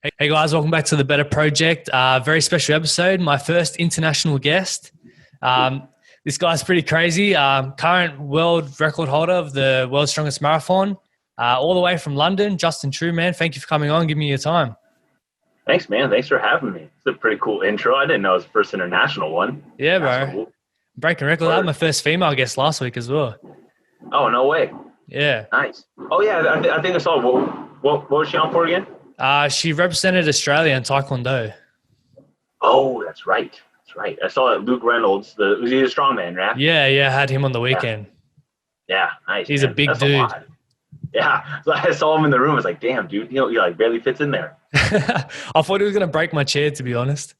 Hey guys, welcome back to the Better Project. Very special episode. My first international guest. This guy's pretty crazy. Current world record holder of the world's strongest marathon, all the way from London. Justin True, man. Thank you for coming on. Give me your time. Thanks, man. Thanks for having me. It's a pretty cool intro. I didn't know it was the first international one. Yeah, That's bro. cool. Breaking record. I had my first female guest last week as well. Oh, no way. Yeah. Nice. Oh, yeah. I think I saw. What was she on for again? She represented Australia in Taekwondo. Oh, that's right. That's right. I saw that Luke Reynolds. Was he a strongman, right? Yeah. Had him on the weekend. Yeah, nice. He's man. a big That's dude. lot. Yeah. So I saw him in the room. I was like, damn, dude. He like barely fits in there. I thought he was going to break my chair, to be honest.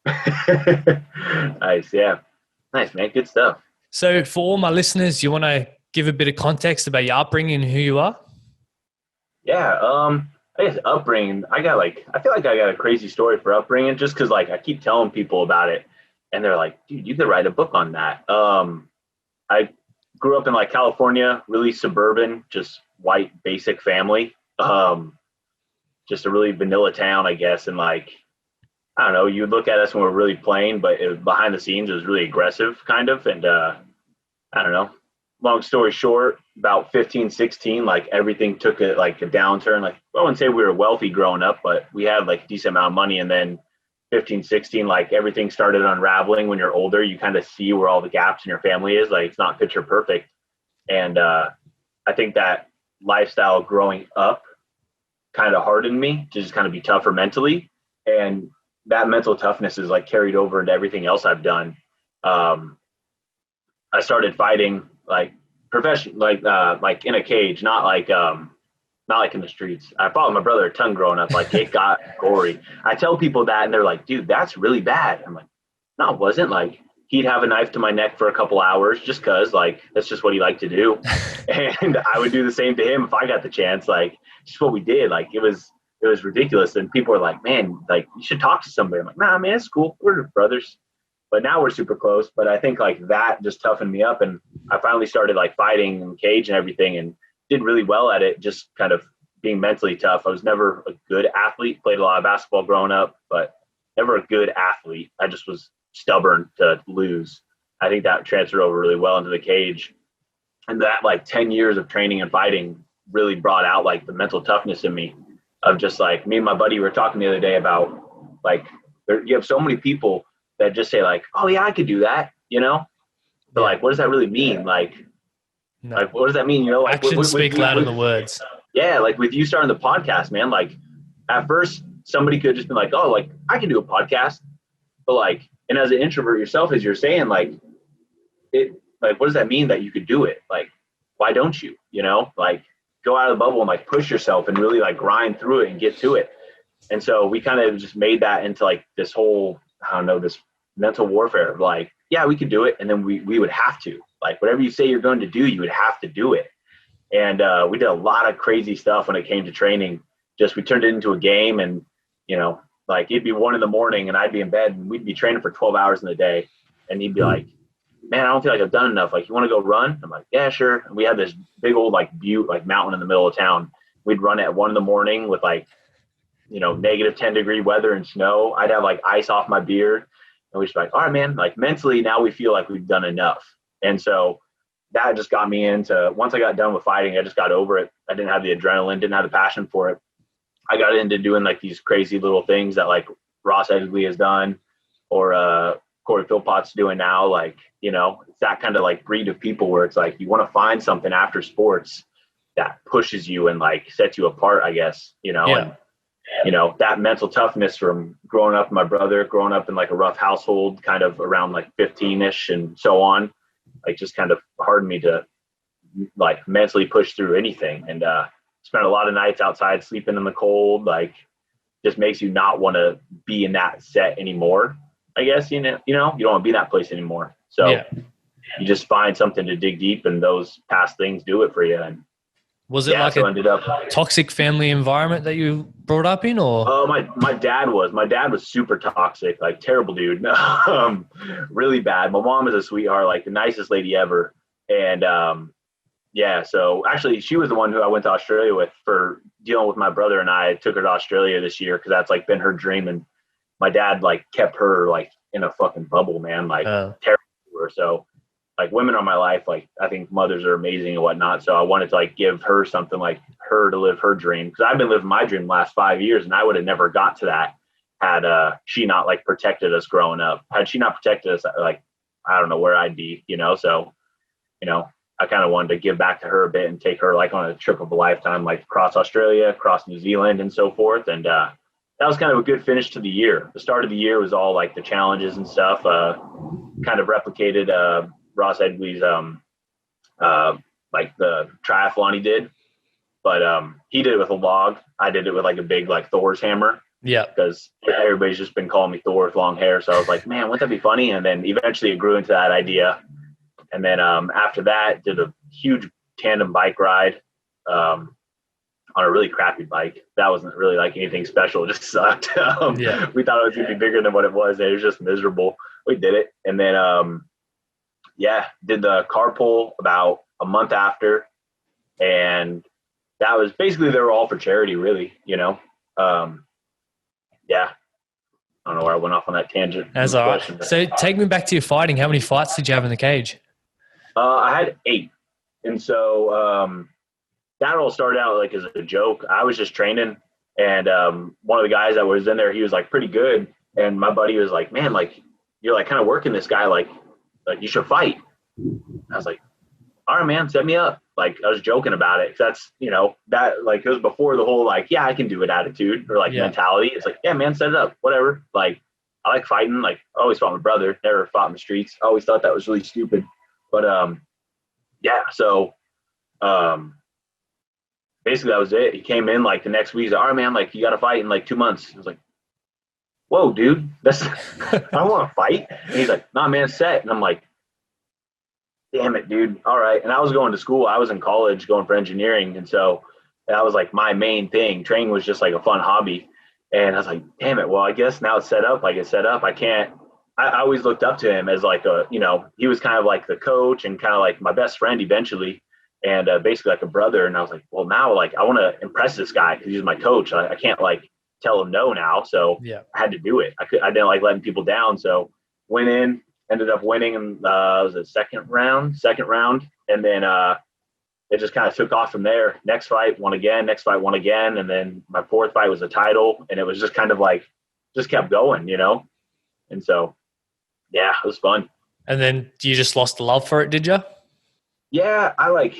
Nice. Yeah. Nice, man. Good stuff. So for all my listeners, you want to give a bit of context about your upbringing and who you are? Yeah. I guess upbringing. I feel like I got a crazy story for upbringing, just because like I keep telling people about it, and they're like, "Dude, you could write a book on that." I grew up in like California, really suburban, just white basic family. Just a really vanilla town, I guess, and like I don't know. You'd look at us when we're really plain, but behind the scenes, it was really aggressive, kind of, and I don't know. Long story short, about 15, 16, like everything took a downturn. Like I wouldn't say we were wealthy growing up, but we had like a decent amount of money. And then 15, 16, like everything started unraveling. When you're older, you kind of see where all the gaps in your family is. Like it's not picture perfect. And I think that lifestyle growing up kind of hardened me to just kind of be tougher mentally. And that mental toughness is like carried over into everything else I've done. I started fighting like professional, like in a cage, not like in the streets. I fought with my brother a ton growing up. Like it got gory. I tell people that and they're like, dude, that's really bad. I'm like, no, it wasn't. Like he'd have a knife to my neck for a couple hours just cause like, that's just what he liked to do. And I would do the same to him if I got the chance. Like just what we did. Like it was ridiculous. And people were like, man, like you should talk to somebody. I'm like, nah, man, it's cool. We're brothers. But now we're super close. But I think like that just toughened me up. And I finally started like fighting in cage and everything and did really well at it. Just kind of being mentally tough. I was never a good athlete, played a lot of basketball growing up, but never a good athlete. I just was stubborn to lose. I think that transferred over really well into the cage. And that like 10 years of training and fighting really brought out like the mental toughness in me of just like me and my buddy were talking the other day about like you have so many people that just say like, oh yeah, I could do that, you know? But like, what does that really mean? Like what does that mean? You know, like actions speak louder than words. Yeah. Like with you starting the podcast, man, like at first somebody could just be like, oh, like I can do a podcast, but like, and as an introvert yourself, as you're saying, like what does that mean that you could do it? Like, why don't you, you know, like go out of the bubble and like push yourself and really like grind through it and get to it. And so we kind of just made that into like this whole, I don't know, this mental warfare of like, yeah, we could do it. And then we would have to, like, whatever you say you're going to do, you would have to do it. And we did a lot of crazy stuff when it came to training. Just we turned it into a game and, you know, like it'd be 1 a.m. and I'd be in bed and we'd be training for 12 hours in a day. And he'd be like, man, I don't feel like I've done enough. Like, you want to go run? I'm like, yeah, sure. And we had this big old like butte, like mountain in the middle of town. We'd run at 1 a.m. with like, you know, negative 10-degree weather and snow. I'd have like ice off my beard. And we'd be like, all right, man, like mentally now we feel like we've done enough. And so that just got me into, once I got done with fighting, I just got over it. I didn't have the adrenaline, didn't have the passion for it. I got into doing like these crazy little things that like Ross Edgley has done or Corey Philpott's doing now. Like, you know, it's that kind of like breed of people where it's like, you want to find something after sports that pushes you and like sets you apart, I guess, you know. Yeah. And you know, that mental toughness from growing up, my brother, growing up in like a rough household, kind of around like 15-ish and so on, like just kind of hardened me to like mentally push through anything. And spent a lot of nights outside sleeping in the cold, like just makes you not want to be in that set anymore. I guess, you don't want to be in that place anymore. So you just find something to dig deep and those past things do it for you. And was it like a toxic family environment that you brought up in, or? Oh, my dad was super toxic, like terrible dude, really bad. My mom is a sweetheart, like the nicest lady ever. And so actually she was the one who I went to Australia with for dealing with my brother and I took her to Australia this year because that's like been her dream. And my dad like kept her like in a fucking bubble, man, like terrible to her. So like women are my life. Like I think mothers are amazing and whatnot. So I wanted to like give her something like her to live her dream. Cause I've been living my dream the last 5 years and I would have never got to that had she not like protected us growing up. Had she not protected us, like, I don't know where I'd be, you know? So, you know, I kind of wanted to give back to her a bit and take her like on a trip of a lifetime, like across Australia, across New Zealand and so forth. And that was kind of a good finish to the year. The start of the year was all like the challenges and stuff, kind of replicated Ross Edgley's like the triathlon he did, but he did it with a log. I did it with like a big like Thor's hammer. Yeah, because everybody's just been calling me Thor with long hair. So I was like, man, wouldn't that be funny? And then eventually it grew into that idea. And then after that, did a huge tandem bike ride on a really crappy bike. That wasn't really like anything special. It just sucked. We thought it was going to be bigger than what it was. And it was just miserable. We did it. And then, did the carpool about a month after. And that was basically, they were all for charity, really, you know? I don't know where I went off on that tangent. That's all right. So take me back to your fighting. How many fights did you have in the cage? I had 8. And so that all started out like as a joke. I was just training. And one of the guys that was in there, he was like pretty good. And my buddy was like, man, like you're like kind of working this guy, like you should fight. I was like, all right, man, set me up. Like I was joking about it. That's, you know, that like it was before the whole like, yeah, I can do it attitude or like mentality. It's like, yeah, man, set it up, whatever. Like I like fighting. Like I always fought my brother, never fought in the streets. I always thought that was really stupid. But so basically that was it. He came in like the next week. He's like, all right, man, like you got to fight in like 2 months. I was like, whoa, dude, that's I don't want to fight. And he's like, nah, man, set. And I'm like, damn it, dude. All right. And I was going to school. I was in college going for engineering. And so that was like my main thing. Training was just like a fun hobby. And I was like, damn it. Well, I guess now it's set up. Like it's set up. I always looked up to him as like he was kind of like the coach and kind of like my best friend eventually. And basically like a brother. And I was like, well, now like I want to impress this guy because he's my coach. I can't like tell him no now. So I had to do it. I didn't like letting people down. So went in. Ended up winning in was it second round, and then it just kind of took off from there. Next fight, won again. Next fight, won again, and then my 4th fight was a title, and it was just kind of like just kept going, you know. And so, yeah, it was fun. And then you just lost the love for it, did you? Yeah, I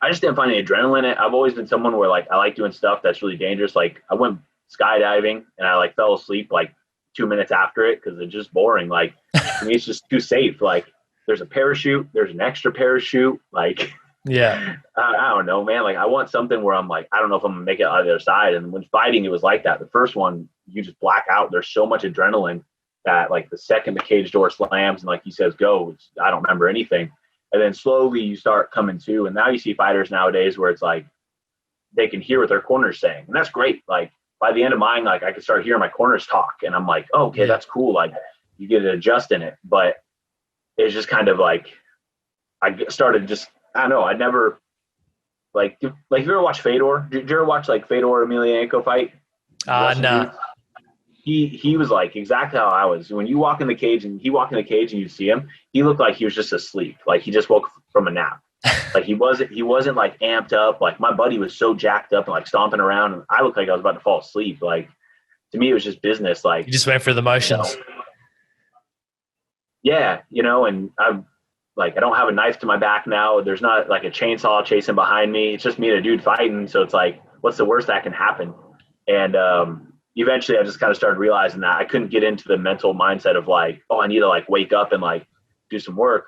just didn't find any adrenaline in it. I've always been someone where like I like doing stuff that's really dangerous. Like I went skydiving and I like fell asleep like 2 minutes after it because it's just boring. Like to me, it's just too safe. Like there's a parachute, there's an extra parachute. Like, I don't know, man. Like I want something where I'm like, I don't know if I'm gonna make it out of the other side. And when fighting, it was like that. The first one, you just black out. There's so much adrenaline that like the second the cage door slams and like he says, go, I don't remember anything. And then slowly you start coming to, and now you see fighters nowadays where it's like, they can hear what their corner's saying. And that's great. Like by the end of mine, like I could start hearing my corners talk and I'm like, oh, okay, that's cool. Like you get to adjust in it, but it's just kind of like, I started just, I don't know. I never like if you ever watch Fedor, did you ever watch like Fedor Emelianenko fight? No. He was like exactly how I was. When you walk in the cage and he walked in the cage and you see him, he looked like he was just asleep. Like he just woke from a nap. Like he wasn't like amped up. Like my buddy was so jacked up and like stomping around and I looked like I was about to fall asleep. Like to me, it was just business. Like you just went through the motions. You know, yeah. You know, and I don't have a knife to my back now. There's not like a chainsaw chasing behind me. It's just me and a dude fighting. So it's like, what's the worst that can happen? And, eventually I just kind of started realizing that I couldn't get into the mental mindset of like, oh, I need to like wake up and like do some work.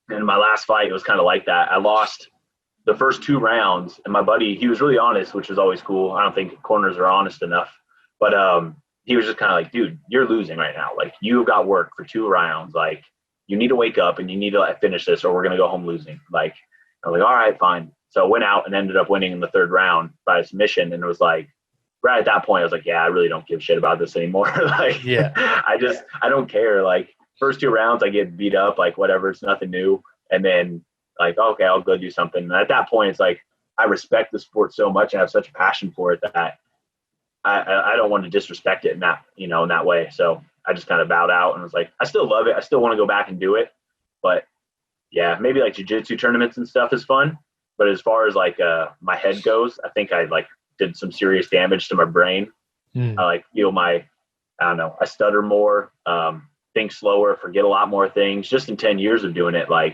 And my last fight, it was kind of like that. I lost the first 2 rounds and my buddy, he was really honest, which was always cool. I don't think corners are honest enough, but he was just kind of like, dude, you're losing right now. Like you've got work for 2 rounds. Like you need to wake up and you need to like, finish this or we're going to go home losing. Like, I was like, all right, fine. So I went out and ended up winning in the 3rd round by submission. And it was like, right at that point, I was like, yeah, I really don't give a shit about this anymore. Like, I don't care. Like first 2 rounds, I get beat up, like whatever, it's nothing new. And then like, okay, I'll go do something. And at that point, it's like, I respect the sport so much and I have such a passion for it that I don't want to disrespect it in that, in that way. So I just kind of bowed out and was like, I still love it. I still want to go back and do it. But yeah, maybe like jiu-jitsu tournaments and stuff is fun. But as far as like my head goes, I think I like did some serious damage to my brain. I like feel I don't know, I stutter more, think slower, forget a lot more things. Just in 10 years of doing it, like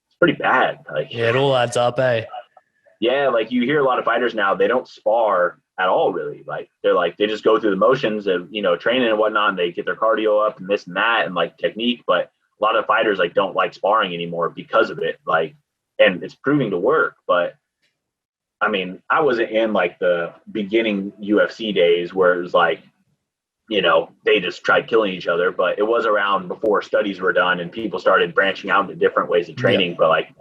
it's pretty bad. Like Yeah, it all adds up, eh? yeah, like you hear a lot of fighters now, they don't spar at all really. Like they just go through the motions of, training and whatnot, and they get their cardio up and this and that and like technique. But a lot of fighters like don't like sparring anymore because of it. Like, and it's proving to work. But I mean, I wasn't in like the beginning UFC days where it was like, they just tried killing each other, but it was around before studies were done and people started branching out into different ways of training. Yeah. But like,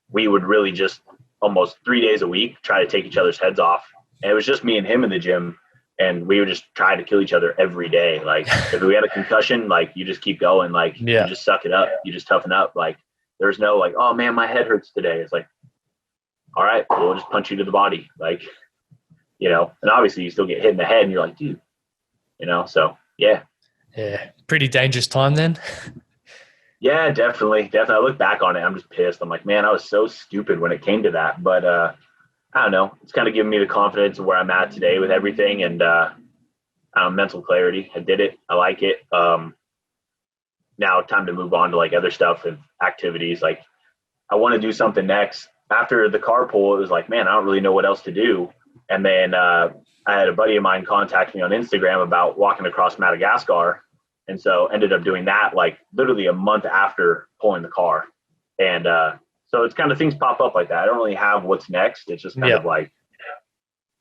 we would really just almost 3 days a week try to take each other's heads off. And it was just me and him in the gym. And we would just try to kill each other every day. Like if we had a concussion, like you just keep going, like you just suck it up. You just toughen up. Like there's no like, oh man, my head hurts today. It's like, all right, we'll just punch you to the body. Like, and obviously you still get hit in the head and you're like, dude, so yeah. Yeah. Pretty dangerous time then. Yeah, definitely. I look back on it. I'm just pissed. I'm like, man, I was so stupid when it came to that. But, I don't know. It's kind of given me the confidence of where I'm at today with everything and mental clarity. I did it. I like it. Now time to move on to like other stuff and activities. Like I want to do something next. After the carpool, it was like, man, I don't really know what else to do. And then I had a buddy of mine contact me on Instagram about walking across Madagascar. And so ended up doing that like literally a month after pulling the car. And so it's kind of things pop up like that. I don't really have what's next. It's just kind of like,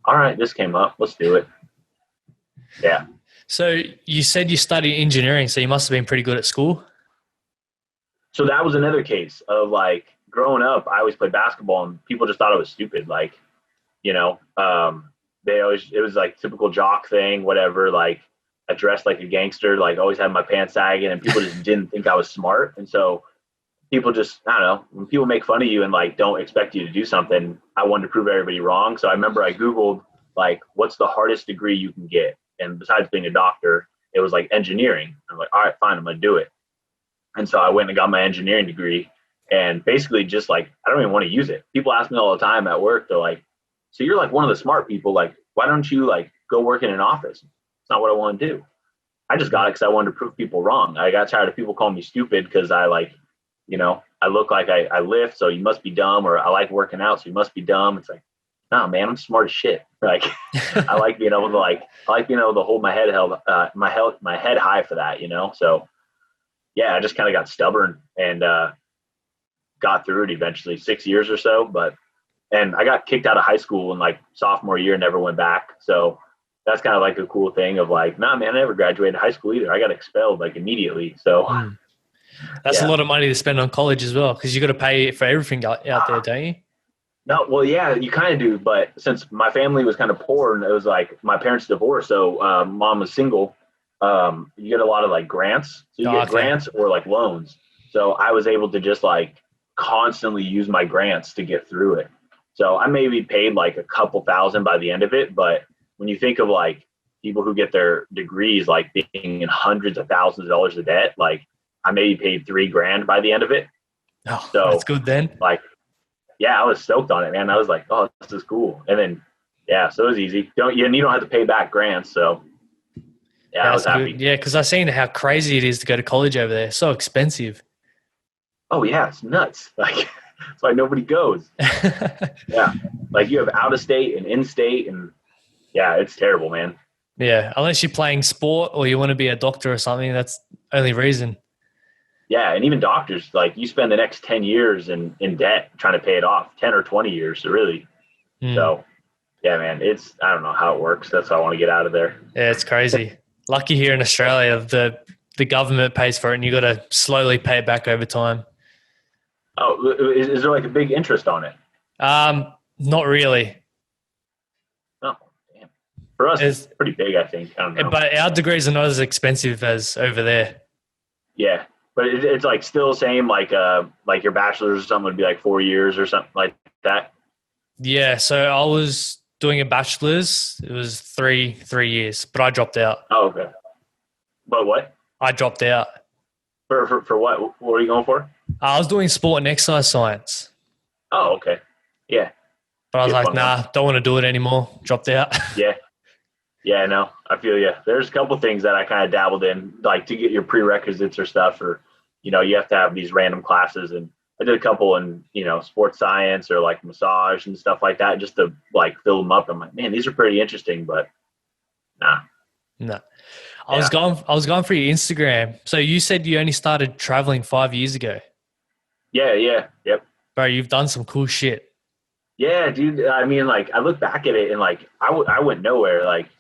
all right, this came up. Let's do it. Yeah. So you said you studied engineering, so you must have been pretty good at school. So that was another case of like growing up, I always played basketball and people just thought I was stupid. Like, it was like typical jock thing, whatever. Like I dressed like a gangster, like always had my pants sagging and people just didn't think I was smart. And so people just, I don't know, when people make fun of you and like don't expect you to do something, I wanted to prove everybody wrong. So I remember I Googled like, what's the hardest degree you can get? And besides being a doctor, it was like engineering. I'm like, all right, fine, I'm going to do it. And so I went and got my engineering degree and basically just like, I don't even want to use it. People ask me all the time at work, they're like, so you're like one of the smart people, like, why don't you like go work in an office? It's not what I want to do. I just got it because I wanted to prove people wrong. I got tired of people calling me stupid because I like, I look like I lift, so you must be dumb, or I like working out, so you must be dumb. It's like, no, man, I'm smart as shit. Like, I like being able to hold my head my head high for that, So, yeah, I just kind of got stubborn and got through it eventually, 6 years or so. And I got kicked out of high school in like sophomore year, never went back. So that's kind of like a cool thing of like, nah, man, I never graduated high school either. I got expelled like immediately. So. That's a lot of money to spend on college as well, because you got to pay for everything out there, don't you? No, well, yeah, you kind of do. But since my family was kind of poor and it was like my parents divorced, so mom was single, you get a lot of like grants. So you get grants or like loans. So I was able to just like constantly use my grants to get through it. So I maybe paid like a couple thousand by the end of it. But when you think of like people who get their degrees like being in hundreds of thousands of dollars of debt, like I maybe paid $3,000 by the end of it. Oh, so that's good then. Like, yeah, I was stoked on it, man. I was like, oh, this is cool. And then, yeah, so it was easy. You don't have to pay back grants. So, yeah, I was happy. Good. Yeah, because I've seen how crazy it is to go to college over there. It's so expensive. Oh, yeah, it's nuts. Like, that's why nobody goes. Yeah, like you have out of state and in state, and yeah, it's terrible, man. Yeah, unless you're playing sport or you want to be a doctor or something, that's the only reason. Yeah, and even doctors, like you spend the next 10 years in debt trying to pay it off, 10 or 20 years, so really. So, yeah, man, I don't know how it works. That's why I want to get out of there. Yeah, it's crazy. Lucky here in Australia, the government pays for it and you got to slowly pay it back over time. Oh, is there like a big interest on it? Not really. Oh, damn. For us, it's pretty big, I think. I don't know. But our degrees are not as expensive as over there. Yeah. But it's like still same, like your bachelor's or something would be like 4 years or something like that. Yeah, so I was doing a bachelor's. It was three years, but I dropped out. Oh, okay. But what? I dropped out. For what? What were you going for? I was doing sport and exercise science, Oh, okay. Yeah. but I was Be a like, fun one. nah, don't want to do it anymore. Dropped out. Yeah. Yeah, no, I feel you. There's a couple things that I kind of dabbled in, like to get your prerequisites or stuff, or you have to have these random classes, and I did a couple in sports science or like massage and stuff like that, just to like fill them up. I'm like, man, these are pretty interesting, but nah, No, yeah, I was going for your Instagram. So you said you only started traveling 5 years ago, yeah, yep, bro. You've done some cool shit. yeah, dude. I mean, like I look back at it and like I went nowhere. Like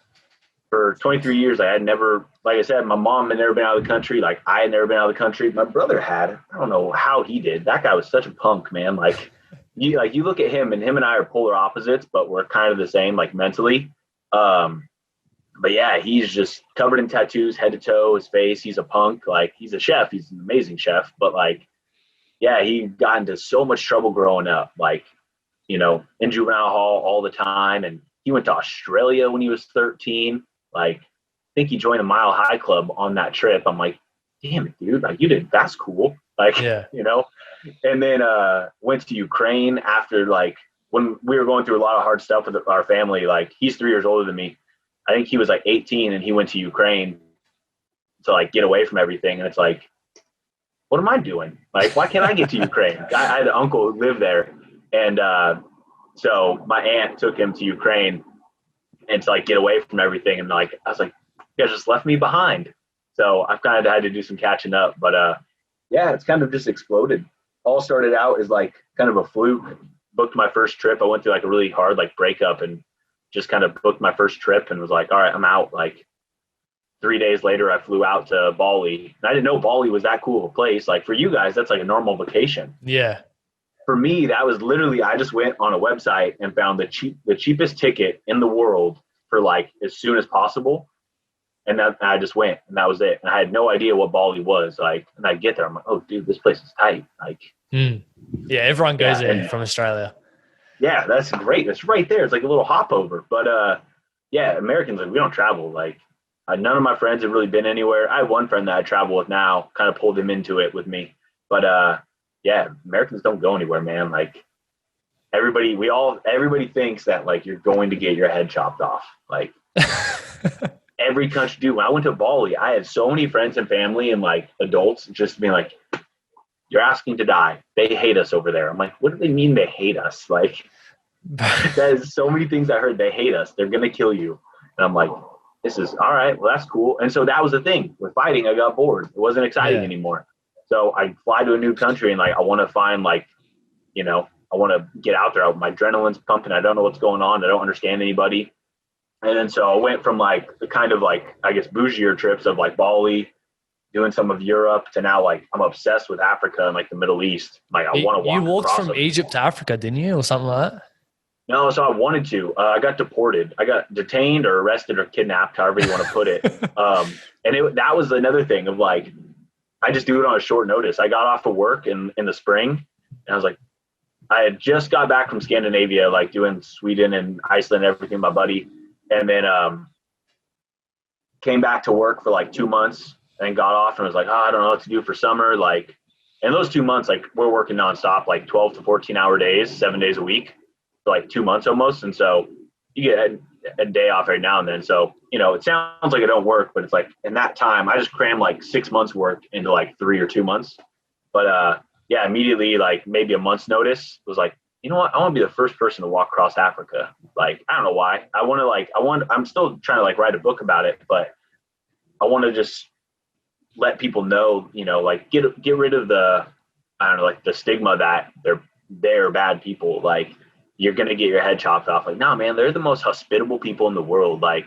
for 23 years, I had never, like I said, my mom had never been out of the country. Like I had never been out of the country. My brother had. I don't know how he did. That guy was such a punk, man. Like you look at him, and him and I are polar opposites, but we're kind of the same, like mentally. But yeah, he's just covered in tattoos, head to toe, his face. He's a punk. Like he's a chef. He's an amazing chef. But like, yeah, he got into so much trouble growing up. Like, in juvenile hall all the time. And he went to Australia when he was 13. Like, I think he joined the Mile High Club on that trip. I'm like, damn it, dude. Like, you did, that's cool. Like, Yeah, and then went to Ukraine after, like, when we were going through a lot of hard stuff with our family. Like, he's 3 years older than me. I think he was like 18 and he went to Ukraine to like get away from everything. And it's like, what am I doing? Like, why can't I get to Ukraine? I had an uncle who lived there. And so my aunt took him to Ukraine and to like get away from everything. And like, I was like, you guys just left me behind. So I've kind of had to do some catching up, but yeah, it's kind of just exploded. All started out as like kind of a fluke. Booked my first trip. I went through like a really hard like breakup and just kind of booked my first trip and was like, all right, I'm out. Like 3 days later, I flew out to Bali. And I didn't know Bali was that cool of a place. Like for you guys, that's like a normal vacation. yeah, For me, that was literally, I just went on a website and found the cheapest ticket in the world for like as soon as possible. And that I just went, and that was it. And I had no idea what Bali was like. And I get there, I'm like, oh, dude, this place is tight. Like, yeah. Everyone goes there and from Australia. yeah, that's great. It's right there. It's like a little hop over. But yeah, Americans, like we don't travel. Like none of my friends have really been anywhere. I have one friend that I travel with now, kind of pulled him into it with me. But yeah, Americans don't go anywhere, man. Like everybody thinks that like you're going to get your head chopped off. Like every country, dude. When I went to Bali, I had so many friends and family and like adults just being like, you're asking to die. They hate us over there. I'm like, what do they mean they hate us? Like, that is so many things I heard. They hate us. They're going to kill you. And I'm like, this is all right. Well, that's cool. And so that was the thing with fighting. I got bored. It wasn't exciting anymore. So I fly to a new country and like, I want to find like, I want to get out there. My adrenaline's pumping. I don't know what's going on. I don't understand anybody. And then so I went from like the kind of like, I guess, bougier trips of like Bali, doing some of Europe, to now like I'm obsessed with Africa and like the Middle East. Like I want to walk. You walked across from them. Egypt to Africa, didn't you, or something like that? No, so I wanted to. I got deported. I got detained or arrested or kidnapped, however you want to put it. And that was another thing of like, I just do it on a short notice. I got off of work in the spring, and I was like, I had just got back from Scandinavia, like doing Sweden and Iceland and everything, my buddy. And then came back to work for like 2 months and got off and was like, I don't know what to do for summer. Like, in those 2 months, like we're working nonstop, like 12 to 14-hour days, 7 days a week, for like 2 months almost. And so you get a day off every now and then. So, it sounds like I don't work, but it's like in that time, I just crammed like 6 months work into like 3 or 2 months. But yeah, immediately, like maybe a month's notice, was like, you know what? I want to be the first person to walk across Africa. Like, I don't know why. I'm still trying to like write a book about it, but I want to just let people know, like get rid of the, I don't know, like the stigma that they're bad people. Like you're going to get your head chopped off. Like, no, man, they're the most hospitable people in the world. Like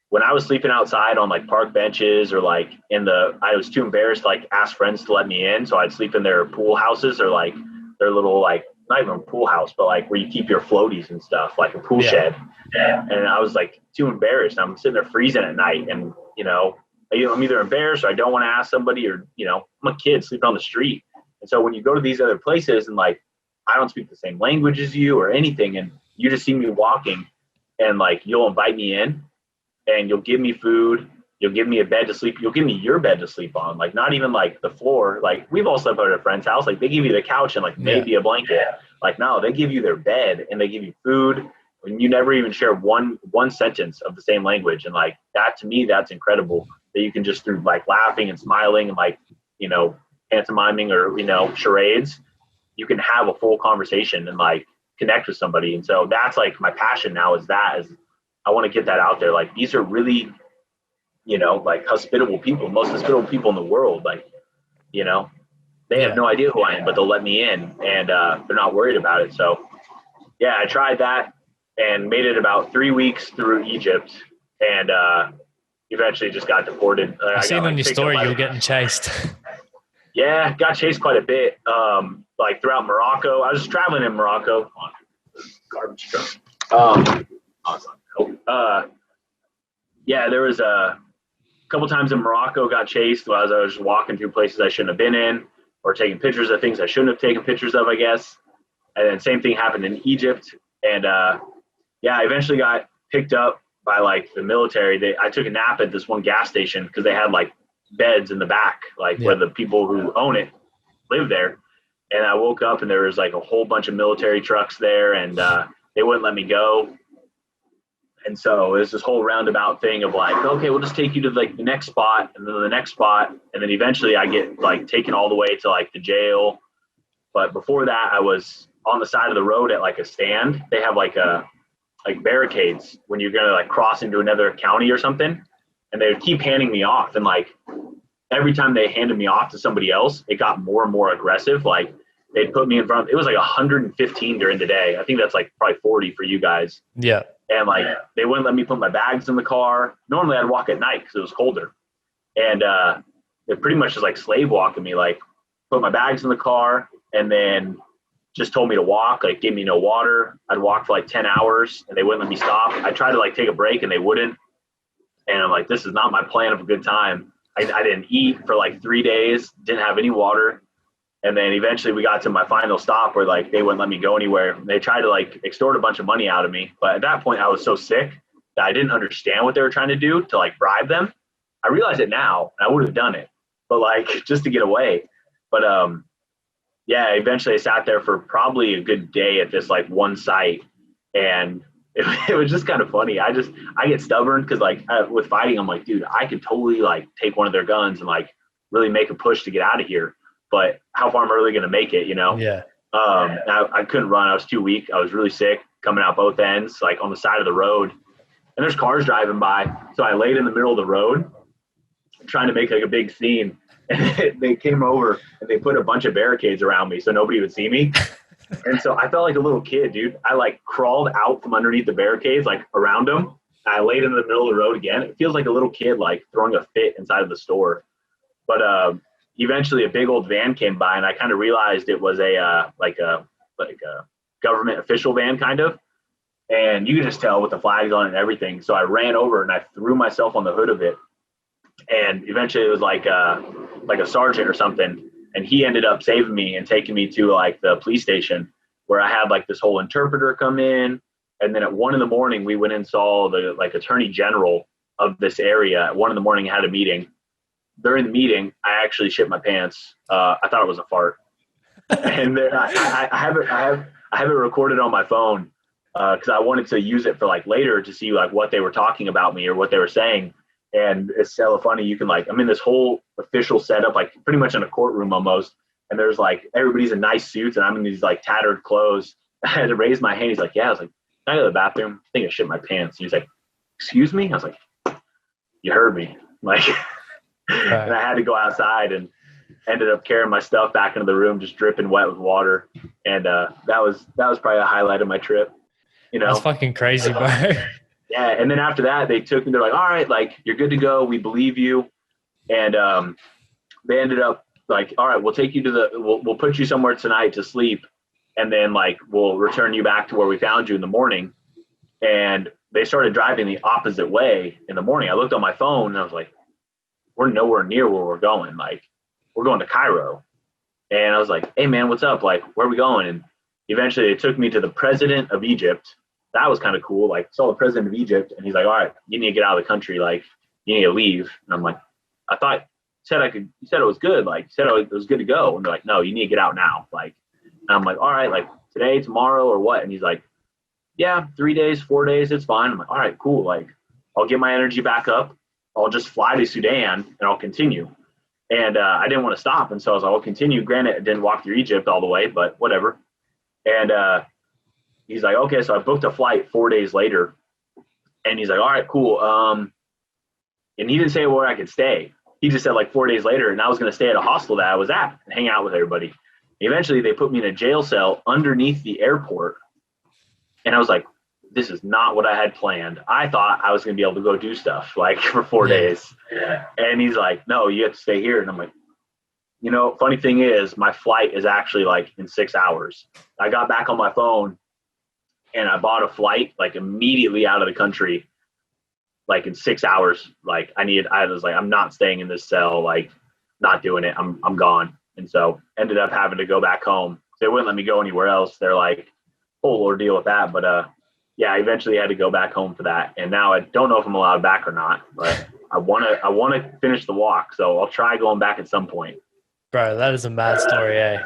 when I was sleeping outside on like park benches or like I was too embarrassed to like ask friends to let me in. So I'd sleep in their pool houses or like their little, like, not even a pool house, but like where you keep your floaties and stuff, like a pool shed. And I was like too embarrassed. I'm sitting there freezing at night, and I'm either embarrassed or I don't want to ask somebody, or I'm a kid sleeping on the street. And so when you go to these other places and like I don't speak the same language as you or anything, and you just see me walking and like, you'll invite me in and you'll give me food. You'll give me a bed to sleep. You'll give me your bed to sleep on. Like, not even like the floor. Like, we've all slept at a friend's house. Like, they give you the couch and like maybe a blanket. Like, no, they give you their bed and they give you food. And you never even share one sentence of the same language. And like, that to me, that's incredible that you can just, through like laughing and smiling and like, you know, pantomiming or, you know, charades, you can have a full conversation and like connect with somebody. And so that's like my passion now, is I want to get that out there. Like, these are really, you know, like hospitable people, most hospitable people in the world. Like, you know, they have no idea who I am, but they'll let me in, and they're not worried about it. So yeah, I tried that and made it about 3 weeks through Egypt, and eventually just got deported. I've seen on your story you were getting chased. Yeah, got chased quite a bit. Like throughout Morocco. I was traveling in Morocco. Garbage truck. Yeah, there was a couple times in Morocco got chased while I was walking through places I shouldn't have been in, or taking pictures of things I shouldn't have taken pictures of, I guess. And then same thing happened in Egypt. And yeah, I eventually got picked up by like the military. I took a nap at this one gas station because they had like beds in the back, like where the people who own it live there. And I woke up and there was like a whole bunch of military trucks there, and they wouldn't let me go. And so it was this whole roundabout thing of like, okay, we'll just take you to like the next spot, and then the next spot. And then eventually I get like taken all the way to like the jail. But before that, I was on the side of the road at like a stand. They have like barricades when you're going to like cross into another county or something. And they would keep handing me off. And like every time they handed me off to somebody else, it got more and more aggressive. Like, they'd put me in front. It was like 115 during the day. I think that's like probably 40 for you guys. Yeah. And like, they wouldn't let me put my bags in the car. Normally I'd walk at night because it was colder. And they pretty much just like slave walking me, like put my bags in the car and then just told me to walk, like gave me no water. I'd walk for like 10 hours and they wouldn't let me stop. I tried to like take a break and they wouldn't. And I'm like, this is not my plan of a good time. I didn't eat for like 3 days, didn't have any water. And then eventually we got to my final stop where like they wouldn't let me go anywhere. They tried to like extort a bunch of money out of me. But at that point I was so sick that I didn't understand what they were trying to do to like bribe them. I realize it now and I would have done it, but like just to get away. But yeah, eventually I sat there for probably a good day at this like one site, and it was just kind of funny. I get stubborn because like with fighting, I'm like, dude, I could totally like take one of their guns and like really make a push to get out of here. But how far am I really going to make it, you know? Yeah. I couldn't run. I was too weak. I was really sick, coming out both ends, like on the side of the road. And there's cars driving by. So I laid in the middle of the road trying to make like a big scene. And they came over and they put a bunch of barricades around me so nobody would see me. And so I felt like a little kid, dude. I like crawled out from underneath the barricades, like around them. I laid in the middle of the road again. It feels like a little kid, like throwing a fit inside of the store. But eventually a big old van came by and I kind of realized it was a government official van kind of. And you could just tell with the flags on it and everything. So I ran over and I threw myself on the hood of it. And eventually it was like a sergeant or something. And he ended up saving me and taking me to like the police station where I had like this whole interpreter come in. And then at 1 a.m, we went and saw the like attorney general of this area. At 1 a.m, I had a meeting. During the meeting, I actually shit my pants. I thought it was a fart. And then I have it recorded on my phone because I wanted to use it for like later to see like what they were talking about me or what they were saying. And it's so funny. You can like, I'm in this whole official setup, like pretty much in a courtroom almost. And there's like, everybody's in nice suits and I'm in these like tattered clothes. I had to raise my hand. He's like, yeah. I was like, can I go to the bathroom? I think I shit my pants. And he's like, excuse me? I was like, you heard me. Like, right. And I had to go outside and ended up carrying my stuff back into the room, just dripping wet with water. And that was probably a highlight of my trip. You know, that's fucking crazy, bro. Yeah. And then after that, they took me, they're like, all right, like you're good to go. We believe you. And they ended up like, all right, we'll take you to we'll put you somewhere tonight to sleep. And then like, we'll return you back to where we found you in the morning. And they started driving the opposite way in the morning. I looked on my phone and I was like, we're nowhere near where we're going. Like we're going to Cairo. And I was like, hey man, what's up? Like, where are we going? And eventually they took me to the president of Egypt. that was kind of cool. Like, saw the president of Egypt, and he's like, all right, you need to get out of the country. Like, you need to leave. And I'm like, I thought you said it was good. Like, you said it was good to go. And they're like, no, you need to get out now. Like, and I'm like, all right, like today, tomorrow, or what? And he's like, yeah, 3 days, 4 days, it's fine. I'm like, all right, cool. Like, I'll get my energy back up. I'll just fly to Sudan and I'll continue. And I didn't want to stop. And so I was like, I'll continue. Granted, I didn't walk through Egypt all the way, but whatever. And he's like, okay. So I booked a flight 4 days later. And he's like, all right, cool. And he didn't say where I could stay. He just said like 4 days later, and I was going to stay at a hostel that I was at and hang out with everybody. Eventually, they put me in a jail cell underneath the airport. And I was like, this is not what I had planned. I thought I was going to be able to go do stuff like for 4 days. And he's like, no, you have to stay here. And I'm like, you know, funny thing is my flight is actually like in 6 hours. I got back on my phone and I bought a flight like immediately out of the country, like in 6 hours. Like I was like, I'm not staying in this cell, like not doing it. I'm gone. And so ended up having to go back home. They wouldn't let me go anywhere else. They're like, whole ordeal with that. But yeah, I eventually had to go back home for that. And now I don't know if I'm allowed back or not, but I want to finish the walk. So I'll try going back at some point. Bro, that is a mad story, eh?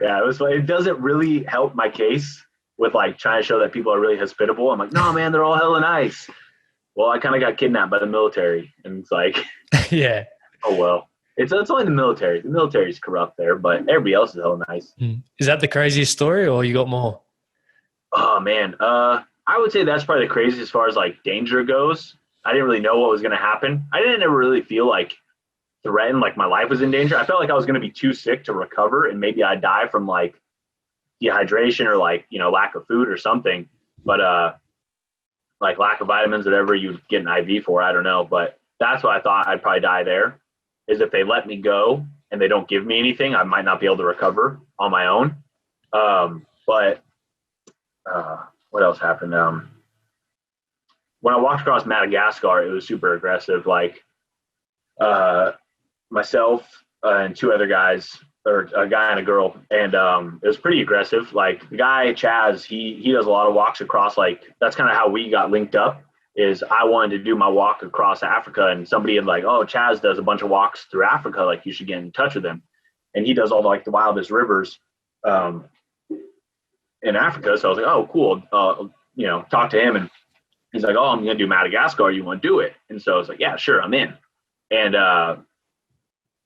Yeah, it doesn't really help my case with like trying to show that people are really hospitable. I'm like, no, man, they're all hella nice. Well, I kind of got kidnapped by the military, and it's like, yeah. Oh, well. It's only the military. The military's corrupt there, but everybody else is hella nice. Is that the craziest story, or you got more? Oh, man. I would say that's probably the craziest as far as like danger goes. I didn't really know what was going to happen. I didn't ever really feel like threatened, like my life was in danger. I felt like I was going to be too sick to recover, and maybe I'd die from like dehydration or like, you know, lack of food or something. But like lack of vitamins, whatever you get an IV for, I don't know. But that's what I thought I'd probably die there, is if they let me go and they don't give me anything, I might not be able to recover on my own. But what else happened? When I walked across Madagascar, it was super aggressive. Like myself and two other guys, or a guy and a girl, and it was pretty aggressive. Like the guy Chaz, he does a lot of walks across. Like that's kind of how we got linked up. Is I wanted to do my walk across Africa, and somebody had like, oh, Chaz does a bunch of walks through Africa. Like you should get in touch with him. And he does all like the wildest rivers in Africa. So I was like, oh, cool. You know, talk to him, and he's like, oh, I'm going to do Madagascar. You want to do it? And so I was like, yeah, sure, I'm in. And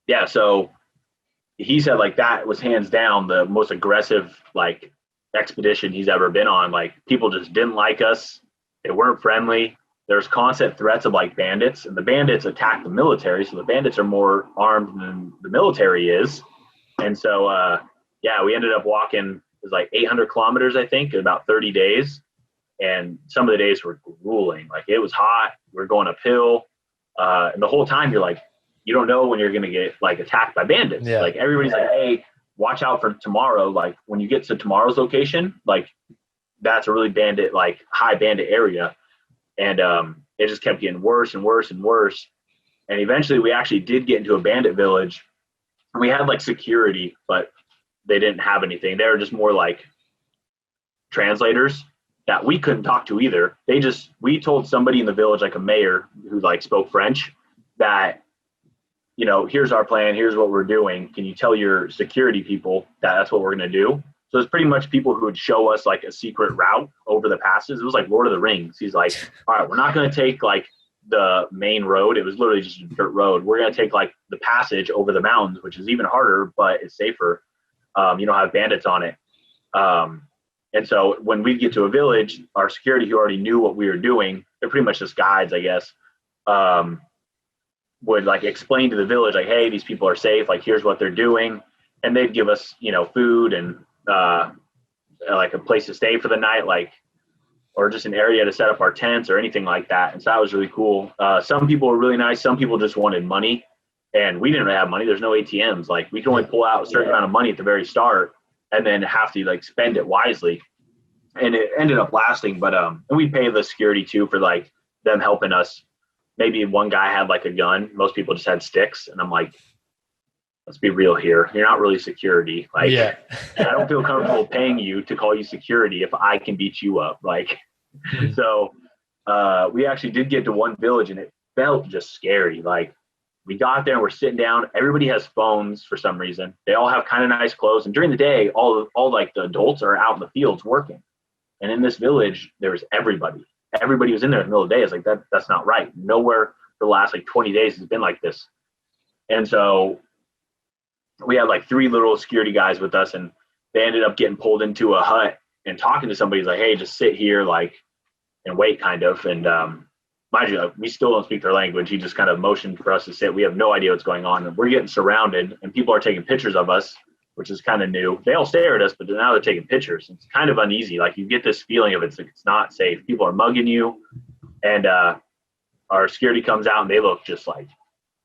yeah, so he said like that was hands down the most aggressive like expedition he's ever been on. Like people just didn't like us. They weren't friendly. There's constant threats of like bandits, and the bandits attack the military. So the bandits are more armed than the military is. And so, yeah, we ended up walking, it was like 800 kilometers, I think, in about 30 days. And some of the days were grueling. Like it was hot. We're going uphill. And the whole time you're like, you don't know when you're going to get like attacked by bandits. Yeah. Like everybody's like, hey, watch out for tomorrow. Like when you get to tomorrow's location, like that's a really bandit, like high bandit area. And it just kept getting worse and worse and worse. And eventually we actually did get into a bandit village. And we had like security, but they didn't have anything. They were just more like translators that we couldn't talk to either. We told somebody in the village, like a mayor who like spoke French, that, you know, here's our plan, here's what we're doing. Can you tell your security people that that's what we're going to do? So it's pretty much people who would show us like a secret route over the passes. It was like Lord of the Rings. He's like, all right, we're not going to take like the main road. It was literally just a dirt road. We're going to take like the passage over the mountains, which is even harder, but it's safer. You don't have bandits on it. And so when we get to a village, our security who already knew what we were doing, they're pretty much just guides, I guess, would like explain to the village, like, hey, these people are safe. Like, here's what they're doing. And they'd give us, you know, food and like a place to stay for the night, like, or just an area to set up our tents or anything like that. And so that was really cool. Some people were really nice. Some people just wanted money, and we didn't really have money. There's no ATMs. Like we can only pull out a certain amount of money at the very start and then have to like spend it wisely. And it ended up lasting, but, and we pay the security too for like them helping us. Maybe one guy had like a gun. Most people just had sticks. And I'm like, let's be real here. You're not really security. Like, Yeah. I don't feel comfortable paying you to call you security if I can beat you up. Like, so we actually did get to one village and it felt just scary. Like, we got there and we're sitting down. Everybody has phones for some reason. They all have kind of nice clothes. And during the day, all like the adults are out in the fields working. And in this village, there was everybody. Everybody was in there in the middle of the day. It's like, that's not right. Nowhere for the last like 20 days has been like this. And so we had like 3 little security guys with us, and they ended up getting pulled into a hut and talking to somebody. He's like, hey, just sit here, like, and wait, kind of. And mind you, we still don't speak their language. He just kind of motioned for us to sit. We have no idea what's going on. And we're getting surrounded, and people are taking pictures of us, which is kind of new. They all stare at us, but now they're taking pictures. It's kind of uneasy. Like, you get this feeling of it's not safe. People are mugging you. And our security comes out, and they look just like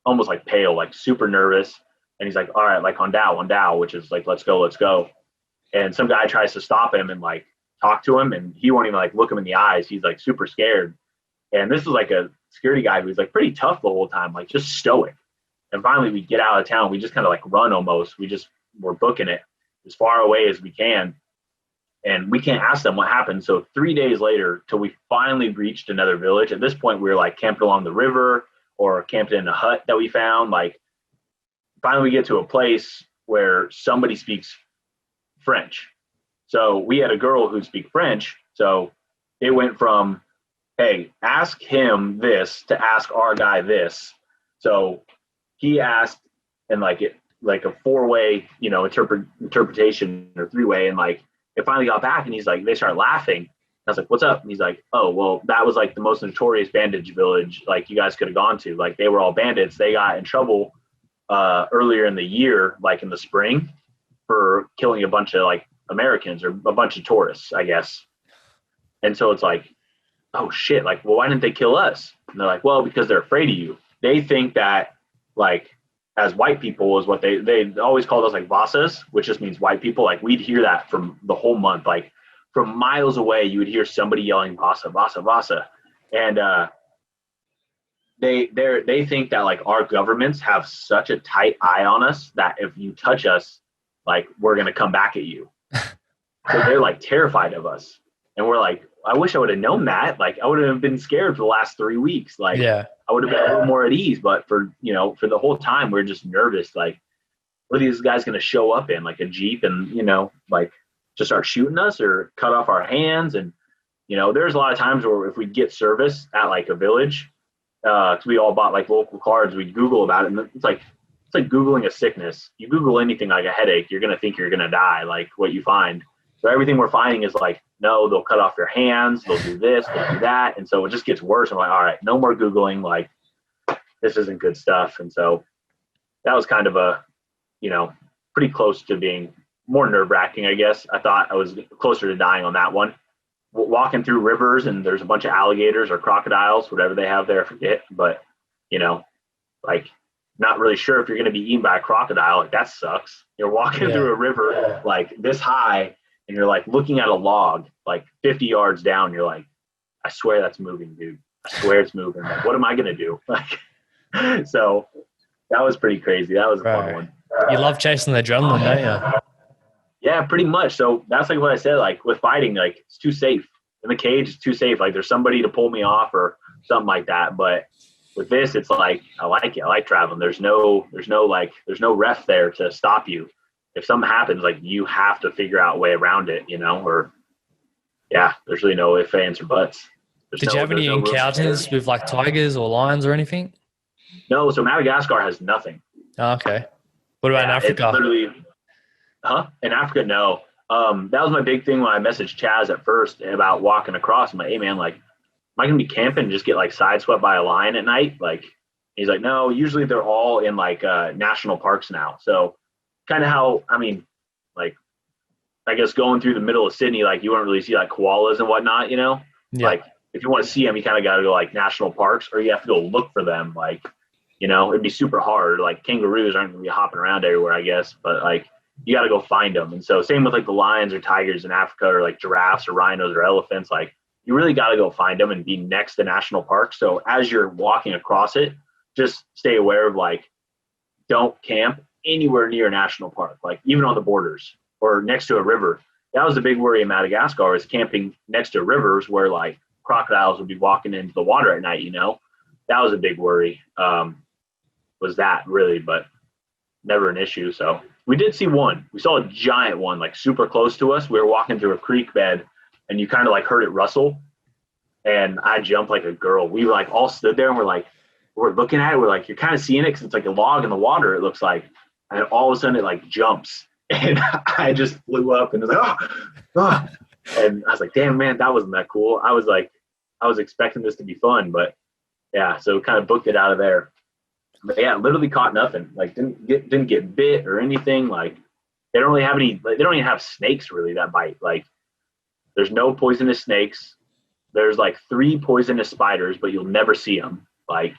almost like pale, like super nervous. And he's like, all right, like on Dow, which is like, let's go. And some guy tries to stop him and like talk to him, and he won't even like look him in the eyes. He's like super scared. And this is like a security guy who's like pretty tough the whole time, like just stoic. And finally we get out of town. We just kind of like run almost. We're booking it as far away as we can. And we can't ask them what happened. So 3 days later, till we finally reached another village. At this point, we were like camped along the river or camped in a hut that we found. Like, finally we get to a place where somebody speaks French. So we had a girl who speaks French. So it went from, hey, ask him this to ask our guy this. So he asked, and like a 4-way, interpretation, or 3-way. And like, it finally got back, and he's like, they started laughing. I was like, what's up? And he's like, oh, well, that was like the most notorious bandit village like you guys could have gone to. Like, they were all bandits. They got in trouble earlier in the year, like in the spring, for killing a bunch of like Americans or a bunch of tourists, I guess. And so it's like, oh shit, like, well, why didn't they kill us? And they're like, well, because they're afraid of you. They think that, like, as white people is what they always called us like Vasas, which just means white people. Like, we'd hear that from the whole month. Like, from miles away, you would hear somebody yelling Vasa, Vasa, Vasa. And they think that like our governments have such a tight eye on us that if you touch us, like, we're going to come back at you. So they're like terrified of us. And we're like, I wish I would have known that. Like, I would have been scared for the last 3 weeks. Like, yeah. I would have been a little more at ease, but for the whole time, we're just nervous. Like, what are these guys going to show up in, like a Jeep, and, like, just start shooting us or cut off our hands? And, there's a lot of times where if we get service at like a village, cause we all bought like local cards, we'd Google about it. And it's like Googling a sickness. You Google anything like a headache, you're going to think you're going to die, like what you find. So everything we're finding is like, no, they'll cut off your hands, they'll do this, they'll do that. And so it just gets worse. I'm like, all right, no more Googling, like, this isn't good stuff. And so that was kind of a, pretty close to being more nerve-wracking, I guess. I thought I was closer to dying on that one. Walking through rivers, and there's a bunch of alligators or crocodiles, whatever they have there, I forget. But, like, not really sure if you're going to be eaten by a crocodile. Like, that sucks. You're walking through a river like this high, and you're like looking at a log like 50 yards down. You're like, I swear that's moving, dude. I swear it's moving. Like, what am I going to do? Like, so that was pretty crazy. That was a fun one. You love chasing the adrenaline, don't you? Yeah, pretty much. So that's like what I said, like with fighting, like, it's too safe. In the cage, it's too safe. Like, there's somebody to pull me off or something like that. But with this, it's like, I like it. I like traveling. There's no ref there to stop you. If something happens, like, you have to figure out a way around it, or there's really no ifs, ands, or buts. Did you have any encounters with like tigers or lions or anything? No. So Madagascar has nothing. Oh, okay. What about in Africa? It's literally, in Africa, no. That was my big thing when I messaged Chaz at first about walking across. I'm like, hey man, like, am I gonna be camping and just get like sideswept by a lion at night? Like, he's like, no, usually they're all in like national parks now. So kind of how, like, I guess going through the middle of Sydney, like, you wouldn't really see like koalas and whatnot, Yeah. Like, if you want to see them, you kind of got to go like national parks, or you have to go look for them. Like, it'd be super hard. Like, kangaroos aren't going to be hopping around everywhere, I guess, but like, you got to go find them. And so same with like the lions or tigers in Africa, or like giraffes or rhinos or elephants, like, you really got to go find them and be next to national parks. So as you're walking across it, just stay aware of like, don't camp anywhere near a national park, like even on the borders or next to a river. That was the big worry in Madagascar, is camping next to rivers where like crocodiles would be walking into the water at night, that was a big worry. Was that really, but never an issue. So we did see one. We saw a giant one, like super close to us. We were walking through a creek bed and you kind of like heard it rustle. And I jumped like a girl. We like all stood there and we're looking at it. We're like, you're kind of seeing it because it's like a log in the water, it looks like. And all of a sudden it like jumps. And I just flew up and was like, oh. And I was like, damn, man, that wasn't that cool. I was expecting this to be fun, but yeah, so kind of booked it out of there. But yeah, literally caught nothing. Like didn't get bit or anything. Like they don't really have any. Like, they don't even have snakes really that bite. Like there's no poisonous snakes. There's like 3 poisonous spiders, but you'll never see them. Like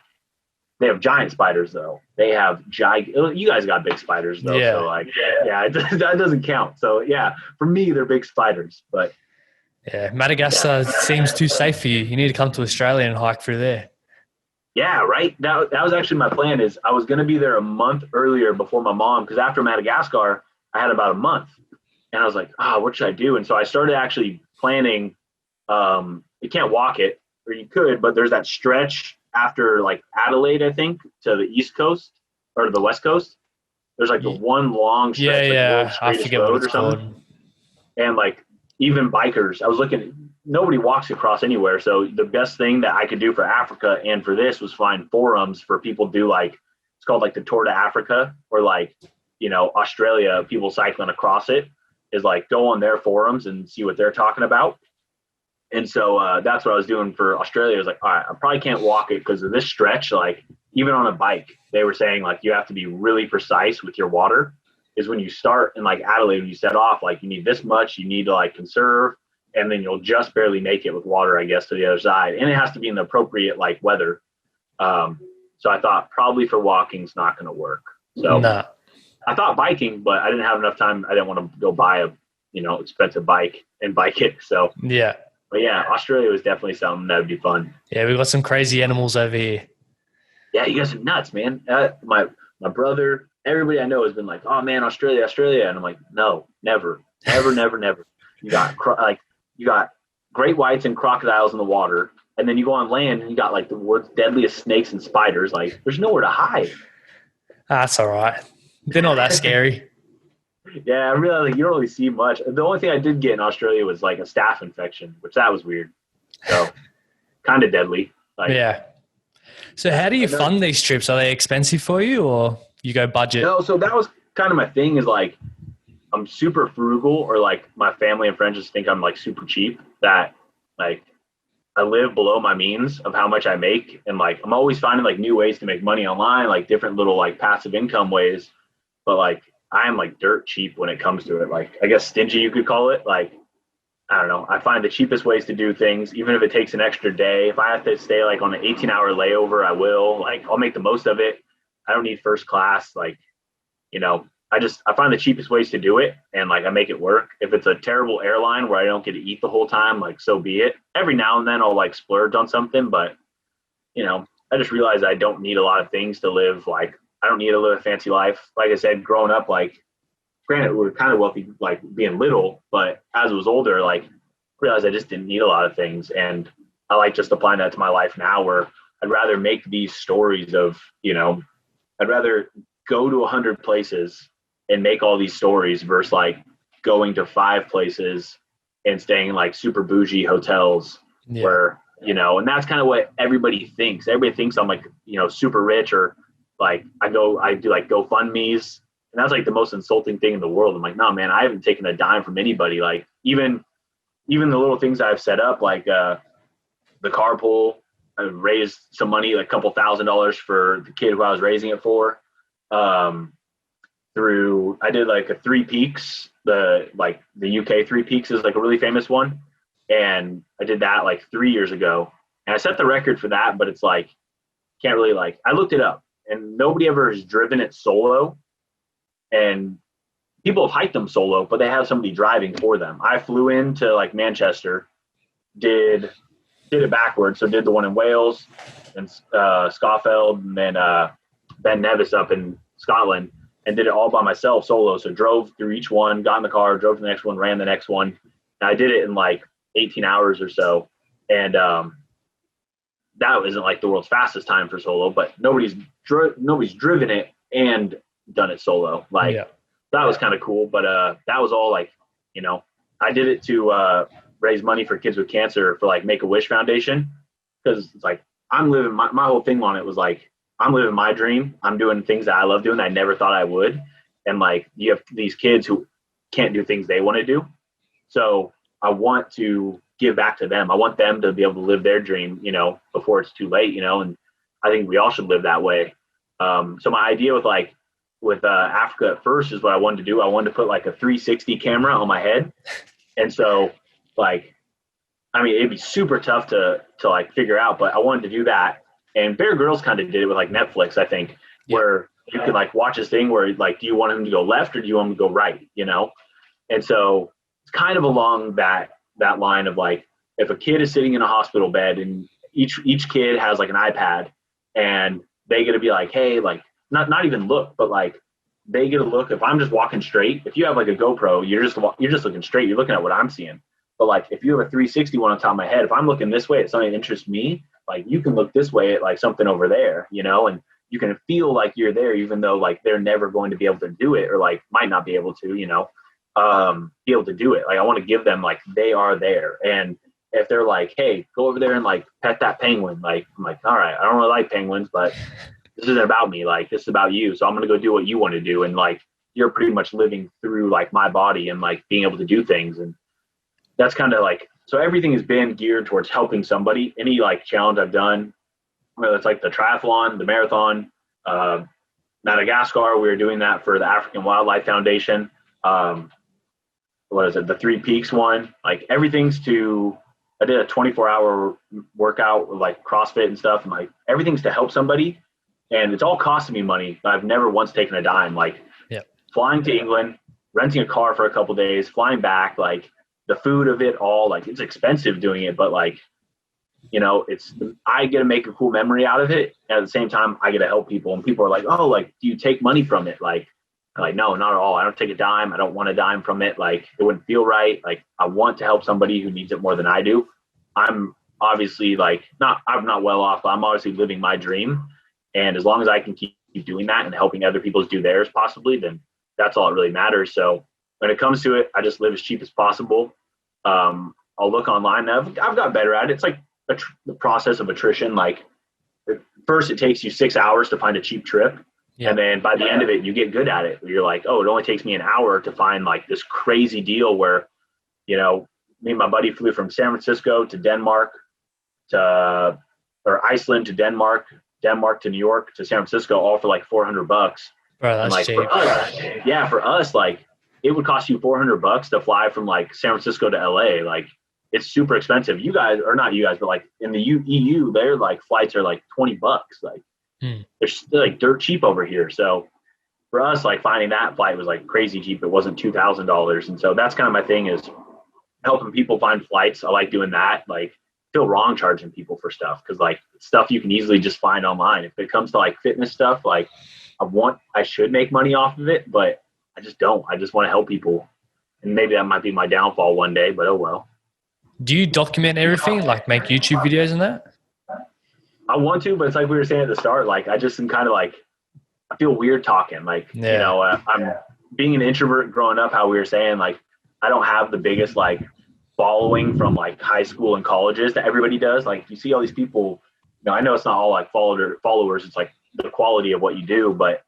they have giant spiders though. They have You guys got big spiders though. Yeah. So like that doesn't count. So yeah, for me they're big spiders. But yeah, Madagascar seems too safe for you. You need to come to Australia and hike through there. Yeah, right. That was actually my plan. Is I was going to be there a month earlier before my mom, because after Madagascar, I had about a month, and I was like, what should I do? And so I started actually planning. You can't walk it, or you could, but there's that stretch after like Adelaide, I think, to the East Coast or the West Coast. There's like the one long stretch, I forget what it's called. And like even bikers, I was looking. Nobody walks across anywhere. So the best thing that I could do for Africa and for this was find forums for people to do, like, it's called like the Tour de Africa, or like, Australia, people cycling across it, is like go on their forums and see what they're talking about. And so that's what I was doing for Australia. I was like, all right, I probably can't walk it because of this stretch. Like even on a bike, they were saying like you have to be really precise with your water, is when you start in like Adelaide, when you set off, like you need this much, you need to like conserve. And then you'll just barely make it with water, I guess, to the other side. And it has to be in the appropriate like weather. So I thought probably for walking it's not going to work. So I thought biking, but I didn't have enough time. I didn't want to go buy a expensive bike and bike it. So yeah. But yeah, Australia was definitely something that would be fun. Yeah, we've got some crazy animals over here. Yeah, you guys are nuts, man. My brother, everybody I know has been like, oh man, Australia. And I'm like, no, never. You got great whites and crocodiles in the water, and then you go on land and you got like the world's deadliest snakes and spiders. Like there's nowhere to hide. That's all right. They're not that scary. Yeah, I really you don't really see much. The only thing I did get in Australia was like a staph infection, which that was weird. So kind of deadly. Like, yeah. So how do you fund these trips? Are they expensive for you, or you go budget? No, so that was kind of my thing, is like I'm super frugal, or like my family and friends just think I'm like super cheap, that like I live below my means of how much I make. And like, I'm always finding like new ways to make money online, like different little like passive income ways. But like, I am like dirt cheap when it comes to it. Like, I guess stingy, you could call it. Like, I don't know. I find the cheapest ways to do things, even if it takes an extra day. If I have to stay like on an 18-hour layover, I will. Like, I'll make the most of it. I don't need first class. Like, I find the cheapest ways to do it, and like I make it work. If it's a terrible airline where I don't get to eat the whole time, like so be it. Every now and then I'll like splurge on something, but I just realized I don't need a lot of things to live. Like I don't need to live a fancy life. Like I said, growing up, like granted we were kind of wealthy, like being little, but as I was older, like realized I just didn't need a lot of things. And I like just applying that to my life now, where I'd rather make these stories of, I'd rather go to 100 places and make all these stories versus like going to 5 places and staying in like super bougie hotels where, and that's kind of what everybody thinks. Everybody thinks I'm like, super rich, or like I do like GoFundMe's, and that's like the most insulting thing in the world. I'm like, no, man, I haven't taken a dime from anybody. Like even the little things I've set up, like the carpool, I raised some money, like a couple $1,000 for the kid who I was raising it for. I did like a Three Peaks, the UK Three Peaks is like a really famous one. And I did that like 3 years ago, and I set the record for that, but it's like, can't really like, I looked it up and nobody ever has driven it solo, and people have hiked them solo, but they have somebody driving for them. I flew into like Manchester, did it backwards. So did the one in Wales and Scafell, and then Ben Nevis up in Scotland. and did it all by myself solo. So drove through each one, got in the car, drove to the next one, ran the next one. And I did it in like 18 hours or so. And that isn't like the world's fastest time for solo, but nobody's driven it and done it solo. Like that was kind of cool. But that was all like, you know, I did it to raise money for kids with cancer for like Make-A-Wish Foundation. Because it's like I'm living my whole thing on it was like I'm living my dream. I'm doing things that I love doing that I never thought I would. And like you have these kids who can't do things they want to do. So I want to give back to them. I want them to be able to live their dream, you know, before it's too late, you know, and I think we all should live that way. So my idea with Africa at first is what I wanted to do. I wanted to put like a 360 camera on my head. And so like, I mean, it'd be super tough to like figure out, but I wanted to do that. And Bear Grylls kind of did it with like Netflix, I think, where you could like watch this thing where like, do you want him to go left or do you want him to go right? You know? And so it's kind of along that line of like, if a kid is sitting in a hospital bed and each kid has like an iPad and they get to be like, hey, like not even look, but like they get a look. If I'm just walking straight, if you have like a GoPro, you're just looking straight. You're looking at what I'm seeing. But like, if you have a 360 one on top of my head, if I'm looking this way at something that interests me, like you can look this way at like something over there, you know, and you can feel like you're there, even though like they're never going to be able to do it or like might not be able to, you know, be able to do it. Like I want to give them like they are there. And if they're like, hey, go over there and like pet that penguin, like I'm like, all right, I don't really like penguins, but this isn't about me. Like this is about you. So I'm going to go do what you want to do. And like, you're pretty much living through like my body and like being able to do things. And that's kind of like, so everything has been geared towards helping somebody. Any like challenge I've done, whether it's like the triathlon, the marathon, Madagascar, we were doing that for the African Wildlife Foundation. What is it? The Three Peaks one, like everything's I did a 24-hour workout with like CrossFit and stuff. And like everything's to help somebody and it's all costing me money. But I've never once taken a dime, like flying to England, renting a car for a couple of days, flying back, like the food of it all, like it's expensive doing it, but like, you know, I get to make a cool memory out of it. And at the same time, I get to help people and people are like, oh, like, do you take money from it? Like, I'm like, no, not at all. I don't take a dime. I don't want a dime from it. Like it wouldn't feel right. Like I want to help somebody who needs it more than I do. I'm obviously like, I'm not well off, but I'm obviously living my dream. And as long as I can keep doing that and helping other people do theirs possibly, then that's all that really matters. So when it comes to it, I just live as cheap as possible. I'll look online. I've got better at it. It's like the process of attrition. Like first it takes you 6 hours to find a cheap trip. Yeah. And then by the end of it, you get good at it. You're like, oh, it only takes me an hour to find like this crazy deal where, you know, me and my buddy flew from San Francisco to Denmark or Iceland to Denmark to New York to San Francisco, all for like $400. Bro, that's like, cheap. For us, like it would cost you $400 to fly from like San Francisco to LA. Like it's super expensive. You guys, or not you guys, but like in the EU, their like flights are like $20. Like they're still like dirt cheap over here. So for us, like finding that flight was like crazy cheap. It wasn't $2,000. And so that's kind of my thing is helping people find flights. I like doing that. Like feel wrong charging people for stuff because like stuff you can easily just find online. If it comes to like fitness stuff, like I should make money off of it, but I just don't. I just want to help people. And maybe that might be my downfall one day, but oh well. Do you document everything? Like make YouTube videos and that? I want to, but it's like we were saying at the start, like I just am kind of like, I feel weird talking. Like, you know, I'm being an introvert growing up, how we were saying, like, I don't have the biggest like following from like high school and colleges that everybody does. Like you see all these people, you know, I know it's not all like followers. It's like the quality of what you do, but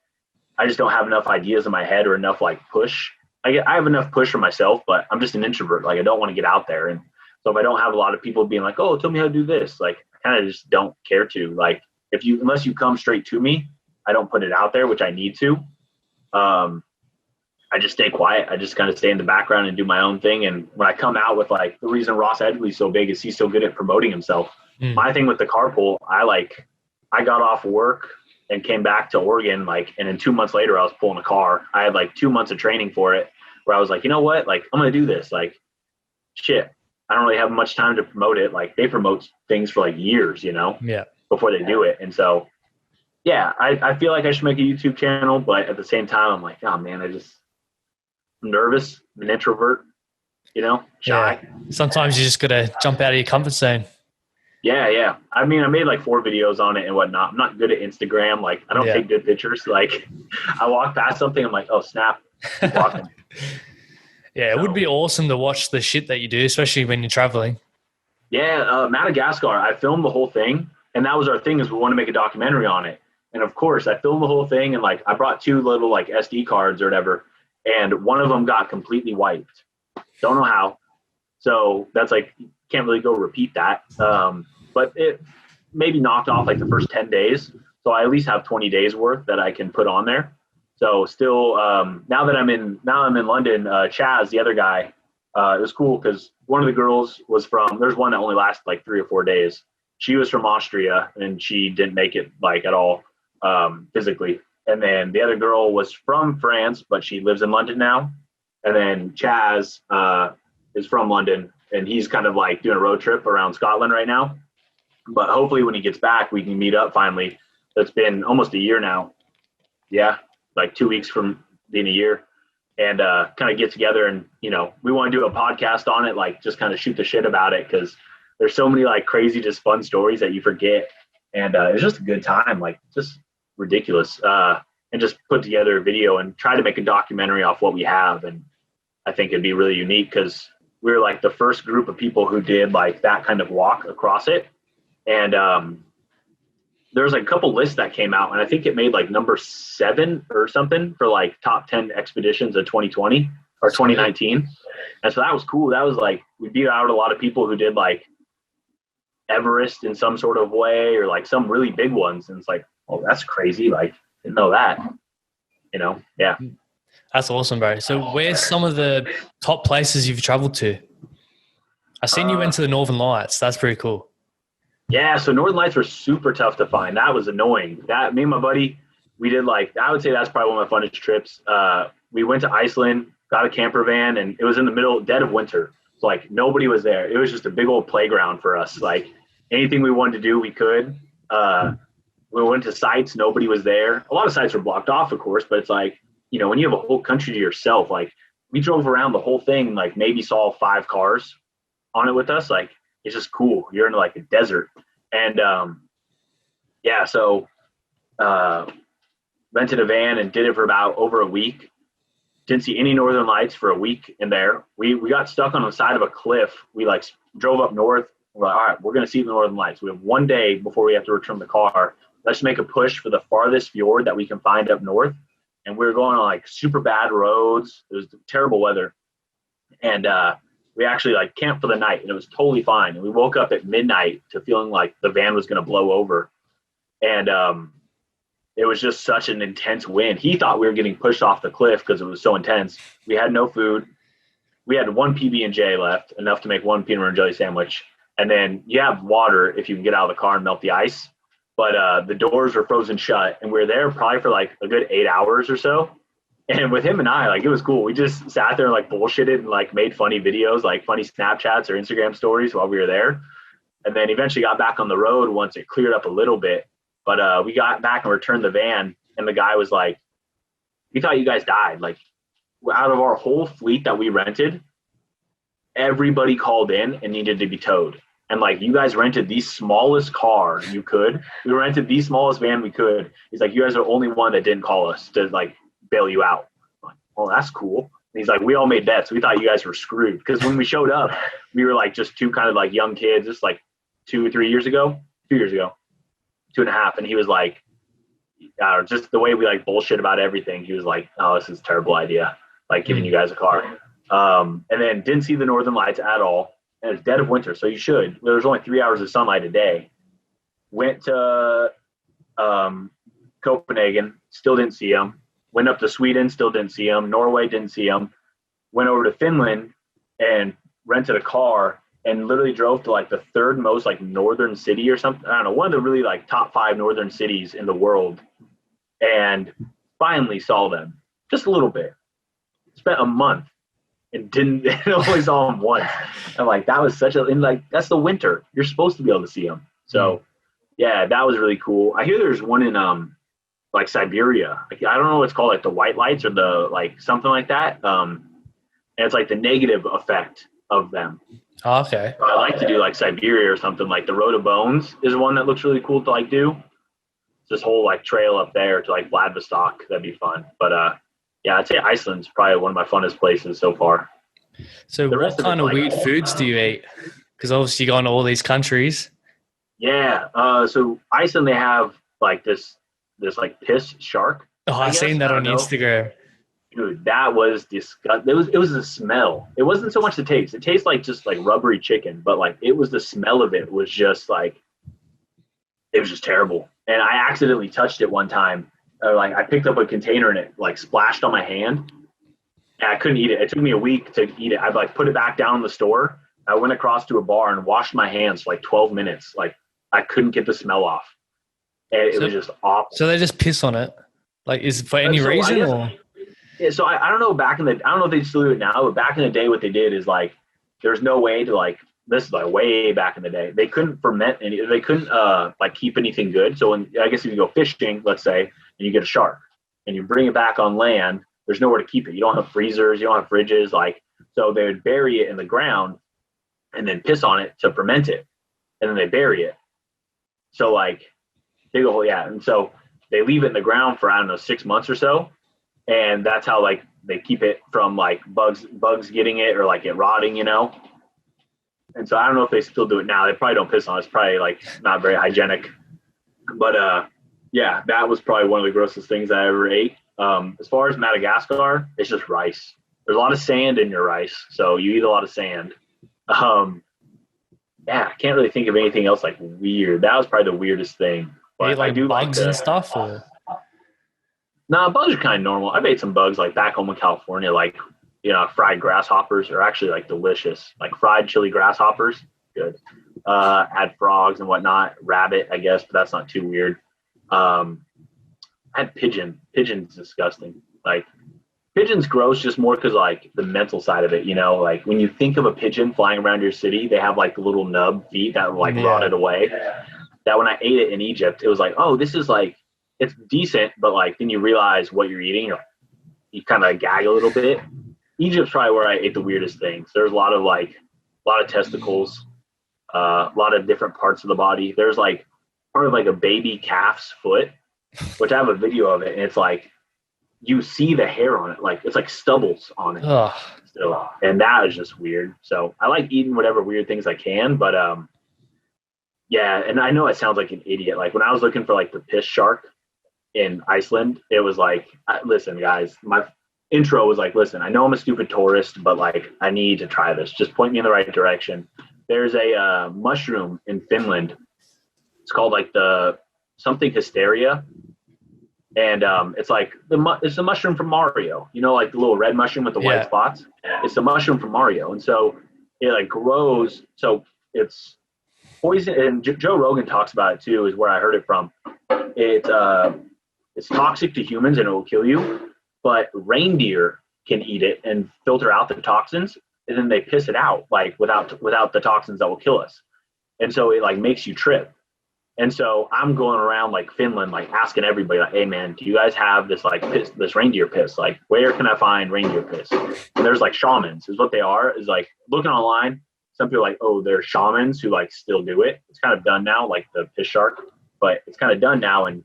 I just don't have enough ideas in my head or enough like push. I have enough push for myself, but I'm just an introvert. Like I don't want to get out there. And so if I don't have a lot of people being like, oh, tell me how to do this, like I kind of just don't care to. Like unless you come straight to me, I don't put it out there, which I need to. I just stay quiet. I just kind of stay in the background and do my own thing. And when I come out with like, the reason Ross Edgley's so big is he's so good at promoting himself. My thing with the carpool, I got off work and came back to Oregon, like, and then 2 months later I was pulling a car. I had like 2 months of training for it where I was like, you know what? Like, I'm going to do this. Like, shit, I don't really have much time to promote it. Like they promote things for like years, you know, before they do it. And so, yeah, I feel like I should make a YouTube channel, but at the same time, I'm like, oh man, I'm nervous. I'm an introvert, Yeah. shy. Sometimes you just got to jump out of your comfort zone. Yeah, yeah. I mean, I made like 4 videos on it and whatnot. I'm not good at Instagram. Like, I don't Yeah. take good pictures. Like, I walk past something, I'm like, oh snap, keep walking. Yeah, it would be awesome to watch the shit that you do, especially when you're traveling. Yeah, Madagascar. I filmed the whole thing, and that was our thing is we want to make a documentary on it. And of course, I filmed the whole thing, and like I brought 2 little like SD cards or whatever, and one of them got completely wiped. Don't know how. So that's like can't really go repeat that. But it maybe knocked off like the first 10 days. So I at least have 20 days worth that I can put on there. So still, now I'm in London, Chaz, the other guy, it was cool because one of the girls was there's one that only lasted like 3 or 4 days. She was from Austria and she didn't make it like at all, physically. And then the other girl was from France, but she lives in London now. And then Chaz, is from London and he's kind of like doing a road trip around Scotland right now. But hopefully when he gets back, we can meet up finally. It's been almost a year now. Yeah. Like 2 weeks from being a year, and kind of get together and, we want to do a podcast on it, like just kind of shoot the shit about it. Cause there's so many like crazy, just fun stories that you forget. And it's just a good time, like just ridiculous. And just put together a video and try to make a documentary off what we have. And I think it'd be really unique because we were like the first group of people who did like that kind of walk across it. And, there's like a couple lists that came out and I think it made like number 7 or something for like top 10 expeditions of 2020 or 2019. And so that was cool. That was like, we beat out a lot of people who did like Everest in some sort of way or like some really big ones. And it's like, oh, that's crazy. Like, didn't know that, Yeah. That's awesome, bro. So where's some of the top places you've traveled to? I seen you went to the Northern Lights. That's pretty cool. Yeah, so Northern Lights were super tough to find. That was annoying. That me and my buddy, we did like I would say that's probably one of my funnest trips. We went to Iceland, got a camper van, and it was in the dead of winter. So like nobody was there. It was just a big old playground for us. Like anything we wanted to do, we could. We went to sites, nobody was there. A lot of sites were blocked off, of course, but it's like, when you have a whole country to yourself, like we drove around the whole thing, like maybe saw 5 cars on it with us. Like it's just cool. You're in like a desert. And so rented a van and did it for about over a week. Didn't see any Northern Lights for a week in there. We got stuck on the side of a cliff. We like drove up north. We're like, all right, we're going to see the Northern Lights. We have one day before we have to return the car. Let's make a push for the farthest fjord that we can find up north. And we were going on like super bad roads. It was terrible weather. And we actually like camped for the night and it was totally fine. And we woke up at midnight to feeling like the van was going to blow over. And it was just such an intense wind. He thought we were getting pushed off the cliff because it was so intense. We had no food. We had 1 PB&J left, enough to make 1 peanut butter and jelly sandwich. And then you have water if you can get out of the car and melt the ice. But the doors were frozen shut and we were there probably for like a good 8 hours or so. And with him and I, like, it was cool. We just sat there and like bullshitted and like made funny videos, like funny Snapchats or Instagram stories while we were there. And then eventually got back on the road once it cleared up a little bit. But we got back and returned the van. And the guy was like, we thought you guys died. Like out of our whole fleet that we rented, everybody called in and needed to be towed. And like, you guys rented the smallest car you could. We rented the smallest van we could. He's like, you guys are the only one that didn't call us to like bail you out. I'm like, well, that's cool. And he's like, we all made bets. We thought you guys were screwed. Because when we showed up, we were like just 2 kind of like young kids, just like 2 or 3 years ago, 2 years ago, 2.5. And he was like, just the way we like bullshit about everything. He was like, oh, this is a terrible idea. Like giving you guys a car. And then didn't see the Northern Lights at all. And it's dead of winter, so you should. There's only 3 hours of sunlight a day. Went to Copenhagen, still didn't see them. Went up to Sweden, still didn't see them. Norway, didn't see them. Went over to Finland and rented a car and literally drove to like the 3rd most like northern city or something. I don't know, one of the really like top 5 northern cities in the world. And finally saw them just a little bit. Spent a month. And only saw them once. And like that was and like that's the winter. You're supposed to be able to see them. So yeah, that was really cool. I hear there's one in like Siberia. Like, I don't know what it's called, like the white lights or the like something like that. And it's like the negative effect of them. Oh, okay. So I like to do like Siberia or something. Like the Road of Bones is one that looks really cool to like do. This whole like trail up there to like Vladivostok. That'd be fun. But yeah, I'd say Iceland's probably one of my funnest places so far. So what kind of weird foods do you eat? Because obviously you go into all these countries. Yeah. So Iceland, they have like this like piss shark. Oh, I seen that on Instagram. Dude, that was disgusting. It was the smell. It wasn't so much the taste. It tastes like just like rubbery chicken, but like it was the smell of it was just like, it was just terrible. And I accidentally touched it one time. Like I picked up a container and it like splashed on my hand. And I couldn't eat it. It took me a week to eat it. I like put it back down in the store. I went across to a bar and washed my hands for like 12 minutes. Like I couldn't get the smell off. And it was just awful. So they just piss on it? Like is it for any reason or? Yeah, so I don't know I don't know if they still do it now, but back in the day what they did is like there's no way to like, this is like way back in the day. They couldn't ferment they couldn't like keep anything good. So I guess if you go fishing, let's say, and you get a shark and you bring it back on land, there's nowhere to keep it. You don't have freezers, you don't have fridges, like, so they would bury it in the ground and then piss on it to ferment it. And then they bury it. So like they go, yeah. And so they leave it in the ground for, I don't know, 6 months or so. And that's how like they keep it from like bugs getting it or like it rotting, you know? And so I don't know if they still do it now. They probably don't piss on it. It's probably like not very hygienic. But yeah, that was probably one of the grossest things I ever ate. As far as Madagascar, it's just rice. There's a lot of sand in your rice, so you eat a lot of sand. Yeah, I can't really think of anything else like weird. That was probably the weirdest thing. But like bugs and stuff, or? Nah, bugs are kind of normal. I've ate some bugs like back home in California, like, you know, fried grasshoppers are actually like delicious. Like fried chili grasshoppers, good. Had frogs and whatnot. Rabbit, I guess, but that's not too weird. I had pigeon. Pigeon's disgusting. Like pigeon's gross just more because like the mental side of it, you know, like when you think of a pigeon flying around your city, they have like the little nub feet that like rotted away. That when I ate it in Egypt, it was like, oh, this is like, it's decent, but like then you realize what you're eating, you kind of gag a little bit. Egypt's probably where I ate the weirdest things. There's a lot of testicles, a lot of different parts of the body. There's like part of like a baby calf's foot, which I have a video of it, and it's like you see the hair on it, like it's like stubbles on it. Still. And that is just weird. So I like eating whatever weird things I can, but yeah, and I know it sounds like an idiot. Like when I was looking for like the piss shark in Iceland, it was like, listen, guys, my intro was like, listen, I know I'm a stupid tourist, but like I need to try this. Just point me in the right direction. There's a mushroom in Finland. It's called like the something hysteria, and it's like it's the mushroom from Mario. You know, like the little red mushroom with the white spots. It's the mushroom from Mario, and so it like grows. So it's poison, and Joe Rogan talks about it too. Is where I heard it from. It's toxic to humans and it will kill you, but reindeer can eat it and filter out the toxins, and then they piss it out like without the toxins that will kill us. And so it like makes you trip. And so I'm going around like Finland, like asking everybody, like, hey man, do you guys have this like piss, this reindeer piss? Like, where can I find reindeer piss? And there's like shamans, is what they are. Is like looking online. Some people are like, oh, they're shamans who like still do it. It's kind of done now, like the piss shark, but it's kind of done now. And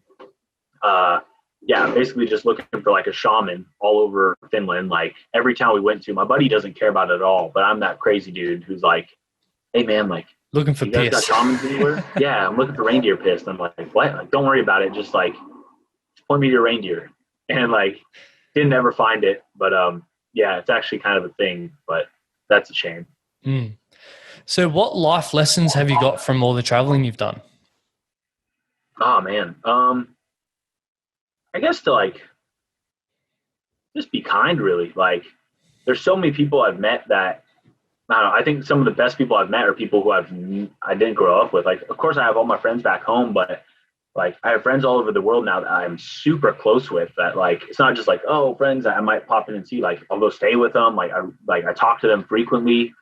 yeah, basically just looking for like a shaman all over Finland. Like every town we went to, my buddy doesn't care about it at all, but I'm that crazy dude who's like, hey man, like looking for piss. Got shamans anywhere? Yeah, I'm looking for reindeer piss. And I'm like, what? Like, don't worry about it. Just like point me to your reindeer. And like didn't ever find it, but yeah, it's actually kind of a thing, but that's a shame. So what life lessons have you got from all the traveling you've done? Oh man. I guess to like just be kind, really. Like there's so many people I've met that I don't know, I think some of the best people I've met are people who I didn't grow up with. Like of course I have all my friends back home, but like I have friends all over the world now that I'm super close with, that like it's not just like, oh, friends that I might pop in and see, like I'll go stay with them, like I talk to them frequently.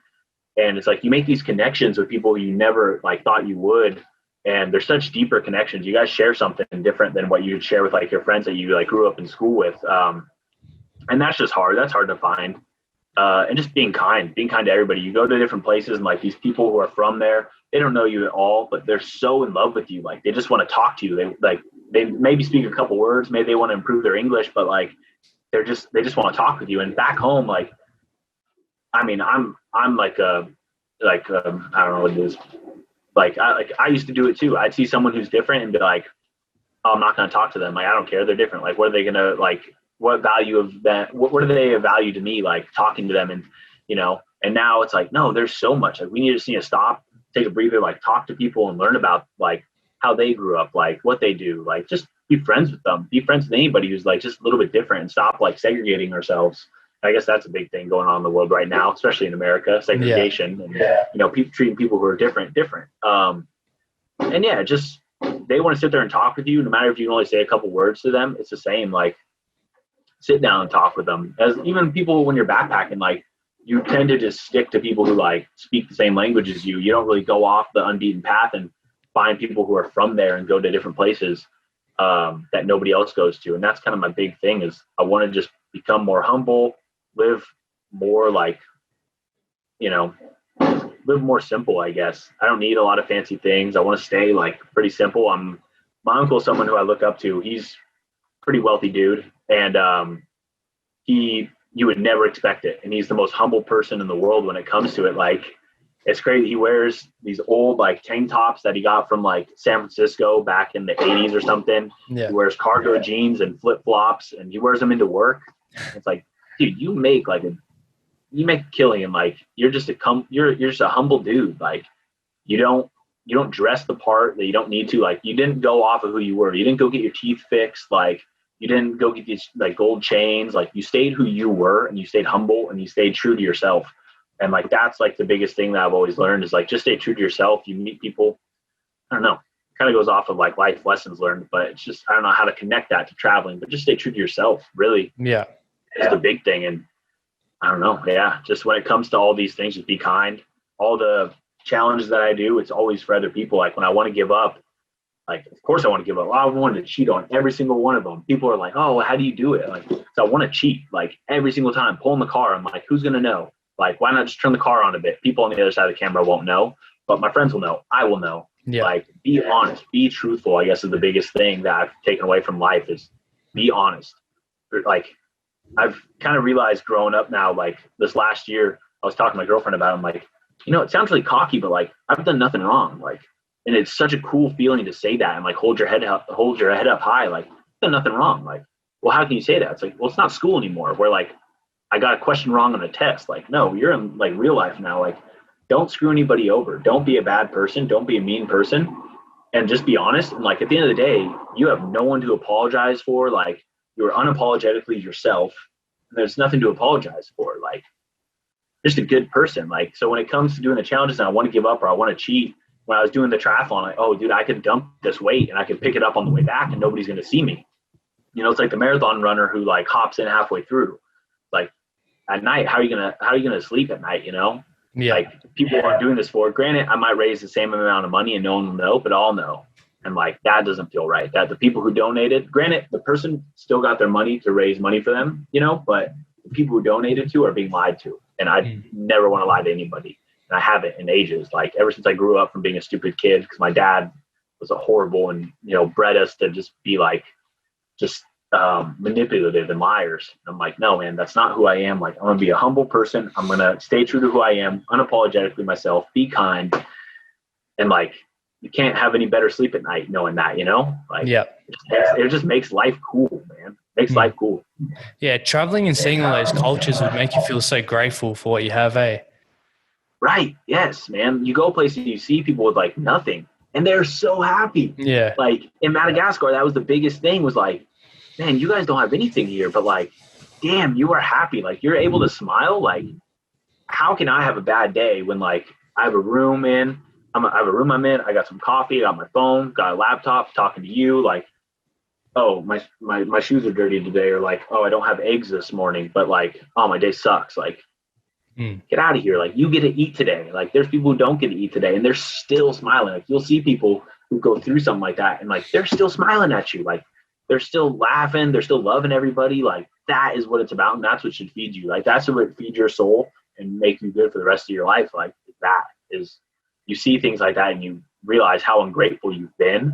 And it's like you make these connections with people you never like thought you would. and there's such deeper connections. You guys share something different than what you'd share with like your friends that you like grew up in school with. And that's just hard. That's hard to find. And just being kind to everybody. You go to different places and like these people who are from there, they don't know you at all, but they're so in love with you. Like they just want to talk to you. They maybe speak a couple words. Maybe they want to improve their English, but like, they just want to talk with you. And back home, like, I mean, I'm like I don't know what it is. I used to do it too. I'd see someone who's different and be like, oh, I'm not going to talk to them. Like, I don't care. They're different. Like, what are they going to like, what value of that? What are they of value to me? Like talking to them and, and now it's like, no, there's so much. Like we need to stop, take a breather, like talk to people and learn about like how they grew up, like what they do, like just be friends with them, be friends with anybody who's like just a little bit different and stop like segregating ourselves. I guess that's a big thing going on in the world right now, especially in America, segregation and, people treating people who are different. And yeah, just, they want to sit there and talk with you. No matter if you can only say a couple words to them, it's the same. Like sit down and talk with them. As even people, when you're backpacking, like you tend to just stick to people who like speak the same language as you. You don't really go off the unbeaten path and find people who are from there and go to different places that nobody else goes to. And that's kind of my big thing is I want to just become more humble, live more like, live more simple, I guess. I don't need a lot of fancy things. I want to stay like pretty simple. My uncle's someone who I look up to. He's a pretty wealthy dude. And you would never expect it. And he's the most humble person in the world when it comes to it. Like, it's crazy. He wears these old like tank tops that he got from like San Francisco back in the 80s or something. Yeah. He wears cargo jeans and flip flops and he wears them into work. It's like, dude, you make a killing and like you're just a humble dude. Like you don't dress the part that you don't need to. Like you didn't go off of who you were. You didn't go get your teeth fixed. Like you didn't go get these like gold chains. Like you stayed who you were and you stayed humble and you stayed true to yourself. And like that's like the biggest thing that I've always learned is like just stay true to yourself. You meet people, I don't know, kind of goes off of like life lessons learned, but it's just I don't know how to connect that to traveling, but just stay true to yourself, really. Yeah. Is the big thing. And I don't know, yeah, just when it comes to all these things, just be kind. All the challenges that I do, it's always for other people. Like when I want to give up, like of course I want to give up. I want to cheat on every single one of them. People are like, oh, how do you do it? Like, so I want to cheat like every single time, pull in the car. I'm like, who's gonna know? Like, why not just turn the car on a bit? People on the other side of the camera won't know, but my friends will know. I will know. Yeah. Like, be honest, be truthful, I guess is the biggest thing that I've taken away from life is be honest. Like, I've kind of realized growing up now, like this last year, I was talking to my girlfriend about it. I'm like, it sounds really cocky, but like, I've done nothing wrong. Like, and it's such a cool feeling to say that and like hold your head up high. Like, I've done nothing wrong. Like, well, how can you say that? It's like, well, it's not school anymore. Where like, I got a question wrong on a test. Like, no, you're in like real life now. Like, don't screw anybody over. Don't be a bad person. Don't be a mean person. And just be honest. And like, at the end of the day, you have no one to apologize for. Like, you're unapologetically yourself. And there's nothing to apologize for. Like, just a good person. Like, so when it comes to doing the challenges and I want to give up or I want to cheat, when I was doing the triathlon, like, oh, dude, I could dump this weight and I could pick it up on the way back and nobody's going to see me. It's like the marathon runner who like hops in halfway through. Like, at night, how are you gonna sleep at night? Yeah. Like people aren't doing this for. Granted, I might raise the same amount of money and no one will know, but I'll know. And like that doesn't feel right. That the people who donated, granted, the person still got their money to raise money for them, but the people who donated to are being lied to. And I never want to lie to anybody. And I haven't in ages. Like ever since I grew up from being a stupid kid, because my dad was a horrible and bred us to just be like just manipulative and liars. I'm like, no, man, that's not who I am. Like, I'm going to be a humble person. I'm going to stay true to who I am, unapologetically myself, be kind. And like, you can't have any better sleep at night knowing that, like, yeah, it just makes life cool, man. Makes life cool. Yeah. Traveling and seeing all those cultures would make you feel so grateful for what you have, eh? Right. Yes, man. You go places, you see people with like nothing and they're so happy. Yeah. Like in Madagascar, that was the biggest thing was like, man, you guys don't have anything here, but like, damn, you are happy. Like you're able to smile. Like, how can I have a bad day when like I have a room in, I'm in, I got some coffee, I got my phone, got a laptop, talking to you. Like, oh, my shoes are dirty today. Or like, oh, I don't have eggs this morning, but like, oh, my day sucks. Like, get out of here. Like you get to eat today. Like there's people who don't get to eat today and they're still smiling. Like you'll see people who go through something like that, and like they're still smiling at you, like they're still laughing, they're still loving everybody. Like that is what it's about, and that's what should feed you. Like that's what feeds your soul and make you good for the rest of your life. Like that is, you see things like that and you realize how ungrateful you've been.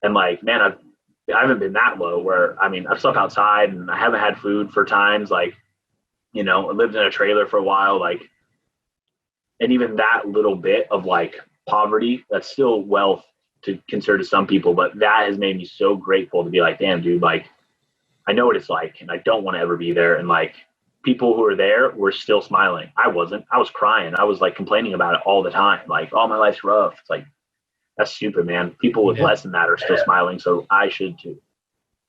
And like, man, I haven't been that low where, I mean, I've slept outside and I haven't had food for times. Like, you know, I lived in a trailer for a while, like, and even that little bit of like poverty, that's still wealth to consider to some people, but that has made me so grateful to be like, damn, dude, like, I know what it's like and I don't want to ever be there. And like, people who are there were still smiling. I wasn't. I was crying. I was like complaining about it all the time. Like, oh, my life's rough. It's like, that's stupid, man. People with less than that are still smiling, so I should too.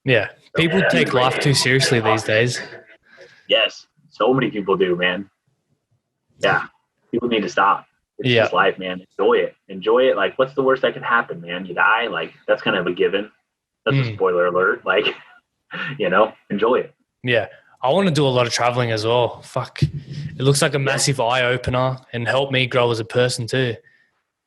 Yeah. People take life too seriously these days. Yes. So many people do, man. Yeah. People need to stop. It's just life, man. Enjoy it. Enjoy it. Like, what's the worst that could happen, man? You die? Like, that's kind of a given. That's a spoiler alert. Like, you know, enjoy it. Yeah. I want to do a lot of traveling as well. Fuck. It looks like a massive eye opener and help me grow as a person too.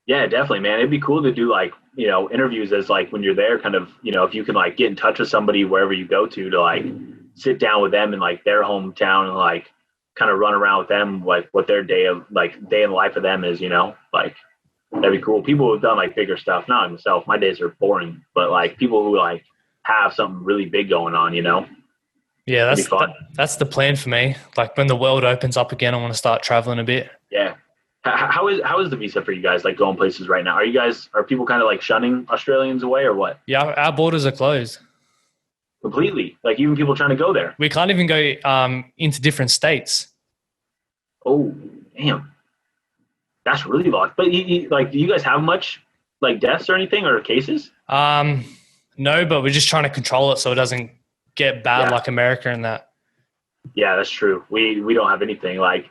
Yeah, definitely, man. It'd be cool to do like, you know, interviews as like when you're there, kind of, you know, if you can like get in touch with somebody wherever you go to like sit down with them in like their hometown and like kind of run around with them, like what their day in the life of them is, you know, like that'd be cool. People who've done like bigger stuff, not myself, my days are boring, but like people who like have something really big going on, you know. Yeah, that's the plan for me. Like when the world opens up again, I want to start traveling a bit. Yeah. How is the visa for you guys, like going places right now? Are people kind of like shunning Australians away or what? Yeah, our borders are closed. Completely. Like even people trying to go there. We can't even go into different states. Oh, damn. That's really locked. But like, do you guys have much like deaths or anything or cases? No, but we're just trying to control it so it doesn't get bad like America and that. Yeah, that's true. We don't have anything. Like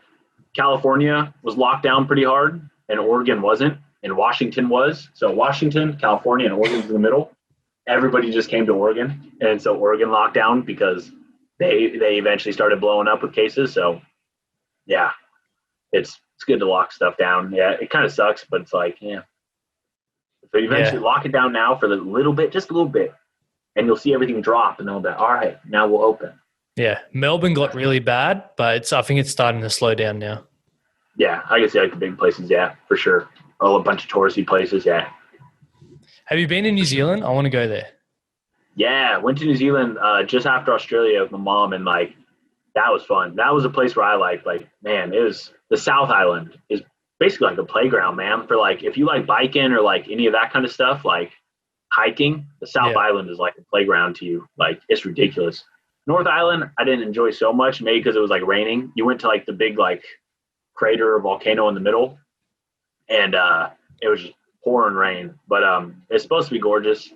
California was locked down pretty hard and Oregon wasn't, and Washington was. So Washington, California, and Oregon's in the middle. Everybody just came to Oregon. And so Oregon locked down because they eventually started blowing up with cases. So yeah, it's good to lock stuff down. Yeah, it kind of sucks, but it's like, yeah. So eventually lock it down now for the little bit, just a little bit, and you'll see everything drop and they'll be, all right, now we'll open. Yeah, Melbourne got really bad, but I think it's starting to slow down now. Yeah, I can see like the big places, yeah, for sure. Oh, a bunch of touristy places, yeah. Have you been in New Zealand? I want to go there. Yeah, went to New Zealand just after Australia with my mom, and like that was fun. That was a place where I like man, it was the South Island is basically like a playground, man. For like if you like biking or like any of that kind of stuff, like hiking, the South Island is like a playground to you. Like it's ridiculous. North Island, I didn't enjoy so much, maybe because it was like raining. You went to like the big like crater or volcano in the middle, and it was just pouring rain. But it's supposed to be gorgeous.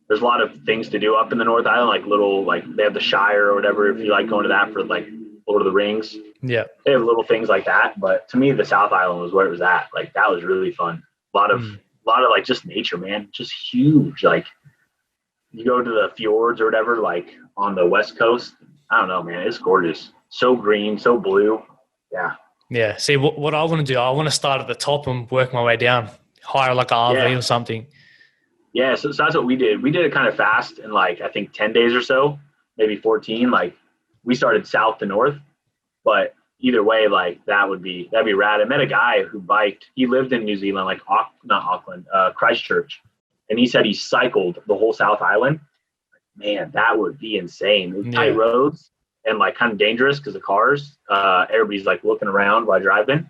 There's a lot of things to do up in the North Island, like little like they have the Shire or whatever. If you like going to that for like Lord of the Rings, yeah, they have little things like that. But to me, the South Island was where it was at. Like that was really fun. A lot of like just nature, man, just huge. Like you go to the fjords or whatever, like on the West Coast. I don't know, man. It's gorgeous. So green, so blue. Yeah. Yeah. See, what I want to do, I want to start at the top and work my way down. Hire like an RV or something. Yeah, so that's what we did. We did it kind of fast in like, I think 10 days or so, maybe 14. Like we started south to north, but either way, like that'd be rad. I met a guy who biked. He lived in New Zealand, like not Auckland, Christchurch. And he said he cycled the whole South Island. Man, that would be insane. It was tight roads and like kind of dangerous because of cars. Everybody's like looking around while driving.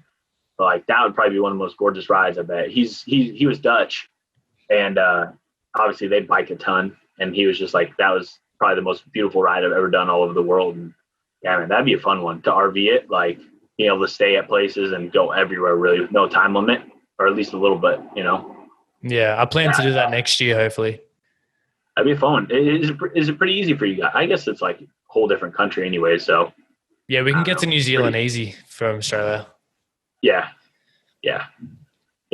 But like that would probably be one of the most gorgeous rides, I bet. He was Dutch, and obviously they bike a ton. And he was just like, that was probably the most beautiful ride I've ever done all over the world. And yeah, man, that'd be a fun one to RV it, like being able to stay at places and go everywhere really with no time limit, or at least a little bit, you know. Yeah, I plan to do that next year, hopefully. That'd be fun. Is it pretty ezy for you guys? I guess it's like a whole different country anyway, so. Yeah, we can get to New Zealand easy from Australia. Yeah.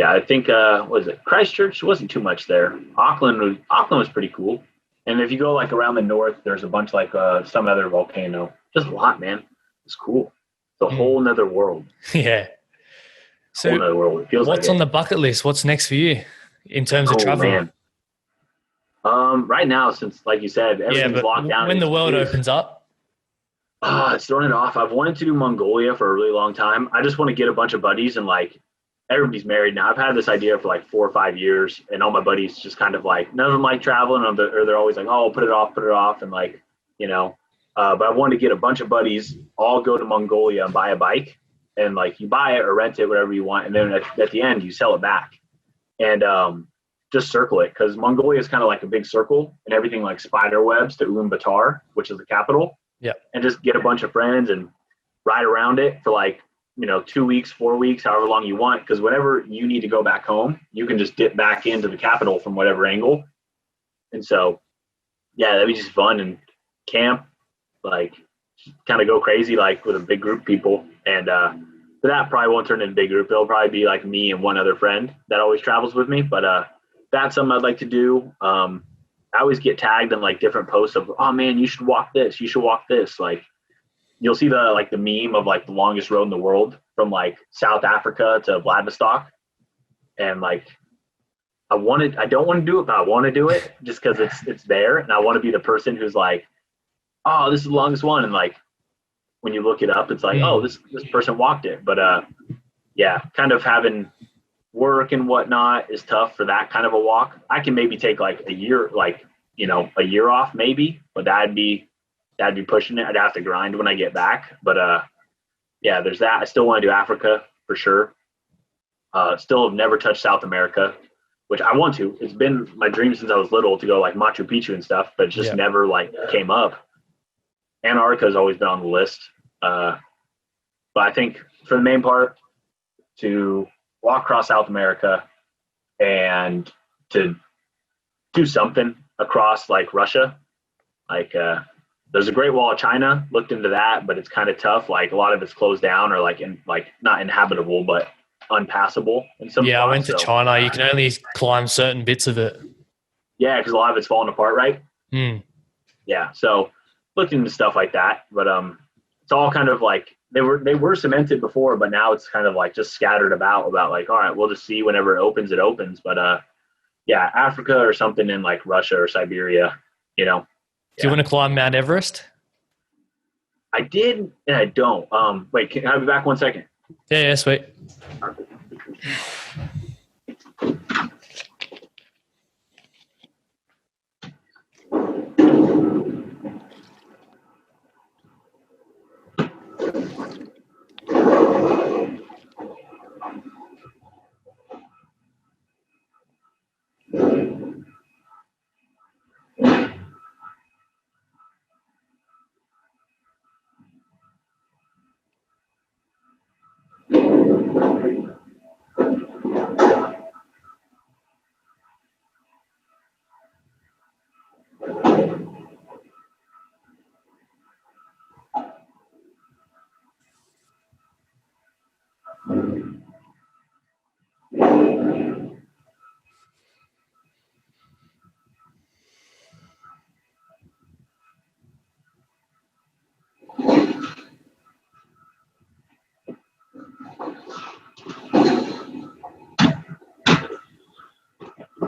I think, what was it? Christchurch wasn't too much there. Auckland was pretty cool. And if you go like around the north, there's a bunch like some other volcano. Just a lot, man. It's cool. It's a whole nother world. Yeah. So whole nother world. It feels what's like on the bucket list? What's next for you in terms of traveling? Man. Right now, since like you said, Yeah, everything's but locked down. when the world opens up. It's throwing it off. I've wanted to do Mongolia for a really long time. I just want to get a bunch of buddies and like everybody's married now. I've had this idea for like 4 or 5 years, and all my buddies just kind of like none of them like traveling, or they're always like, "Oh, put it off," and like you know. But I wanted to get a bunch of buddies, all go to Mongolia and buy a bike, and like you buy it or rent it, whatever you want, and then at the end you sell it back, and just circle it because Mongolia is kind of like a big circle, and everything like spider webs to Ulaanbaatar, which is the capital. Yeah. And just get a bunch of friends and ride around it for like 2 weeks, 4 weeks, however long you want, because whenever you need to go back home you can just dip back into the capital from whatever angle. And so yeah, that'd be just fun and camp, like kind of go crazy like with a big group of people. And but that probably won't turn into a big group. It'll probably be like me and one other friend that always travels with me. But that's something I'd like to do. I always get tagged in like different posts of, oh man, you should walk this, you should walk this. Like you'll see the meme of like the longest road in the world from like South Africa to Vladivostok. And like I don't want to do it, but I want to do it just because it's there. And I want to be the person who's like, oh, this is the longest one. And like when you look it up, it's like, oh, this person walked it. But yeah, kind of having work and whatnot is tough for that kind of a walk. I can maybe take like a year, a year off maybe, but that'd be pushing it. I'd have to grind when I get back. But yeah, there's that. I still want to do Africa for sure. Still have never touched South America, which I want to. It's been my dream since I was little to go like Machu Picchu and stuff, but it just never like came up. Antarctica has always been on the list. But I think for the main part, to walk across South America and to do something across like Russia. Like there's a Great Wall of China, looked into that, but it's kind of tough. Like a lot of it's closed down or like not inhabitable, but unpassable in some spots. I went to China. You can only climb certain bits of it. Yeah, because a lot of it's falling apart, right? Yeah, so looked into stuff like that, but it's all kind of like they were cemented before, but now it's kind of like just scattered about like, all right, we'll just see whenever it opens. But yeah, Africa or something in like Russia or Siberia, Do you want to climb Mount Everest? I did and I don't. Wait, can I be back 1 second? Yeah, sweet.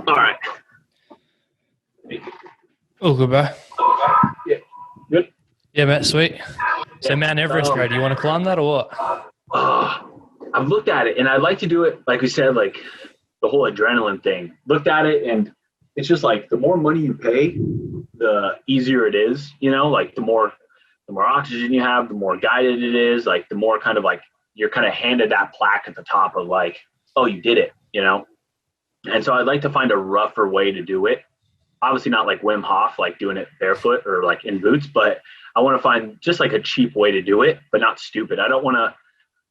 All right. Oh, good, bro. Yeah. Good. Yeah, Matt, sweet. So Mount Everest, bro, do you want to climb that or what? I've looked at it and I'd like to do it, like we said, like the whole adrenaline thing. Looked at it and it's just like the more money you pay, the easier it is, like the more oxygen you have, the more guided it is, like the more kind of like you're kind of handed that plaque at the top of like, oh, you did it, And so I'd like to find a rougher way to do it. Obviously not like Wim Hof, like doing it barefoot or like in boots, but I want to find just like a cheap way to do it, but not stupid. I don't want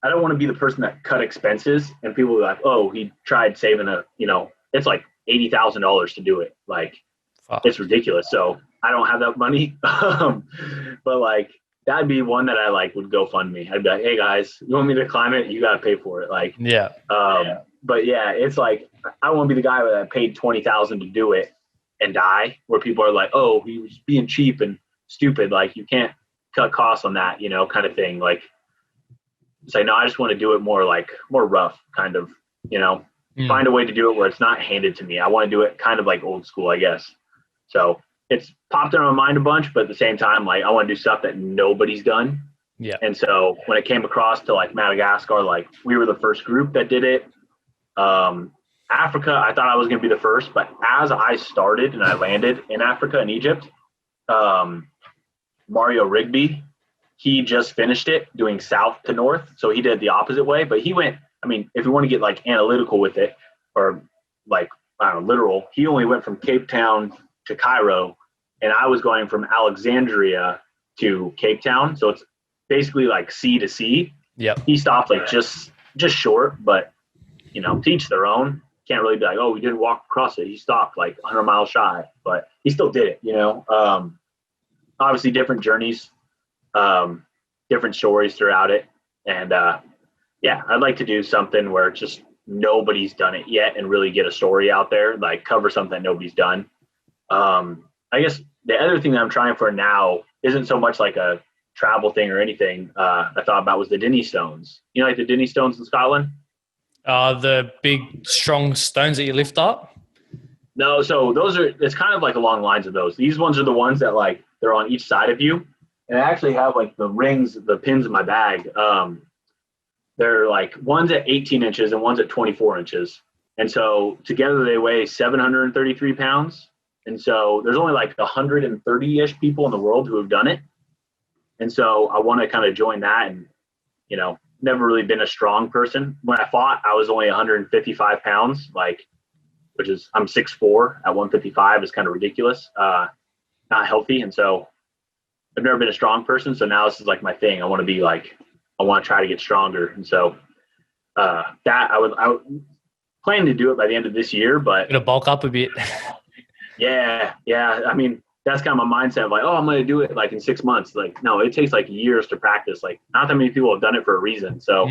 to be the person that cut expenses and people be like, oh, he tried saving it's like $80,000 to do it. Like It's ridiculous. So I don't have that money. But like, that'd be one that I like would GoFundMe. I'd be like, hey guys, you want me to climb it? You got to pay for it. Like, But yeah, it's like, I don't want to be the guy that paid $20,000 to do it and die, where people are like, oh, he was being cheap and stupid. Like, you can't cut costs on that, kind of thing. Like, say, no, I just want to do it more rough, kind of, find a way to do it where it's not handed to me. I want to do it kind of like old school, I guess. So it's popped in my mind a bunch, but at the same time, like I want to do stuff that nobody's done. Yeah. And so when it came across to like Madagascar, like we were the first group that did it. Africa, I thought I was going to be the first, but as I started and I landed in Africa and Egypt, Mario Rigby, he just finished it doing south to north. So he did the opposite way, but he went, I mean, if you want to get like analytical with it or like, I don't know, literal, he only went from Cape Town to Cairo, and I was going from Alexandria to Cape Town. So it's basically like sea to sea. Yep. He stopped like just short, but you know, to each their own. Can't really be like, oh, we didn't walk across it. He stopped like 100 miles shy, but he still did it, you know. Obviously different journeys, different stories throughout it. And yeah, I'd like to do something where just nobody's done it yet and really get a story out there, like cover something that nobody's done. I guess the other thing that I'm trying for now isn't so much like a travel thing or anything. I thought about was the Dinnie Stones. You know, like the Dinnie Stones in Scotland? The big, strong stones that you lift up? No, so those are, it's kind of like along the lines of those. These ones are the ones that like, they're on each side of you. And I actually have like the rings, the pins in my bag. They're like, one's at 18 inches and one's at 24 inches. And so together they weigh 733 pounds. And so there's only like 130-ish people in the world who have done it. And so I want to kind of join that, and, you know, never really been a strong person. When I fought, I was only 155 pounds, like, which is, I'm 6'4" at 155 is kind of ridiculous, not healthy. And so I've never been a strong person. So now this is like my thing. I want to be like, I want to try to get stronger. And so that I would plan to do it by the end of this year, but Gonna bulk up a bit. yeah. I mean, that's kind of my mindset of like, oh, I'm going to do it like in 6 months. Like, no, it takes like years to practice. Like, not that many people have done it for a reason. So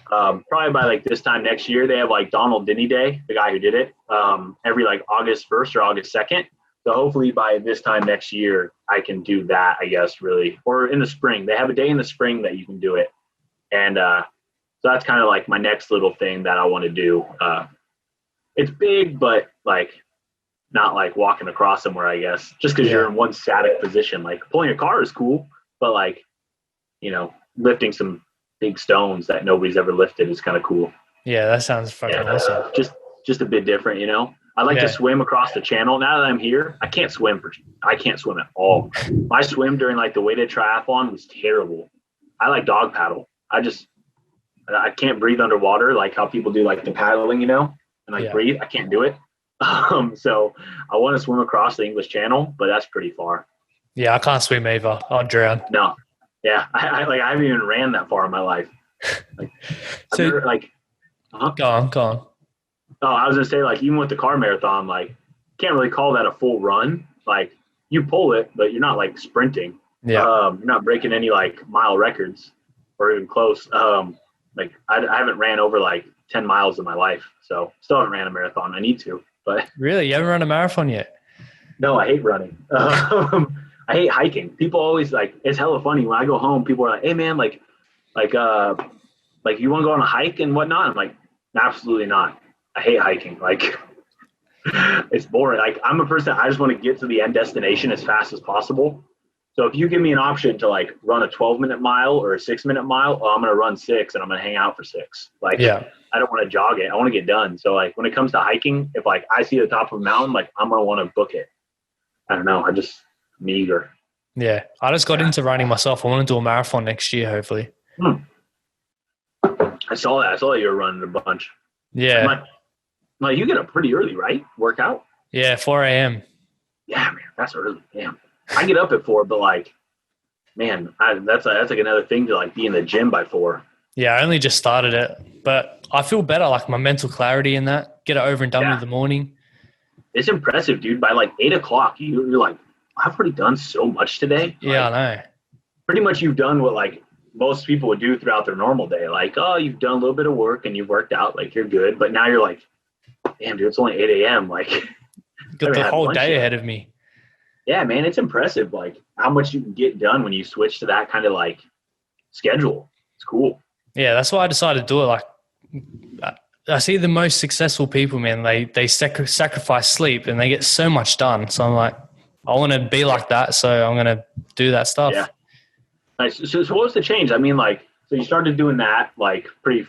probably by like this time next year, they have like Donald Dinnie Day, the guy who did it, every like August 1st or August 2nd. So hopefully by this time next year, I can do that, I guess, really. Or in the spring. They have a day in the spring that you can do it. And so that's kind of like my next little thing that I want to do. It's big, but like, not like walking across somewhere, I guess, just because you're in one static position. Like pulling a car is cool, but like, you know, lifting some big stones that nobody's ever lifted is kind of cool. Yeah, that sounds fucking awesome. Just a bit different, you know. I like to swim across the channel. Now that I'm here, I can't swim at all. My swim during like the weighted triathlon was terrible. I like dog paddle. I can't breathe underwater like how people do like the paddling, you know, and like breathe. I can't do it. So I want to swim across the English Channel, but that's pretty far. Yeah, I can't swim either. I'll drown. No. Yeah. I haven't even ran that far in my life. Like, so never, like, go on. Oh, I was gonna say, like, even with the car marathon, like, can't really call that a full run. Like, you pull it, but you're not like sprinting. Yeah. You're not breaking any like mile records or even close. Like I haven't ran over like 10 miles in my life, so still haven't ran a marathon. I need to. But really, you haven't run a marathon yet? No, I hate running. I hate hiking. People always like, it's hella funny when I go home. People are like, "Hey man, like you want to go on a hike and whatnot?" I'm like, absolutely not. I hate hiking. Like, it's boring. Like, I'm a person, I just want to get to the end destination as fast as possible. So if you give me an option to like run a 12-minute mile or a 6-minute mile, well, I'm going to run 6 and I'm going to hang out for 6. Like, I don't want to jog it. I want to get done. So like when it comes to hiking, if like I see the top of a mountain, like I'm going to want to book it. I don't know. I'm eager. Yeah. I just got into running myself. I want to do a marathon next year, hopefully. I saw that. I saw that you were running a bunch. Yeah. Like you get up pretty early, right? Workout? Yeah, 4 a.m. Yeah, man. That's early. Damn. I get up at 4, but like, man, that's like another thing to like be in the gym by 4. Yeah, I only just started it, but I feel better, like my mental clarity in that. Get it over and done with the morning. It's impressive, dude. By like 8 o'clock, you're like, I've already done so much today. Yeah, like, I know. Pretty much you've done what like most people would do throughout their normal day. Like, oh, you've done a little bit of work and you've worked out, like you're good. But now you're like, damn, dude, it's only 8 a.m. Like, got the whole day ahead of me. Yeah, man, it's impressive. Like how much you can get done when you switch to that kind of like schedule. It's cool. Yeah, that's why I decided to do it. Like, I see the most successful people, man, they sacrifice sleep and they get so much done. So I'm like, I want to be like that. So I'm going to do that stuff. Yeah. Nice. So what was the change? I mean, like, so you started doing that like pretty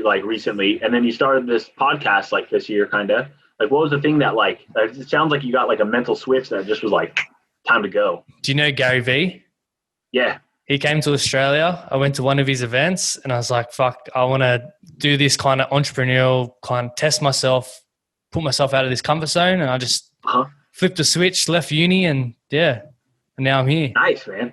like recently, and then you started this podcast like this year, kind of. Like, what was the thing that like? It sounds like you got like a mental switch that just was like, time to go. Do you know Gary Vee? Yeah. He came to Australia. I went to one of his events, and I was like, "Fuck, I want to do this kind of entrepreneurial kind of test myself, put myself out of this comfort zone." And I just flipped a switch, left uni, and and now I'm here. Nice, man.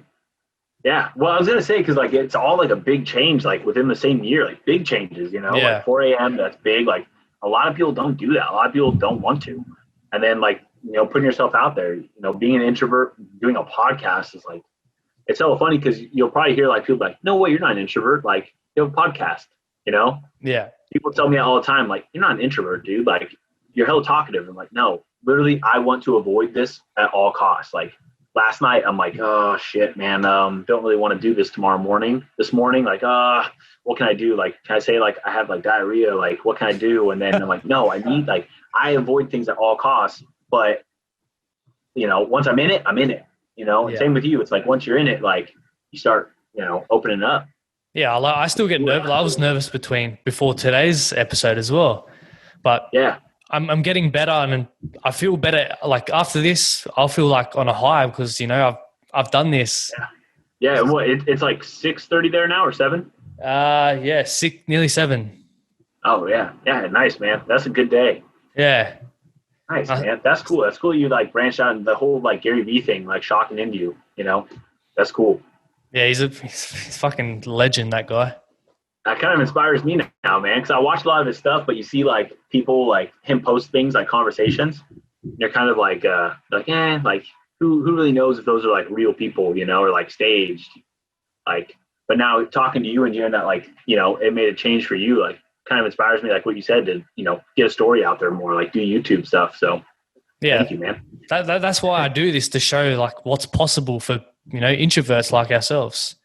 Yeah. Well, I was gonna say because like it's all like a big change, like within the same year, like big changes. You know, like 4 a.m. That's big. Like a lot of people don't do that. A lot of people don't want to. And then like putting yourself out there. Being an introvert, doing a podcast is like it's so funny because you'll probably hear like people like, "No way, you're not an introvert. Like you have a podcast." Yeah. People tell me all the time, like, "You're not an introvert, dude. Like you're hella talkative." I'm like, no, literally, I want to avoid this at all costs. Like. Last night, I'm like, oh shit, man, don't really want to do this this morning, like, what can I do? Like, can I say like I have like diarrhea? Like, what can I do? And then I'm like, no, I avoid things at all costs. But once I'm in it, I'm in it. And same with you. It's like once you're in it, like you start, opening up. Yeah, I still get nervous. I was nervous before today's episode as well, but yeah. I'm getting better, and I feel better. Like after this, I'll feel like on a high because I've done this. Yeah. Well, it's like 6:30 there now or 7. Yeah, nearly 7. Oh yeah, nice, man. That's a good day. Yeah, nice, man. That's cool. That's cool. You like branched out and the whole like Gary Vee thing, like shocking into you. That's cool. Yeah, he's fucking legend. That guy. That kind of inspires me now, man, because I watch a lot of his stuff, but you see like people like him post things like conversations. You're kind of like who really knows if those are like real people, or like staged, like. But now talking to you and hearing that, like, it made a change for you, like, kind of inspires me, like what you said, to get a story out there more, like do YouTube stuff. So yeah, thank you, man. That's why I do this, to show like what's possible for introverts like ourselves.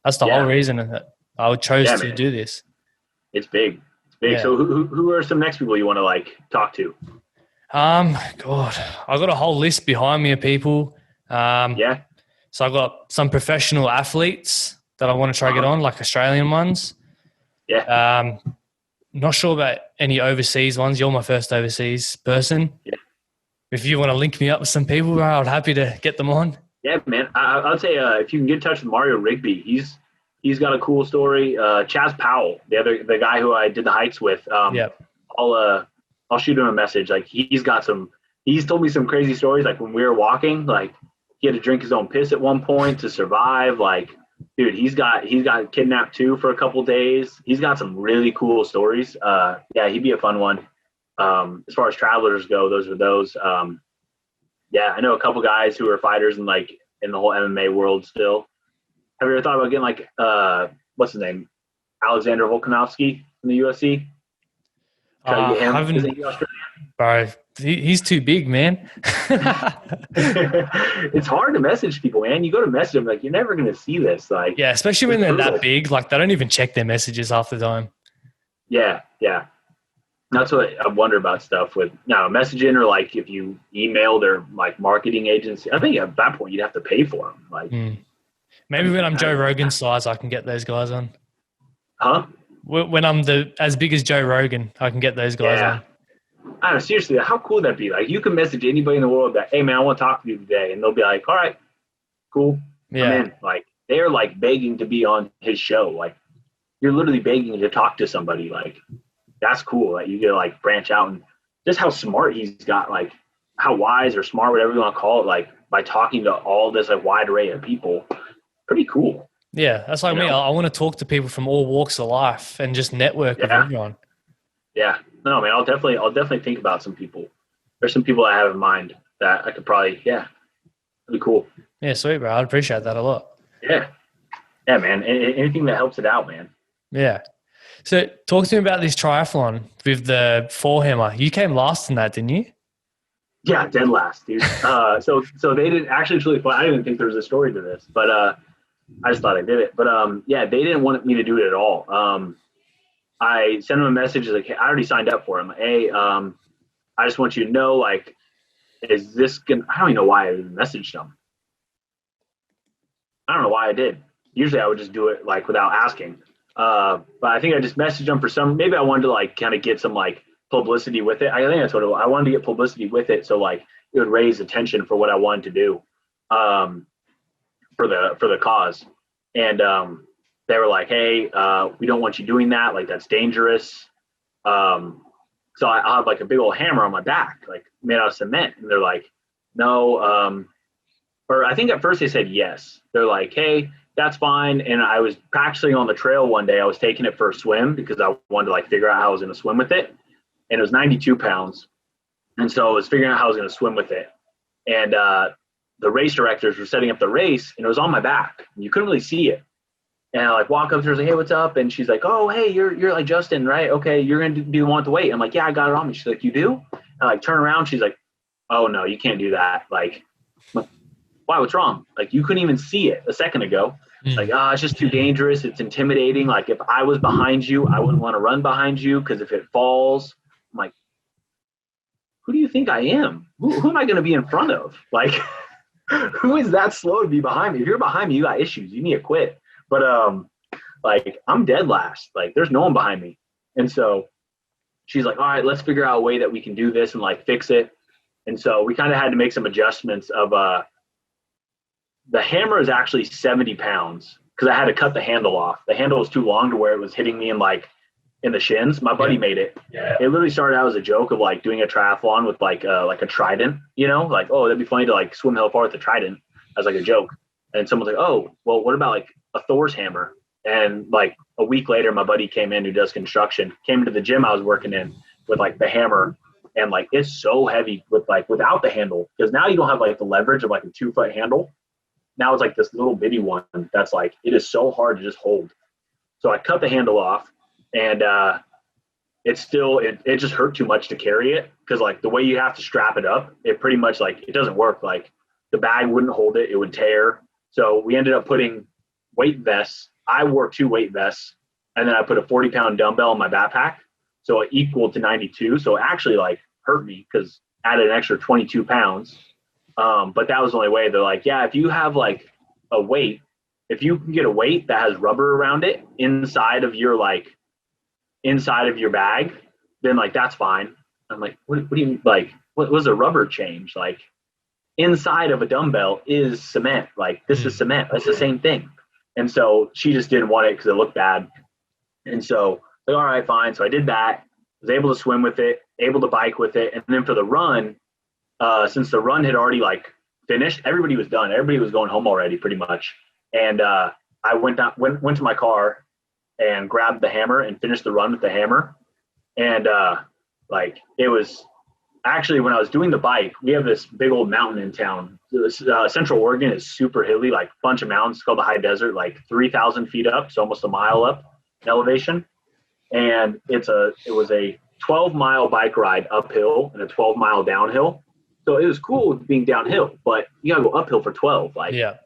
That's the whole reason that I chose to do this. It's big. Yeah. So who are some next people you want to like talk to? God, I got a whole list behind me of people. So I got some professional athletes that I want to try to get on, like Australian ones. Yeah. Not sure about any overseas ones. You're my first overseas person. Yeah. If you want to link me up with some people, bro, I'm happy to get them on. Yeah, man. I'd say if you can get in touch with Mario Rigby, he's got a cool story. Chaz Powell, the guy who I did the hikes with. I'll shoot him a message. Like he's told me some crazy stories. Like when we were walking, like he had to drink his own piss at one point to survive. Like, dude, he's got kidnapped too for a couple days. He's got some really cool stories. He'd be a fun one. As far as travelers go, those are those. I know a couple guys who are fighters in the whole MMA world still. Have you ever thought about getting like what's his name, Alexander Volkanovski from the UFC? Try to get him. Isn't he Australian? Bro, he's too big, man. It's hard to message people, man. You go to message them, like you're never gonna see this. Like, yeah, especially when they're that big. Like they don't even check their messages half the time. Yeah. That's what I wonder about stuff with messaging, or like if you email their like marketing agency. I think at that point you'd have to pay for them. Like. Maybe when I'm Joe Rogan's size, I can get those guys on. Huh? When I'm as big as Joe Rogan, I can get those guys on. I don't know, seriously, how cool would that be? Like you can message anybody in the world that, hey man, I want to talk to you today, and they'll be like, all right, cool. Yeah. I'm in. Like they're like begging to be on his show. Like you're literally begging to talk to somebody. Like that's cool. Like you get to like branch out, and just how smart he's got, like how wise or smart, whatever you want to call it, like by talking to all this like wide array of people. Pretty cool. Yeah, that's like me. I want to talk to people from all walks of life and just network with everyone. Yeah. No, man, I'll definitely think about some people. There's some people I have in mind that I could probably, it'd be cool. Yeah, sweet, bro. I'd appreciate that a lot. Yeah. Yeah, man. Anything that helps it out, man. Yeah. So talk to me about this triathlon with the four-hammer. You came last in that, didn't you? Yeah, dead last, dude. So they didn't actually. It's really fun. I didn't even think there was a story to this, but I just thought I did it. But they didn't want me to do it at all. I sent them a message like, hey, I already signed up for them. Hey, I just want you to know, like, is this gonna, I don't even know why I messaged him. I don't know why I did. Usually I would just do it like without asking. But I think I just messaged him for maybe I wanted to like kind of get some like publicity with it. I think that's what I wanted to get publicity with it. So like it would raise attention for what I wanted to do, for the cause. And, they were like, hey, we don't want you doing that. Like, that's dangerous. So I have like a big old hammer on my back, like made out of cement. And they're like, no. Or I think at first they said yes. They're like, hey, that's fine. And I was practicing on the trail one day. I was taking it for a swim because I wanted to like figure out how I was going to swim with it. And it was 92 pounds. And so I was figuring out how I was going to swim with it. And the race directors were setting up the race, and it was on my back. You couldn't really see it. And I like walk up to her, like, hey, what's up? And she's like, oh, hey, you're like Justin, right? Okay, you're gonna be the one with the weight. I'm like, yeah, I got it on me. She's like, you do? And I like turn around. She's like, oh no, you can't do that. Like, why? What's wrong? Like, you couldn't even see it a second ago. Like, it's just too dangerous. It's intimidating. Like, if I was behind you, I wouldn't want to run behind you because if it falls, I'm like, who do you think I am? Who am I going to be in front of? Like, who is that slow to be behind me? If you're behind me, you got issues. You need to quit. But like, I'm dead last. Like, there's no one behind me. And so she's like, all right, let's figure out a way that we can do this and like fix it. And so we kind of had to make some adjustments of the hammer is actually 70 pounds because I had to cut the handle off. The handle was too long to where it was hitting me in the shins. My buddy made it. Yeah. It literally started out as a joke of like doing a triathlon with like a trident, you know, like, oh, that'd be funny to like swim hell far with a trident as like a joke. And someone's like, oh, well, what about like a Thor's hammer? And like a week later, my buddy came in who does construction, came to the gym I was working in with like the hammer. And like, it's so heavy with like, without the handle, because now you don't have like the leverage of like a 2-foot handle. Now it's like this little bitty one that's like, it is so hard to just hold. So I cut the handle off, and it just hurt too much to carry it. Cause like the way you have to strap it up, it pretty much like, it doesn't work. Like the bag wouldn't hold it. It would tear. So we ended up putting weight vests. I wore 2 weight vests, and then I put a 40-pound dumbbell in my backpack. So it equaled to 92. So it actually like hurt me because added an extra 22 pounds. But that was the only way. They're like, yeah, if you have like a weight, if you can get a weight that has rubber around it inside of your bag, then like, that's fine. I'm like, what do you mean? Like, what was a rubber change? Like inside of a dumbbell is cement. Like this is cement. That's the same thing. And so she just didn't want it because it looked bad. And so like, all right, fine. So I did that, was able to swim with it, able to bike with it. And then for the run, since the run had already like finished, everybody was done. Everybody was going home already pretty much. And I went to my car and grabbed the hammer and finished the run with the hammer. And like it was actually, when I was doing the bike, we have this big old mountain in town. Central Oregon is super hilly, like a bunch of mountains. It's called the High Desert, like 3,000 feet up. So almost a mile up in elevation. And it was a 12-mile bike ride uphill and a 12-mile downhill. So it was cool being downhill, but you gotta go uphill for 12. Like, yeah,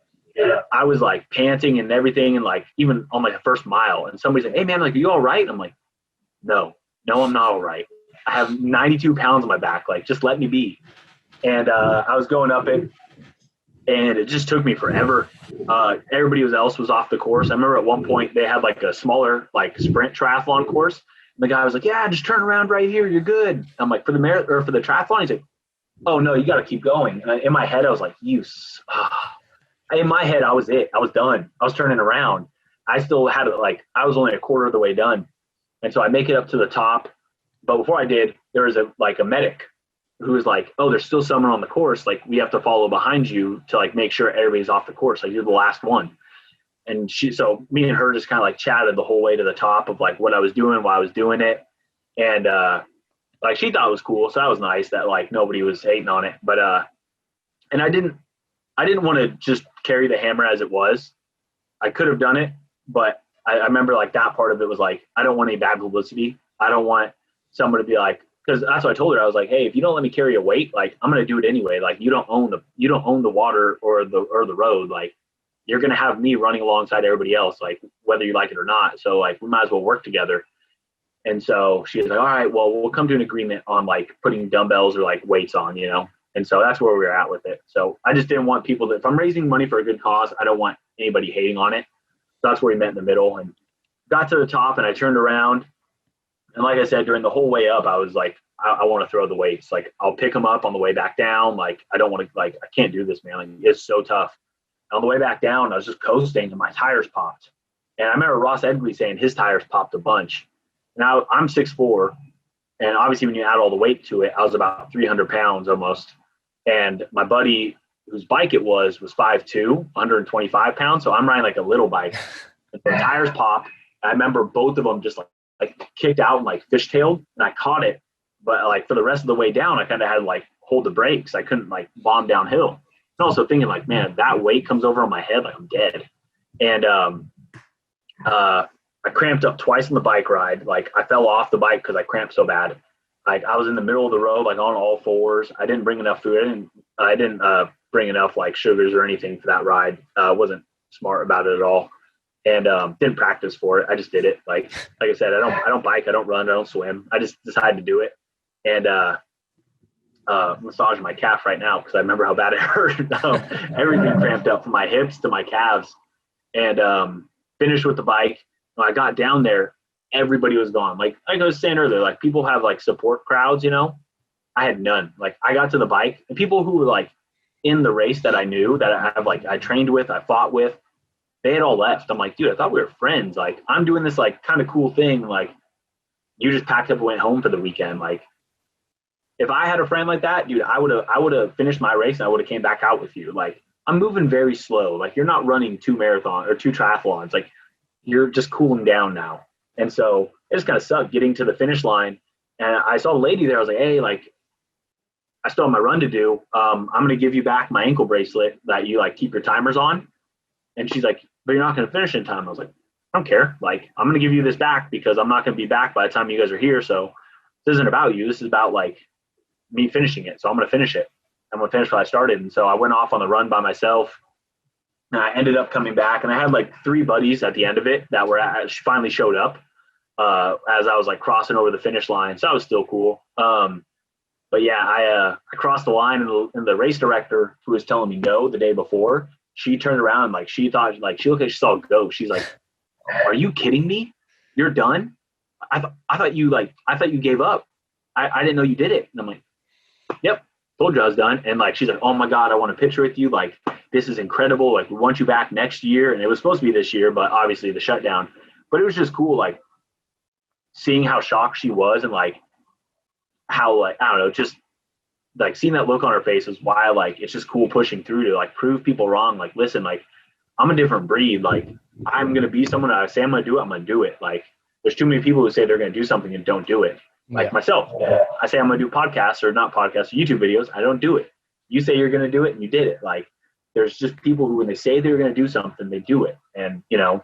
I was like panting and everything, and like even on my first mile, and somebody's like, "Hey man, like, are you all right?" I'm like, "No, I'm not all right. I have 92 pounds on my back. Like, just let me be." And I was going up it, and it just took me forever. Everybody else was off the course. I remember at one point they had like a smaller like sprint triathlon course. And the guy was like, "Yeah, just turn around right here. You're good." I'm like, for the triathlon, he's like, "Oh no, you got to keep going." And in my head, I was like, in my head, I was done. I was turning around. I still had I was only a quarter of the way done. And so I make it up to the top. But before I did, there was a medic who was like, "Oh, there's still someone on the course. Like, we have to follow behind you to like make sure everybody's off the course. Like, you're the last one." And so me and her just kind of like chatted the whole way to the top of like what I was doing while I was doing it. And, like she thought it was cool. So that was nice that like nobody was hating on it. But, and I didn't want to just carry the hammer as it was. I could have done it, but I remember like that part of it was like, I don't want any bad publicity. I don't want someone to be like, because that's what I told her. I was like, "Hey, if you don't let me carry a weight, like I'm going to do it anyway. Like you don't own the water or the road. Like you're going to have me running alongside everybody else, like whether you like it or not. So like, we might as well work together." And so she was like, "All right, well, we'll come to an agreement on like putting dumbbells or like weights on, you know?" And so that's where we were at with it. So I just didn't want people if I'm raising money for a good cause, I don't want anybody hating on it. So that's where we met in the middle and got to the top, and I turned around. And like I said, during the whole way up, I was like, I want to throw the weights. Like, I'll pick them up on the way back down. Like, I don't want to, like, I can't do this, man. Like, it's so tough. And on the way back down, I was just coasting and my tires popped. And I remember Ross Edgley saying his tires popped a bunch. Now I'm 6'4", and obviously when you add all the weight to it, I was about 300 pounds almost. And my buddy, whose bike it was 5'2", 125 pounds. So I'm riding like a little bike. And the tires popped. I remember both of them just like kicked out and like fishtailed, and I caught it. But like for the rest of the way down, I kind of had to like hold the brakes. I couldn't like bomb downhill. And also thinking like, man, that weight comes over on my head, like I'm dead. And I cramped up twice on the bike ride. Like I fell off the bike because I cramped so bad. Like I was in the middle of the road, like on all fours. I didn't bring enough food. I didn't bring enough like sugars or anything for that ride. Wasn't smart about it at all. And didn't practice for it. I just did it. Like I said, I don't bike, I don't run, I don't swim. I just decided to do it. And massaging my calf right now because I remember how bad it hurt. Everything cramped up from my hips to my calves. And finished with the bike. When I got down there, everybody was gone. Like I was saying earlier, like people have like support crowds, you know. I had none. Like I got to the bike, and people who were like in the race that I knew, that I trained with, I fought with, they had all left. I'm like, dude, I thought we were friends. Like I'm doing this like kind of cool thing. Like you just packed up and went home for the weekend. Like if I had a friend like that, dude, I would have finished my race and I would have came back out with you. Like I'm moving very slow. Like you're not running 2 triathlons. Like you're just cooling down now. And so it just kind of sucked getting to the finish line. And I saw a lady there. I was like, hey, like I still have my run to do. I'm going to give you back my ankle bracelet that you like keep your timers on. And she's like, but you're not going to finish in time. I was like, I don't care. Like, I'm going to give you this back because I'm not going to be back by the time you guys are here. So this isn't about you. This is about like me finishing it. So I'm going to finish it. I'm going to finish what I started. And so I went off on the run by myself. And I ended up coming back, and I had like 3 buddies at the end of it that finally showed up as I was like crossing over the finish line. So that was still cool. But yeah, I crossed the line, and the race director who was telling me no the day before, she turned around and like she thought like she looked like she saw a ghost. She's like, "Are you kidding me? You're done? I thought you gave up. I didn't know you did it." And I'm like, "Yep, told you I was done." And like she's like, "Oh my God, I want a picture with you. Like this is incredible. Like we want you back next year." And it was supposed to be this year, but obviously the shutdown. But it was just cool, like seeing how shocked she was and like how like I don't know, just like seeing that look on her face is why like it's just cool pushing through to like prove people wrong. Like listen, like I'm a different breed. Like I'm gonna be someone. I say I'm gonna do it. I'm gonna do it. Like there's too many people who say they're gonna do something and don't do it. Like myself, I say I'm gonna do podcasts or not podcasts, YouTube videos. I don't do it. You say you're gonna do it and you did it. Like there's just people who when they say they're gonna do something, they do it. And you know,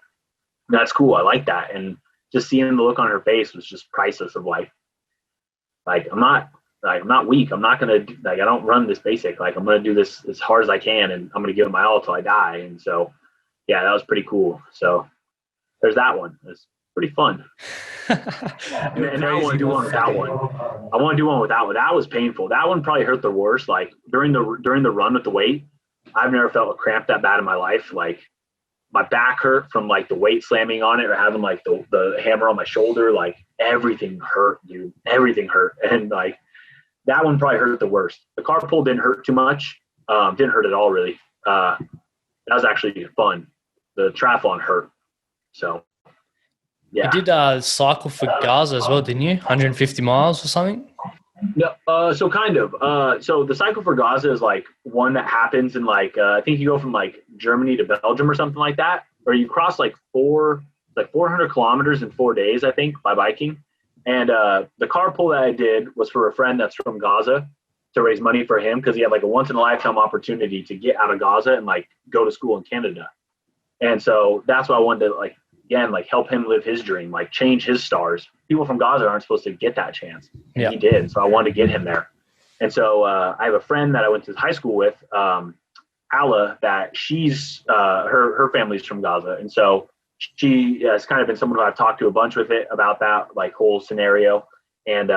that's cool. I like that. And just seeing the look on her face was just priceless. Of like I'm not weak. I'm not gonna I don't run this basic. Like I'm gonna do this as hard as I can, and I'm gonna give it my all till I die. And so, yeah, that was pretty cool. So there's that one. It's pretty fun. and I want to do one without one. I want to do one without one. That was painful. That one probably hurt the worst. Like during the run with the weight, I've never felt a cramp that bad in my life. Like my back hurt from like the weight slamming on it or having like the hammer on my shoulder. Like everything hurt, dude. Everything hurt. And like that one probably hurt the worst. The car pull didn't hurt too much. Didn't hurt at all, really. That was actually fun. The triathlon hurt. So, yeah. You did cycle for Gaza as well, didn't you? 150 miles or something? No, so kind of. So the Cycle for Gaza is like one that happens in like I think you go from like Germany to Belgium or something like that, or you cross like 400 kilometers in 4 days, I think, by biking. And the carpool that I did was for a friend that's from Gaza to raise money for him because he had like a once in a lifetime opportunity to get out of Gaza and like go to school in Canada. And so that's why I wanted to like again like help him live his dream, like change his stars. People from Gaza aren't supposed to get that chance. Yeah. He did. So I wanted to get him there. And so I have a friend that I went to high school with, Alla, that she's her family's from Gaza. And so she has kind of been someone who I've talked to a bunch with it about that like whole scenario and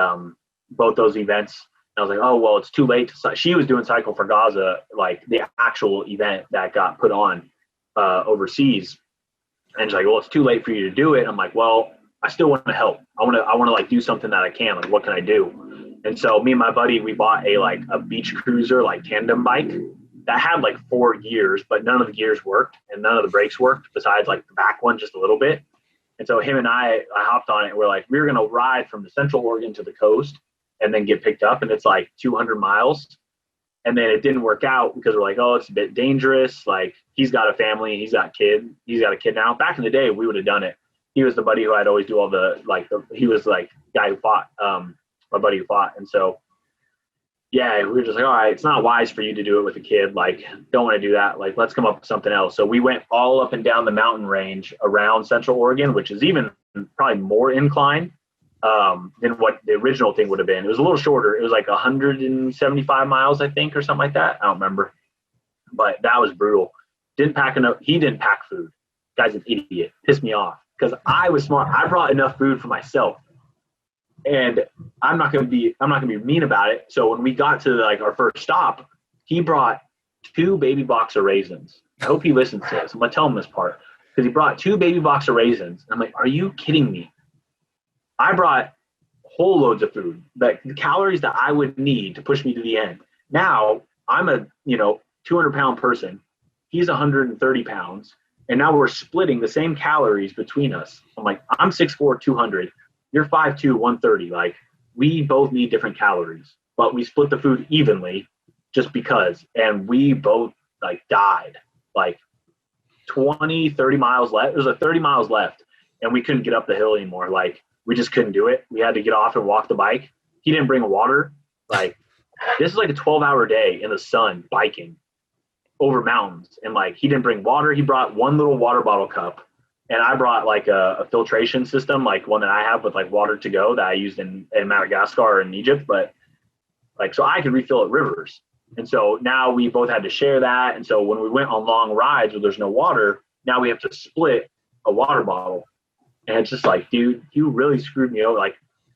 both those events. I was like, oh, well, it's too late. She was doing Cycle for Gaza, like the actual event that got put on overseas. And she's like, well, it's too late for you to do it. I'm like, well, I still want to help. I want to like do something that I can. Like, what can I do? And so me and my buddy, we bought a beach cruiser, like tandem bike that had like 4 gears, but none of the gears worked and none of the brakes worked besides like the back one just a little bit. And so him and I hopped on it and we're like, we're going to ride from the Central Oregon to the coast and then get picked up. And it's like 200 miles. And then it didn't work out because we're like, oh, it's a bit dangerous. Like, he's got a family, he's got a kid now. Back in the day, we would have done it. He was the buddy who I'd always do all he was like guy who fought, my buddy who fought. And so, yeah, we were just like, all right, it's not wise for you to do it with a kid. Like, don't want to do that. Like, let's come up with something else. So we went all up and down the mountain range around Central Oregon, which is even probably more incline than what the original thing would have been. It was a little shorter. It was like 175 miles, I think, or something like that. I don't remember. But that was brutal. Didn't pack enough. He didn't pack food. Guy's an idiot. Pissed me off because I was smart. I brought enough food for myself. And I'm not gonna be mean about it. So when we got to like our first stop, he brought 2 baby box of raisins. I hope he listens to this. I'm gonna tell him this part because he brought 2 baby box of raisins. I'm like, are you kidding me? I brought whole loads of food, like the calories that I would need to push me to the end. Now I'm a 200-pound person. He's 130 pounds, and now we're splitting the same calories between us. I'm like, I'm 6'4", 200. You're 5'2", 130. Like, we both need different calories, but we split the food evenly just because. And we both like died, like 20, 30 miles left. There's 30 miles left and we couldn't get up the hill anymore. Like, we just couldn't do it. We had to get off and walk the bike. He didn't bring water. Like, this is like a 12-hour day in the sun biking over mountains. And like, he didn't bring water. He brought one little water bottle cup. And I brought like a filtration system, like one that I have with like water to go that I used in Madagascar and Egypt. But like, so I could refill at rivers. And so now we both had to share that. And so when we went on long rides where there's no water, now we have to split a water bottle. And it's just like, dude, you really screwed me over. Like,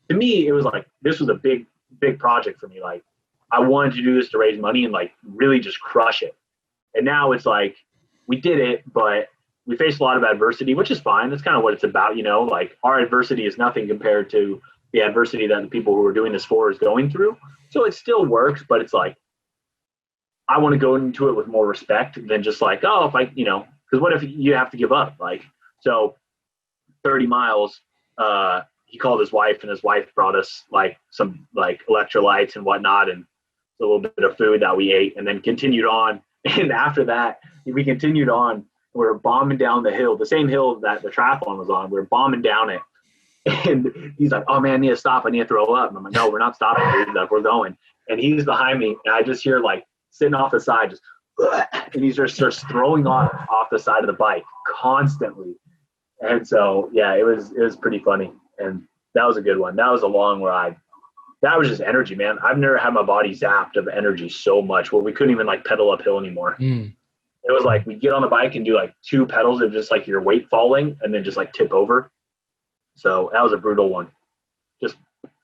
to me, it was like, this was a big, big project for me. Like, I wanted to do this to raise money and like really just crush it. And now it's like, we did it, but we faced a lot of adversity, which is fine. That's kind of what it's about, like our adversity is nothing compared to the adversity that the people who are doing this for is going through. So it still works, but it's like, I want to go into it with more respect than just like, oh, if I, because what if you have to give up? Like, so 30 miles, he called his wife and his wife brought us like some like electrolytes and whatnot and a little bit of food that we ate and then continued on. And after that, we continued on. We were bombing down the hill, the same hill that the triathlon was on. We were bombing down it. And he's like, oh man, I need to stop. I need to throw up. And I'm like, no, we're not stopping, dude. Like, we're going. And he's behind me. And I just hear like sitting off the side, just, and he just starts throwing off the side of the bike constantly. And so, yeah, it was pretty funny. And that was a good one. That was a long ride. That was just energy, man. I've never had my body zapped of energy so much where we couldn't even like pedal uphill anymore. It was like we get on the bike and do like 2 pedals of just like your weight falling and then just like tip over. So that was a brutal one. Just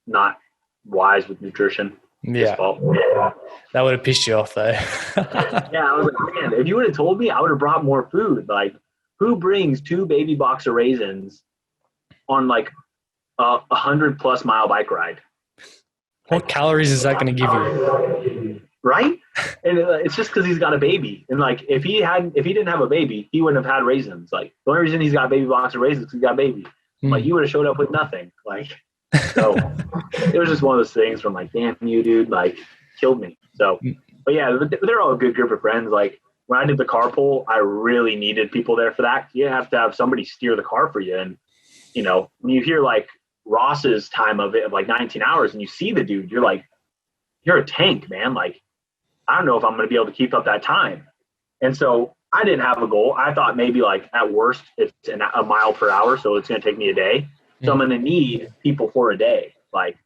not wise with nutrition. Yeah. That would have pissed you off though. Yeah, I was like, man, if you would have told me, I would have brought more food. Like, who brings 2 baby box of raisins on like a 100+ mile bike ride? What calories is that going to give you? Right? And it's just because he's got a baby. And like, if he didn't have a baby, he wouldn't have had raisins. Like, the only reason he's got a baby box of raisins is because he's got a baby. Like, he would have showed up with nothing. Like, so it was just one of those things from like, damn you, dude, like, killed me. So, but yeah, they're all a good group of friends. Like, when I did the carpool, I really needed people there for that. You have to have somebody steer the car for you. And, when you hear like Ross's time of it of like 19 hours and you see the dude, you're like, you're a tank, man. Like, I don't know if I'm going to be able to keep up that time. And so I didn't have a goal. I thought maybe like at worst it's a mile per hour. So it's going to take me a day. So I'm going to need people for a day. Like,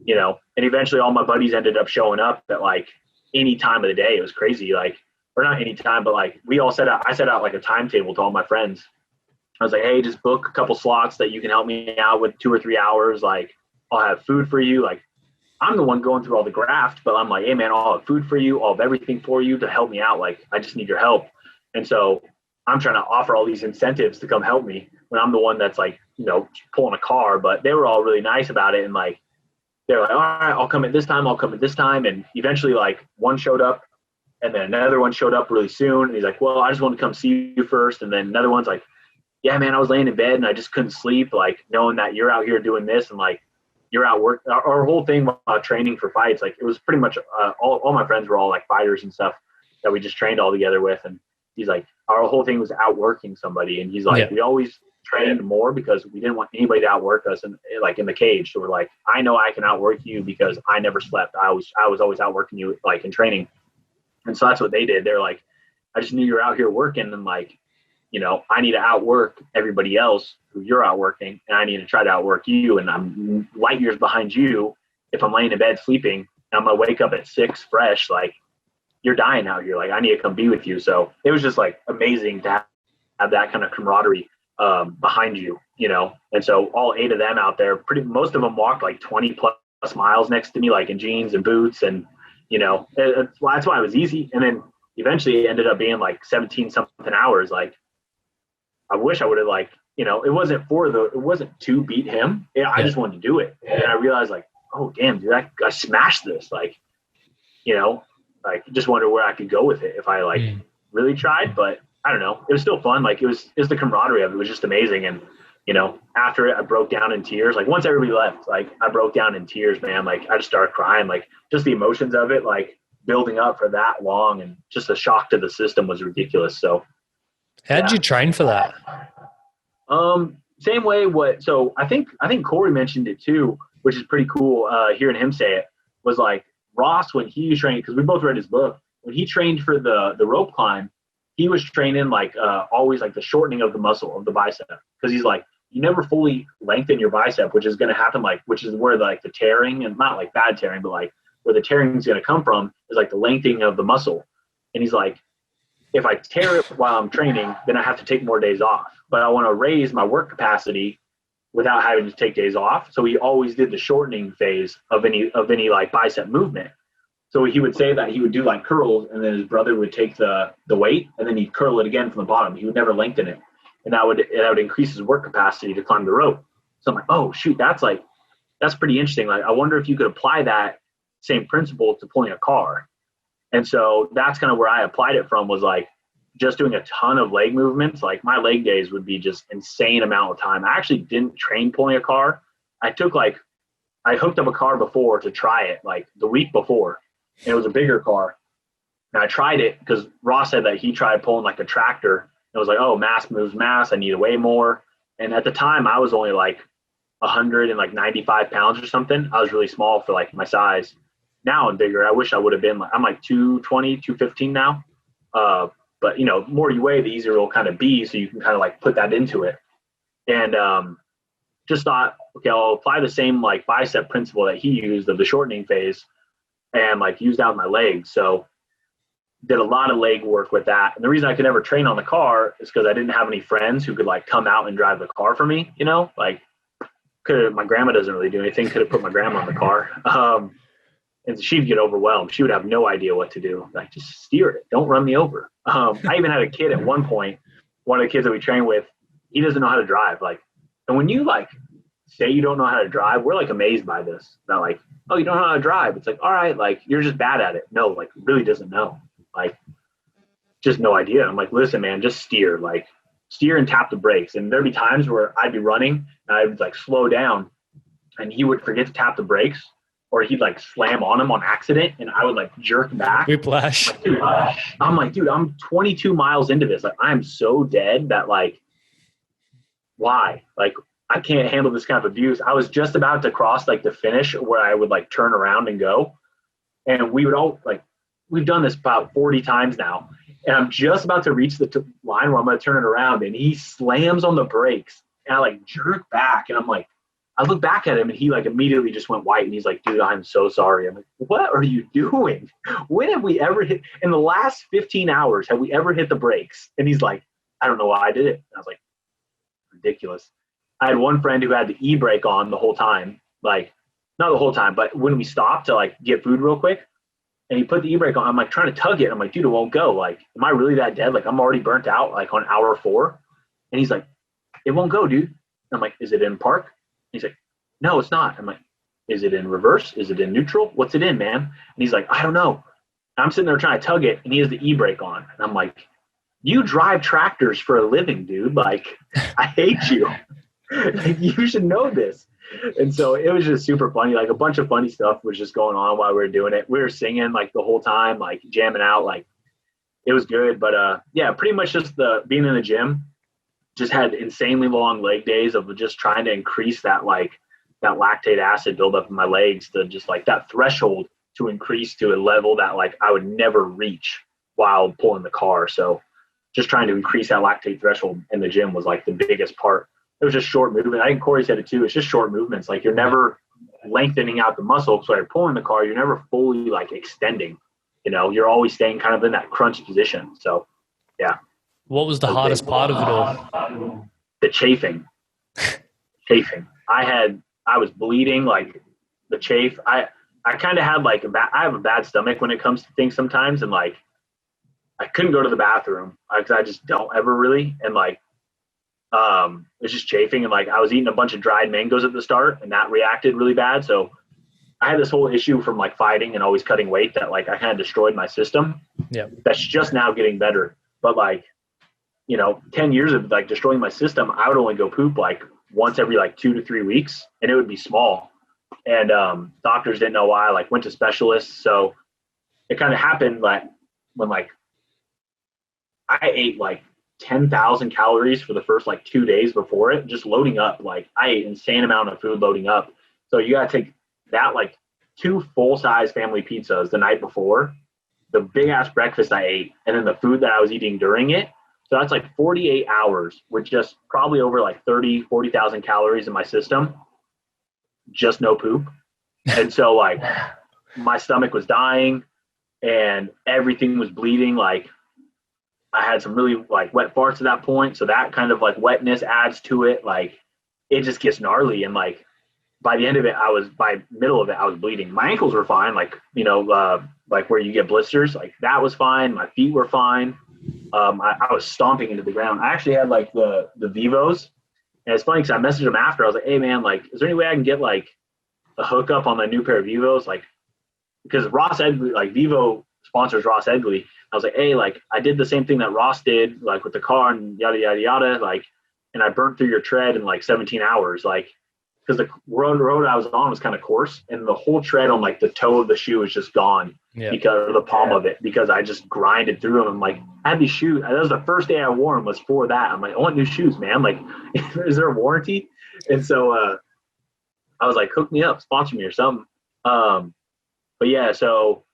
and eventually all my buddies ended up showing up at like any time of the day. It was crazy. Like, or not any time, but like I set out like a timetable to all my friends. I was like, hey, just book a couple slots that you can help me out with 2 or 3 hours. Like, I'll have food for you. Like, I'm the one going through all the graft, but I'm like, hey man, I'll have food for you, I'll have everything for you to help me out. Like, I just need your help. And so I'm trying to offer all these incentives to come help me when I'm the one that's like, pulling a car. But they were all really nice about it. And like, they're like, all right, I'll come at this time. I'll come at this time. And eventually like one showed up and then another one showed up really soon. And he's like, well, I just wanted to come see you first. And then another one's like, yeah, man, I was laying in bed and I just couldn't sleep. Like knowing that you're out here doing this and like, you're out work. Our whole thing about training for fights, like it was pretty much all my friends were all like fighters and stuff that we just trained all together with. And he's like, our whole thing was outworking somebody. And he's like, we always trained more because we didn't want anybody to outwork us and like in the cage. So we're like, I know I can outwork you because I never slept. I was always outworking you like in training. And so that's what they did. They're like, I just knew you were out here working and like, I need to outwork everybody else who you're outworking, and I need to try to outwork you. And I'm light years behind you. If I'm laying in bed sleeping and I'm going to wake up at 6 fresh, like you're dying out here. Like I need to come be with you. So it was just like amazing to have that kind of camaraderie behind you, And so all 8 of them out there, most of them walked like 20 plus miles next to me, like in jeans and boots. And, that's why it was easy. And then eventually it ended up being like 17 something hours. Like, I wish I would have it wasn't to beat him. I just wanted to do it. And I realized like, oh damn, dude, I smashed this. Like, just wonder where I could go with it if I really tried, but I don't know. It was still fun. Like it was the camaraderie of it was just amazing. And, after it, I broke down in tears. Like once everybody left, like I broke down in tears, man. Like I just started crying, like just the emotions of it, like building up for that long and just the shock to the system was ridiculous. So, how did you train for that? Same way. So I think Corey mentioned it too, which is pretty cool. Hearing him say it was like Ross, when he trained, cause we both read his book, when he trained for the rope climb, he was training like, always like the shortening of the muscle of the bicep. Cause he's like, you never fully lengthen your bicep, which is going to happen, like, which is where the tearing, and not like bad tearing, but like where the tearing is going to come from is like the lengthening of the muscle. And he's like, if I tear it while I'm training, then I have to take more days off. But I want to raise my work capacity without having to take days off. So he always did the shortening phase of any like bicep movement. So he would say that he would do like curls, and then his brother would take the weight and then he'd curl it again from the bottom. He would never lengthen it. And that would increase his work capacity to climb the rope. So I'm like, oh shoot, that's pretty interesting. Like, I wonder if you could apply that same principle to pulling a car. And so that's kind of where I applied it from, was like just doing a ton of leg movements. Like my leg days would be just insane amount of time. I actually didn't train pulling a car. I hooked up a car before to try it, like the week before, and it was a bigger car. And I tried it because Ross said that he tried pulling like a tractor. And it was like, oh, mass moves mass. I need to weigh more. And at the time I was only like 195 pounds or something. I was really small for like my size. Now I'm bigger. I wish I would have been I'm like 220, 215 now. But the more you weigh, the easier it'll kind of be. So you can kind of like put that into it. And just thought, okay, I'll apply the same like bicep principle that he used of the shortening phase and like use that with my legs. So did a lot of leg work with that. And the reason I could never train on the car is because I didn't have any friends who could like come out and drive the car for me, like my grandma doesn't really do anything. Could have put my grandma in the car. And she'd get overwhelmed. She would have no idea what to do. Like, just steer it. Don't run me over. I even had a kid at one point, one of the kids that we train with, he doesn't know how to drive. Like, and when you like say you don't know how to drive, we're like amazed by this. Not like, oh, you don't know how to drive. It's like, all right, like you're just bad at it. No, like really doesn't know. Like, just no idea. I'm like, listen, man, just steer. Like, steer and tap the brakes. And there'd be times where I'd be running and I would like slow down and he would forget to tap the brakes, or he'd like slam on him on accident and I would like jerk back. Whiplash. I'm like, dude, I'm 22 miles into this. Like, I'm so dead that like, why? Like, I can't handle this kind of abuse. I was just about to cross like the finish where I would like turn around and go. And we would all like, we've done this about 40 times now. And I'm just about to reach the line where I'm going to turn it around. And he slams on the brakes and I like jerk back. And I'm like, I look back at him and he like immediately just went white and he's like, dude, I'm so sorry. I'm like, what are you doing? When have we ever hit, in the last 15 hours, have we ever hit the brakes? And he's like, I don't know why I did it. And I was like, ridiculous. I had one friend who had the e-brake on the whole time. Like, not the whole time, but when we stopped to like get food real quick, and he put the e-brake on, I'm like trying to tug it. I'm like, dude, it won't go. Like, am I really that dead? Like, I'm already burnt out like on hour 4. And he's like, it won't go, dude. And I'm like, is it in park? He's like, no, it's not. I'm like, is it in reverse? Is it in neutral? What's it in, man? And he's like, I don't know. And I'm sitting there trying to tug it, and he has the e-brake on. And I'm like, you drive tractors for a living, dude. Like, I hate you. Like, you should know this. And so it was just super funny. Like, a bunch of funny stuff was just going on while we were doing it. We were singing like the whole time, like jamming out. Like, it was good. But yeah, pretty much just the being in the gym. Just had insanely long leg days of just trying to increase that lactate acid buildup in my legs to just like that threshold to increase to a level that like I would never reach while pulling the car. So just trying to increase that lactate threshold in the gym was like the biggest part. It was just short movement. I think Corey said it too. It's just short movements. Like, you're never lengthening out the muscle. So you're pulling the car, you're never fully like extending, you're always staying kind of in that crunch position. So yeah. What was the hardest part of it all? The chafing. I was bleeding, like the chafe. I kind of had like I have a bad stomach when it comes to things sometimes. And like, I couldn't go to the bathroom because I just don't ever really. And like, it's just chafing. And like, I was eating a bunch of dried mangoes at the start, and that reacted really bad. So I had this whole issue from like fighting and always cutting weight that like I kind of destroyed my system. Yeah. That's just now getting better. But like, 10 years of like destroying my system, I would only go poop like once every like 2 to 3 weeks, and it would be small. And doctors didn't know why. I like went to specialists. So it kind of happened like when like I ate like 10,000 calories for the first like 2 days before it, just loading up. Like, I ate insane amount of food loading up. So you got to take that like 2 full-size family pizzas the night before, the big ass breakfast I ate, and then the food that I was eating during it. So that's like 48 hours with just probably over like 40,000 calories in my system, just no poop. And so like my stomach was dying and everything was bleeding. Like, I had some really like wet farts at that point. So that kind of like wetness adds to it. Like, it just gets gnarly. And like, by the end of it, by middle of it, I was bleeding. My ankles were fine. Like, like where you get blisters, like that was fine. My feet were fine. I was stomping into the ground. I actually had like the Vivos, and it's funny because I messaged him after. I was like, hey man, like, is there any way I can get like a hookup on my new pair of Vivos? Like, because Ross Edgley, like Vivo sponsors Ross Edgley. I was like, hey, like, I did the same thing that Ross did, like with the car and yada, yada, yada. Like, and I burnt through your tread in like 17 hours. Like, because the road I was on was kind of coarse, and the whole tread on like the toe of the shoe is just gone because of the palm of it, because I just grinded through them. I'm like, I had these shoes. That was the first day I wore them was for that. I'm like, I want new shoes, man. Like, is there a warranty? And so I was like, hook me up, sponsor me or something. But yeah, so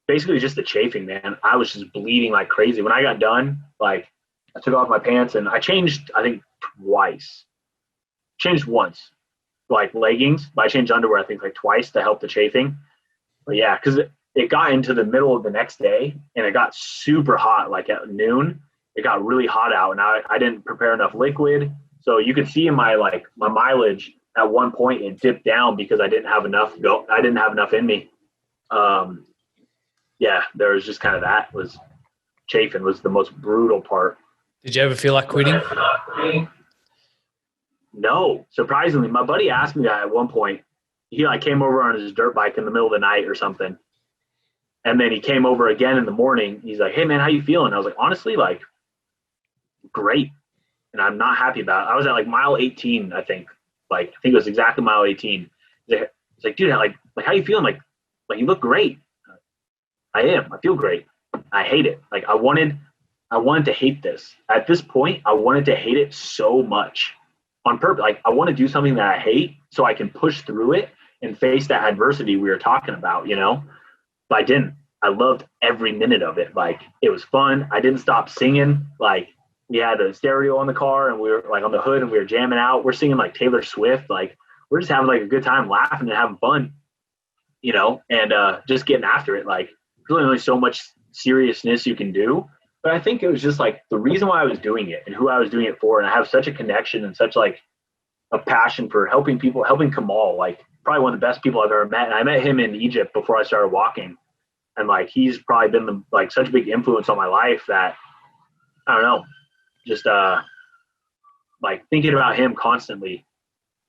basically just the chafing, man. I was just bleeding like crazy. When I got done, like, I took off my pants and I changed, I think twice. Changed once, like leggings, but I changed underwear, I think like twice to help the chafing. But yeah, because it got into the middle of the next day and it got super hot. Like at noon, it got really hot out, and I didn't prepare enough liquid. So you could see in my mileage at one point it dipped down because I didn't have enough in me. Yeah, there was just kind of that was chafing was the most brutal part. Did you ever feel like quitting? No, surprisingly, my buddy asked me that at one point. He like came over on his dirt bike in the middle of the night or something. And then he came over again in the morning. He's like, hey man, how you feeling? I was like, honestly, like, great. And I'm not happy about it. I was at like mile 18, I think. Like, I think it was exactly mile 18. He's like, dude, like how you feeling? Like you look great. I am. I feel great. I hate it. Like, I wanted to hate this. At this point, I wanted to hate it so much on purpose. Like, I want to do something that I hate so I can push through it and face that adversity we were talking about, But I didn't. I loved every minute of it. Like, it was fun. I didn't stop singing. Like, we had a stereo on the car and we were like on the hood and we were jamming out. We're singing like Taylor Swift. Like, we're just having like a good time laughing and having fun, and just getting after it. Like, there's only so much seriousness you can do. But I think it was just like the reason why I was doing it and who I was doing it for. And I have such a connection and such like a passion for helping people, helping Kamal. Like, probably one of the best people I've ever met. And I met him in Egypt before I started walking. And like, he's probably been like such a big influence on my life that I don't know, just like thinking about him constantly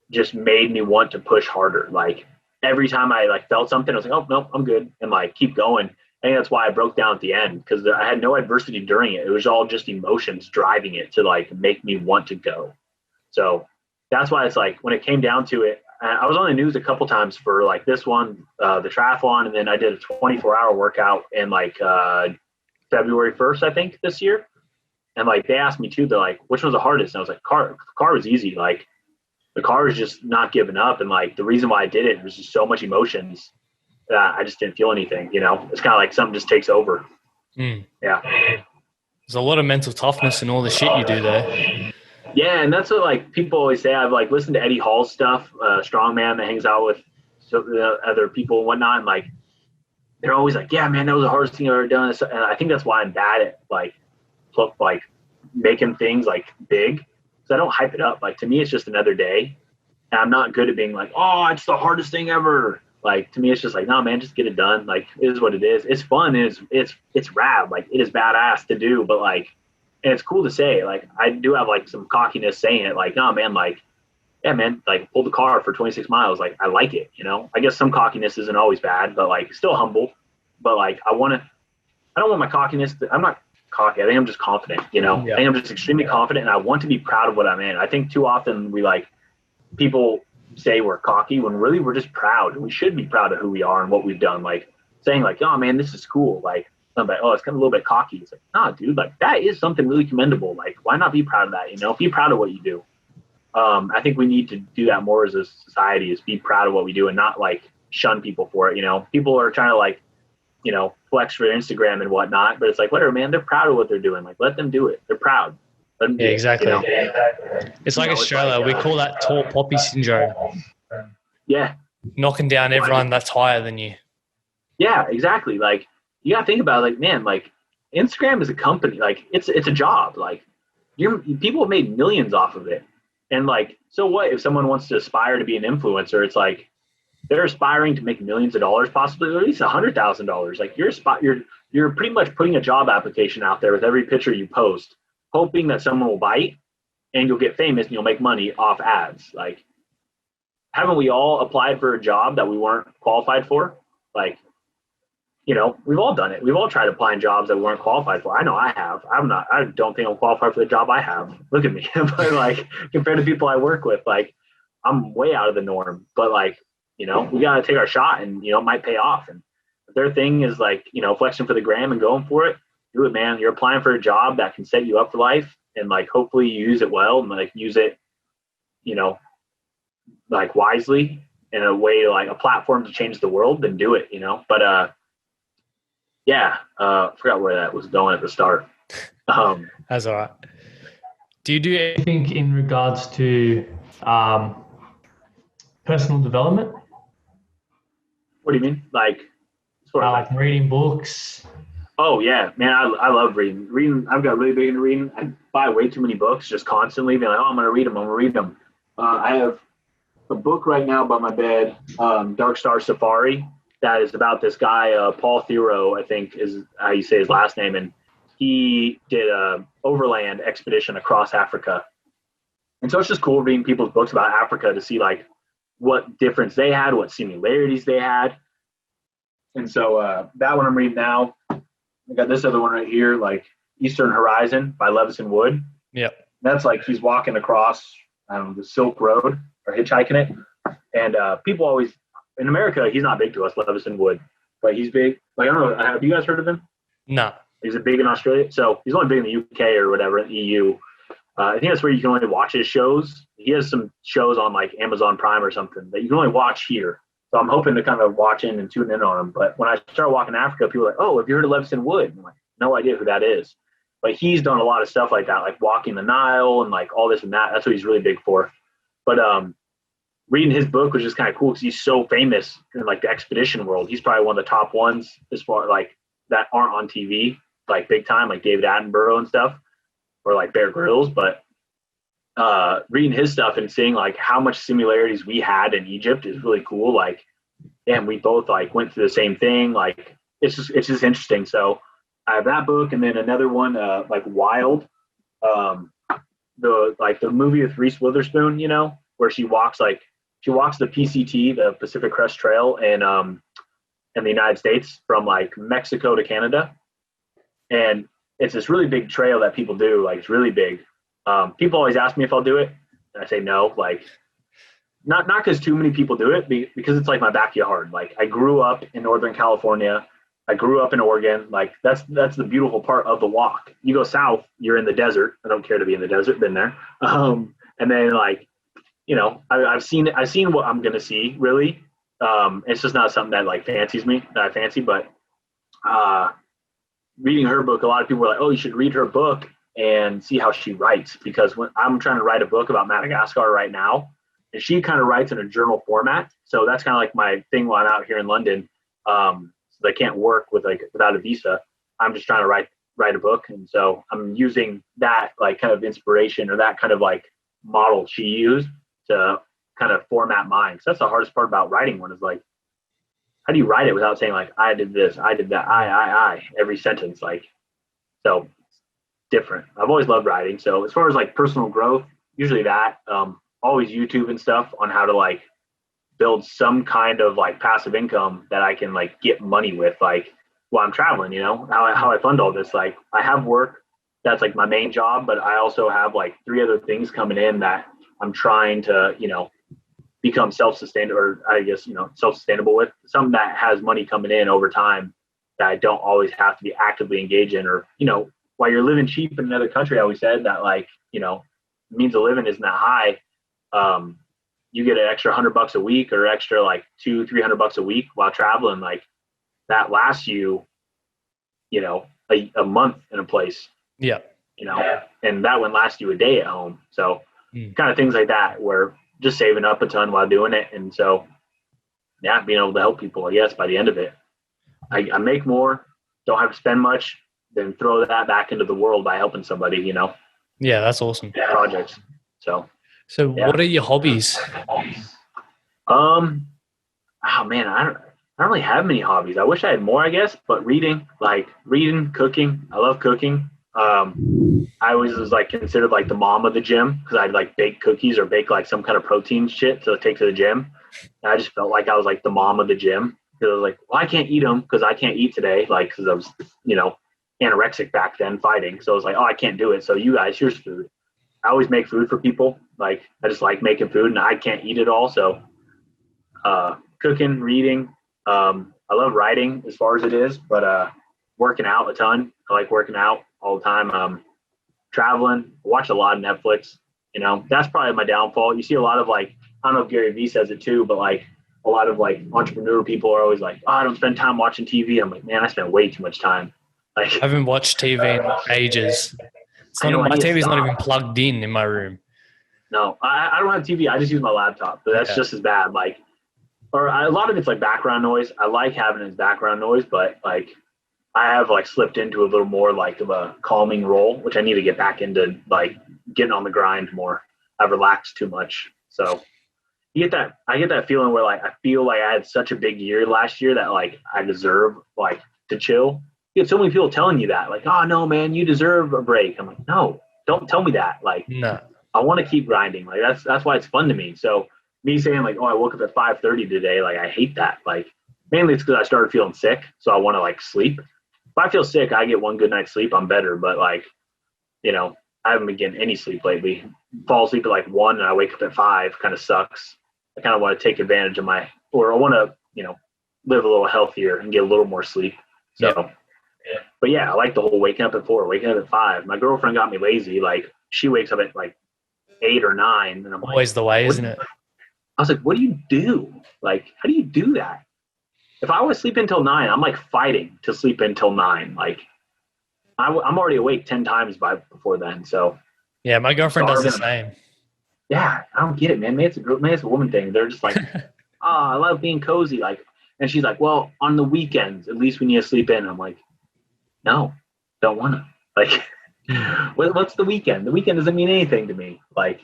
just made me want to push harder. Like every time I like felt something, I was like, oh no, I'm good. And like, keep going. I think that's why I broke down at the end, because I had no adversity during it. It was all just emotions driving it to like make me want to go. So that's why it's like when it came down to it, I was on the news a couple times for like this one, the triathlon, and then I did a 24-hour workout in like February 1st, I think, this year. And like they asked me too, they're like, which was the hardest? And I was like, car was easy. Like the car was just not giving up. And like the reason why I did it was just so much emotions that I just didn't feel anything, you know? It's kind of like something just takes over. Yeah. There's a lot of mental toughness in all the shit you do there. Yeah, and that's what like people always say. I've like listened to Eddie Hall's stuff, strongman that hangs out with other people and whatnot, and like they're always like, "Yeah, man, that was the hardest thing I've ever done." And I think that's why I'm bad at like making things like big, because I don't hype it up. Like to me, it's just another day, and I'm not good at being like, "Oh, it's the hardest thing ever." Like to me, it's just like, "No, man, just get it done." Like it is what it is. It's fun. It's rad. Like it is badass to do, but like. And it's cool to say, like, I do have like some cockiness saying it, like, no, man, like, yeah, man, like pull the car for 26 miles. Like, I like it, you know, I guess some cockiness isn't always bad, but like still humble. But like, I don't want my cockiness. I'm not cocky. I think I'm just confident, you know, I think I'm just extremely confident, and I want to be proud of what I'm in. I think too often people say we're cocky when really we're just proud, and we should be proud of who we are and what we've done. Like saying like, oh man, this is cool. Like, I'm like, oh, it's kind of a little bit cocky. It's like, nah, dude, like that is something really commendable. Like, why not be proud of that? You know, be proud of what you do. I think we need to do that more as a society, is be proud of what we do and not like shun people for it. You know, people are trying to like, you know, flex for Instagram and whatnot, but it's like, whatever, man, they're proud of what they're doing. Like, let them do it. They're proud. Let them do exactly. It, you know? It's like Australia. We call that tall poppy syndrome. Yeah. Knocking down everyone that's higher than you. Yeah, exactly. Like, you gotta think about it, like, man, like Instagram is a company, like it's a job. Like people have made millions off of it. And like, so what if someone wants to aspire to be an influencer? It's like they're aspiring to make millions of dollars, possibly, or at least $100,000. Like you're pretty much putting a job application out there with every picture you post, hoping that someone will bite and you'll get famous and you'll make money off ads. Like, haven't we all applied for a job that we weren't qualified for? Like, you know, we've all done it. We've all tried applying jobs that we weren't qualified for. I know I have. I don't think I'm qualified for the job I have. Look at me. But like, compared to people I work with, like, I'm way out of the norm. But like, you know, we got to take our shot, and, you know, it might pay off. And if their thing is like, you know, flexing for the gram and going for it, do it, man. You're applying for a job that can set you up for life, and like, hopefully you use it well and like use it, you know, like wisely in a way, like a platform to change the world, then do it, you know. But, yeah, forgot where that was going at the start. That's all right. Do you do anything in regards to personal development? What do you mean? Like, sort of like reading books? Oh yeah, man, I love reading. I've got really big into reading. I buy way too many books just constantly, being like, oh, I'm gonna read them. I have a book right now by my bed, Dark Star Safari, that is about this guy, Paul Theroux, I think is how you say his last name. And he did a overland expedition across Africa. And so it's just cool reading people's books about Africa to see like what difference they had, what similarities they had. And so that one I'm reading now. I got this other one right here, like Eastern Horizon by Levison Wood. Yep. That's like he's walking across the Silk Road or hitchhiking it. And people always, in America, he's not big to us, Levison Wood, but he's big. Like, I don't know, have you guys heard of him? No. He's big in Australia. So he's only big in the UK or whatever, in the EU. I think that's where you can only watch his shows. He has some shows on like Amazon Prime or something that you can only watch here. So I'm hoping to kind of watch in and tune in on him. But when I started walking Africa, people were like, oh, have you heard of Levison Wood? I'm like, no idea who that is. But he's done a lot of stuff like that, like walking the Nile and like all this and that. That's what he's really big for. But reading his book was just kind of cool because he's so famous in like the expedition world. He's probably one of the top ones as far like that aren't on TV, like big time, like David Attenborough and stuff, or like Bear Grylls. But reading his stuff and seeing like how much similarities we had in Egypt is really cool. Like, damn, we both like went through the same thing. Like, it's just interesting. So I have that book, and then another one, like Wild, the movie with Reese Witherspoon, you know, where she walks the PCT, the Pacific Crest Trail, in the United States from like Mexico to Canada, and it's this really big trail that people do. Like, it's really big. People always ask me if I'll do it, and I say no. Like, not because too many people do it, because it's like my backyard. Like, I grew up in Northern California. I grew up in Oregon. Like, that's the beautiful part of the walk. You go south, you're in the desert. I don't care to be in the desert. Been there. And then like, you know, I've seen what I'm gonna see. Really, it's just not something that like fancies me. That I fancy, but reading her book, a lot of people were like, "Oh, you should read her book and see how she writes," because when I'm trying to write a book about Madagascar right now, and she kind of writes in a journal format. So that's kind of like my thing while I'm out here in London. So I can't work without a visa. I'm just trying to write a book, and so I'm using that like kind of inspiration or that kind of like model she used to kind of format mine. So that's the hardest part about writing one, is like, how do you write it without saying like, I did this, I did that, I every sentence, like, so different. I've always loved writing. So as far as like personal growth, usually that, always YouTube and stuff on how to like build some kind of like passive income that I can like get money with, like while I'm traveling, you know, how I fund all this. Like, I have work that's like my main job, but I also have like 3 other things coming in that I'm trying to, you know, become self-sustainable, or I guess, you know, self-sustainable with. Something that has money coming in over time that I don't always have to be actively engaged in. Or, you know, while you're living cheap in another country, I always said that, like, you know, means of living isn't that high. You get an extra $100 a week, or extra like $200-300 a week while traveling. Like, that lasts you, you know, a month in a place. Yeah. You know, and that one lasts you a day at home. So kind of things like that, where just saving up a ton while doing it. And so, yeah, being able to help people, I guess, by the end of it, I make more, don't have to spend much, then throw that back into the world by helping somebody, you know? Yeah, that's awesome. Projects. So yeah. What are your hobbies? Oh man, I don't really have many hobbies. I wish I had more, I guess, but reading, cooking. I love cooking. I always was like considered like the mom of the gym, because I'd like bake cookies or bake like some kind of protein shit to take to the gym. And I just felt like I was like the mom of the gym, because I was like, well, I can't eat them because I can't eat today, like, because I was, you know, anorexic back then, fighting. So I was like, oh, I can't do it. So you guys, here's food. I always make food for people. Like, I just like making food, and I can't eat it all. So cooking, reading. I love writing as far as it is, but working out a ton. I like working out all the time. Traveling, watch a lot of Netflix. You know, that's probably my downfall. You see a lot of like, I don't know if Gary Vee says it too, but like a lot of like entrepreneur people are always like, oh, I don't spend time watching TV. I'm like, man, I spend way too much time. Like, I haven't watched TV in ages. My TV's not even plugged in my room. No, I don't have TV. I just use my laptop, but that's just as bad. Like, a lot of it's like background noise. I like having it as background noise, but like, I have like slipped into a little more like of a calming role, which I need to get back into, like getting on the grind more. I've relaxed too much. So I get that feeling where like, I feel like I had such a big year last year that like I deserve like to chill. You get so many people telling you that, like, oh no, man, you deserve a break. I'm like, no, don't tell me that. Like, no, I want to keep grinding. Like, that's why it's fun to me. So me saying like, oh, I woke up at 5:30 today, like, I hate that. Like, mainly it's because I started feeling sick. So I want to like sleep. If I feel sick, I get one good night's sleep, I'm better. But like, you know, I haven't been getting any sleep lately. Fall asleep at like 1 and I wake up at 5, kind of sucks. I kind of want to take advantage of I want to, you know, live a little healthier and get a little more sleep. So, but yeah, I like the whole waking up at 4, waking up at 5. My girlfriend got me lazy. Like, she wakes up at like 8 or 9. And I'm always like, the way, isn't it? I was like, what do you do? Like, how do you do that? If I was sleeping until 9, I'm like fighting to sleep until 9. Like, I'm already awake 10 times before then. So yeah, my girlfriend does the same. Yeah, I don't get it, man. Maybe it's a woman thing. They're just like, I love being cozy. Like, and she's like, well, on the weekends, at least we need to sleep in. I'm like, no, don't want to. Like, What's the weekend? The weekend doesn't mean anything to me. Like,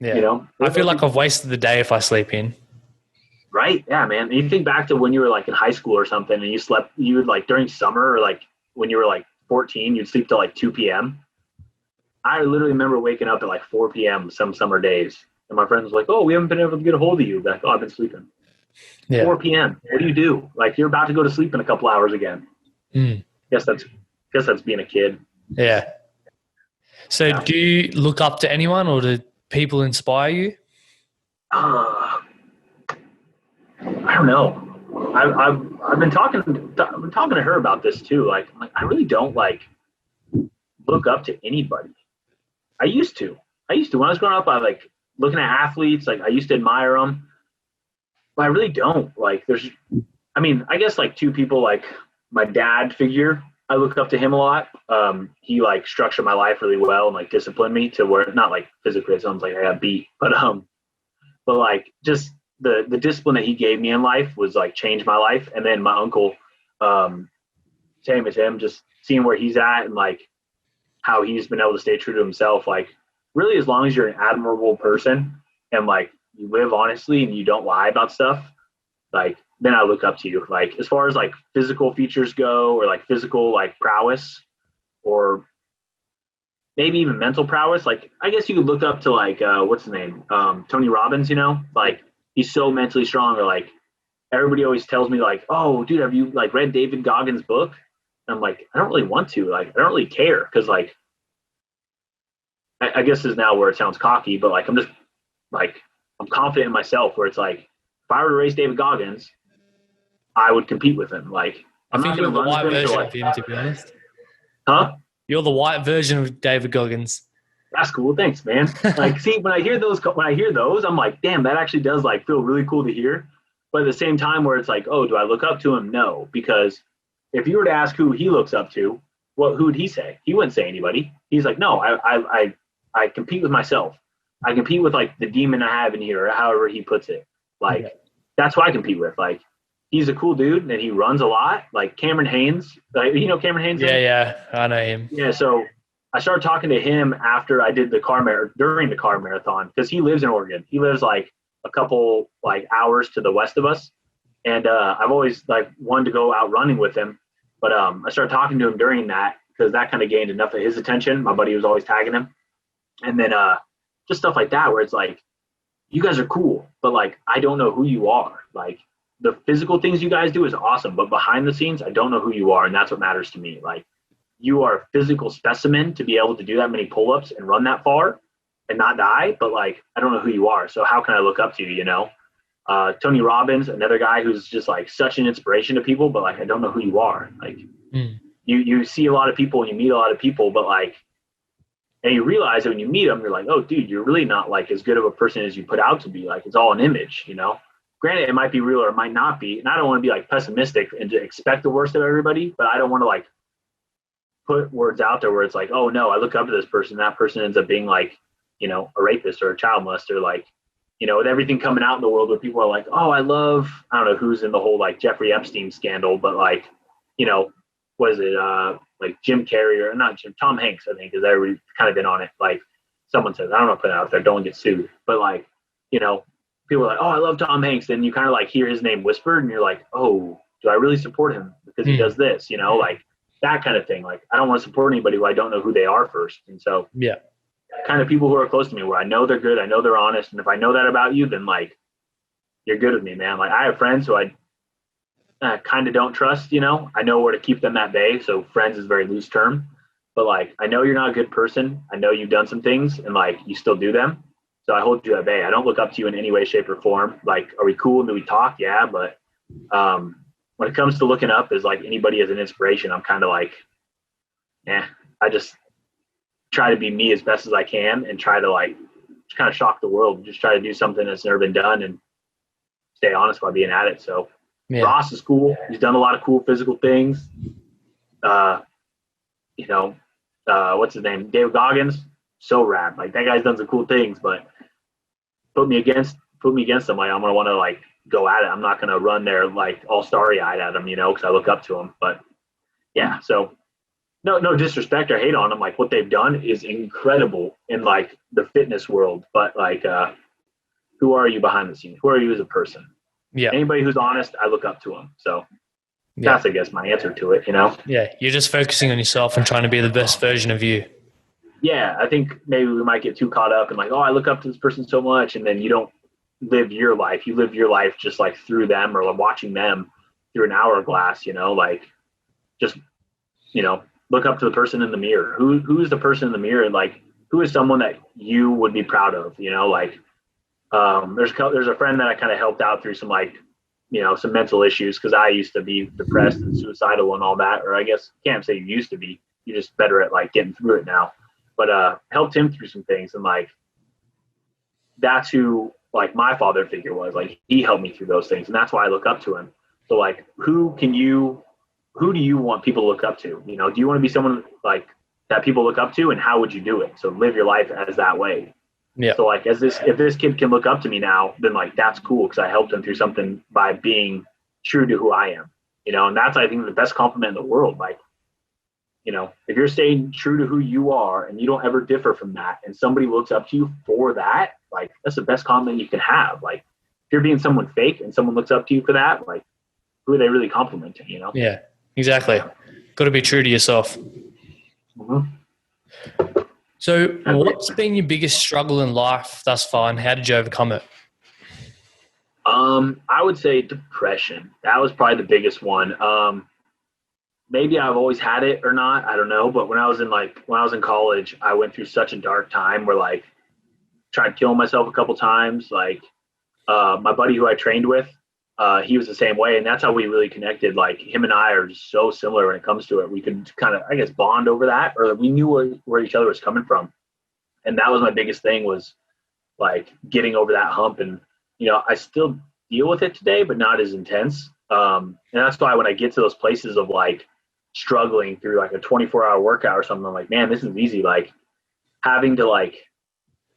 Yeah. you know, I feel like I've wasted the day if I sleep in. right? Yeah, man. And you think back to when you were like in high school or something, and you would like during summer or like when you were like 14, you'd sleep till like 2 p.m. I literally remember waking up at like 4 p.m. some summer days, and my friends was like, "Oh, we haven't been able to get a hold of you." Like, "Oh, I've been sleeping." Yeah. 4 p.m. What do you do? Like, you're about to go to sleep in a couple hours again. Mm. Guess that's being a kid. Yeah. So Yeah. do you look up to anyone, or do people inspire you? I don't know. I've been talking to her about this too. Like I really don't like look up to anybody. I used to. When I was growing up. I like looking at athletes. Like I used to admire them, but I really don't. Like I mean, I guess like two people, like my dad figure. I look up to him a lot. He like structured my life really well and like disciplined me to where not like physically. It sounds like I got beat, but like just the discipline that he gave me in life was like changed my life. And then my uncle, same as him, just seeing where he's at and like how he's been able to stay true to himself. Like really, as long as you're an admirable person and like you live honestly and you don't lie about stuff, like then I look up to you. Like as far as like physical features go, or like physical like prowess, or maybe even mental prowess. Like I guess you could look up to like what's his name, Tony Robbins. You know, like he's so mentally strong. Or like everybody always tells me like, oh, dude, have you like read David Goggins' book? And I'm like, I don't really want to. Like I don't really care because like I guess this is now where it sounds cocky, but like I'm just like I'm confident in myself. Where it's like if I were to race David Goggins, I would compete with him. Like I I'm think not you're going the to run white with him. version Like, of him, to be honest. huh? You're the white version of David Goggins. That's cool. Thanks, man. Like, see, when I hear those, I'm like, damn, that actually does like feel really cool to hear. But at the same time, where it's like, oh, do I look up to him? No, because if you were to ask who he looks up to, who would he say? He wouldn't say anybody. He's like, no, I compete with myself. I compete with like the demon I have in here, or however he puts it. Like, that's what I compete with. Like, he's a cool dude and he runs a lot. Like Cameron Haynes, like, you know Cameron Haynes? Yeah, I know him. Yeah, so I started talking to him after I did during the car marathon, because he lives in Oregon. He lives like a couple like hours to the west of us, and I've always like wanted to go out running with him. But I started talking to him during that because that kind of gained enough of his attention. My buddy was always tagging him, and then just stuff like that where it's like, you guys are cool, but like I don't know who you are. Like the physical things you guys do is awesome, but behind the scenes, I don't know who you are, and that's what matters to me. Like, you are a physical specimen to be able to do that many pull-ups and run that far and not die, but like I don't know who you are, so how can I look up to you? You know, Tony Robbins, another guy who's just like such an inspiration to people, but like I don't know who you are. Like you see a lot of people and you meet a lot of people, but like, and you realize that when you meet them, you're like, oh, dude, you're really not like as good of a person as you put out to be. Like it's all an image, you know. Granted, it might be real or it might not be, and I don't want to be like pessimistic and to expect the worst of everybody, but I don't want to like put words out there where it's like, oh no, I look up to this person, that person ends up being like, you know, a rapist or a child molester. Like, you know, with everything coming out in the world where people are like, oh, I don't know who's in the whole like Jeffrey Epstein scandal, but like, you know, what is it? Like Jim Carrey or not Jim, Tom Hanks, I think, has already kind of been on it. Like someone says, I don't know, put it out there, don't get sued. But like, you know, people are like, oh, I love Tom Hanks. Then you kind of like hear his name whispered and you're like, oh, do I really support him because he does this, you know, like that kind of thing. Like I don't want to support anybody who I don't know who they are first. And so kind of people who are close to me where I know they're good, I know they're honest. And if I know that about you, then like, you're good with me, man. Like I have friends who I kind of don't trust, you know, I know where to keep them at bay. So friends is a very loose term, but like, I know you're not a good person. I know you've done some things and like, you still do them. So I hold you at bay. I don't look up to you in any way, shape or form. Like, are we cool? Do we talk? Yeah. But when it comes to looking up as like anybody as an inspiration, I'm kind of like, I just try to be me as best as I can and try to like just kind of shock the world and just try to do something that's never been done and stay honest by being at it. So Ross is cool. He's done a lot of cool physical things. You know, what's his name? David Goggins, so rad. Like that guy's done some cool things, but put me against him. Like I'm gonna want to like go at it. I'm not gonna run there like all starry eyed at him, you know, because I look up to him. But yeah, so no disrespect or hate on them. Like what they've done is incredible in like the fitness world, but like, who are you behind the scenes? Who are you as a person? Yeah. Anybody who's honest, I look up to them. So Yeah. that's, I guess, my answer to it, you know? Yeah. You're just focusing on yourself and trying to be the best version of you. Yeah. I think maybe we might get too caught up in like, oh, I look up to this person so much. And then you don't live your life. You live your life just like through them or like watching them through an hourglass, you know, like just, you know, look up to the person in the mirror. Who's the person in the mirror? Like, who is someone that you would be proud of, you know, like, there's a friend that I kind of helped out through some like, you know, some mental issues because I used to be depressed and suicidal and all that. Or I guess can't say you used to be. You're just better at like getting through it now. But helped him through some things, and like that's who like my father figure was. Like he helped me through those things, and that's why I look up to him. So like, who do you want people to look up to? You know, do you want to be someone like that people look up to, and how would you do it? So live your life as that way. Yeah. So like, if this kid can look up to me now, then like that's cool because I helped him through something by being true to who I am. You know, and that's I think the best compliment in the world. Like, you know, if you're staying true to who you are and you don't ever differ from that, and somebody looks up to you for that, like that's the best compliment you can have. Like, if you're being someone fake and someone looks up to you for that, like, who are they really complimenting? You know? Yeah. Exactly. Got to be true to yourself. Mm-hmm. So what's been your biggest struggle in life thus far, and how did you overcome it? I would say depression. That was probably the biggest one. Maybe I've always had it or not, I don't know. But when I was in college, I went through such a dark time where like tried killing myself a couple times. Like, my buddy who I trained with, he was the same way. And that's how we really connected. Like him and I are just so similar when it comes to it. We could kind of, I guess, bond over that, or we knew where each other was coming from. And that was my biggest thing, was like getting over that hump. And, you know, I still deal with it today, but not as intense. And that's why when I get to those places of like struggling through like a 24-hour workout or something, I'm like, man, this is easy. Like having to like,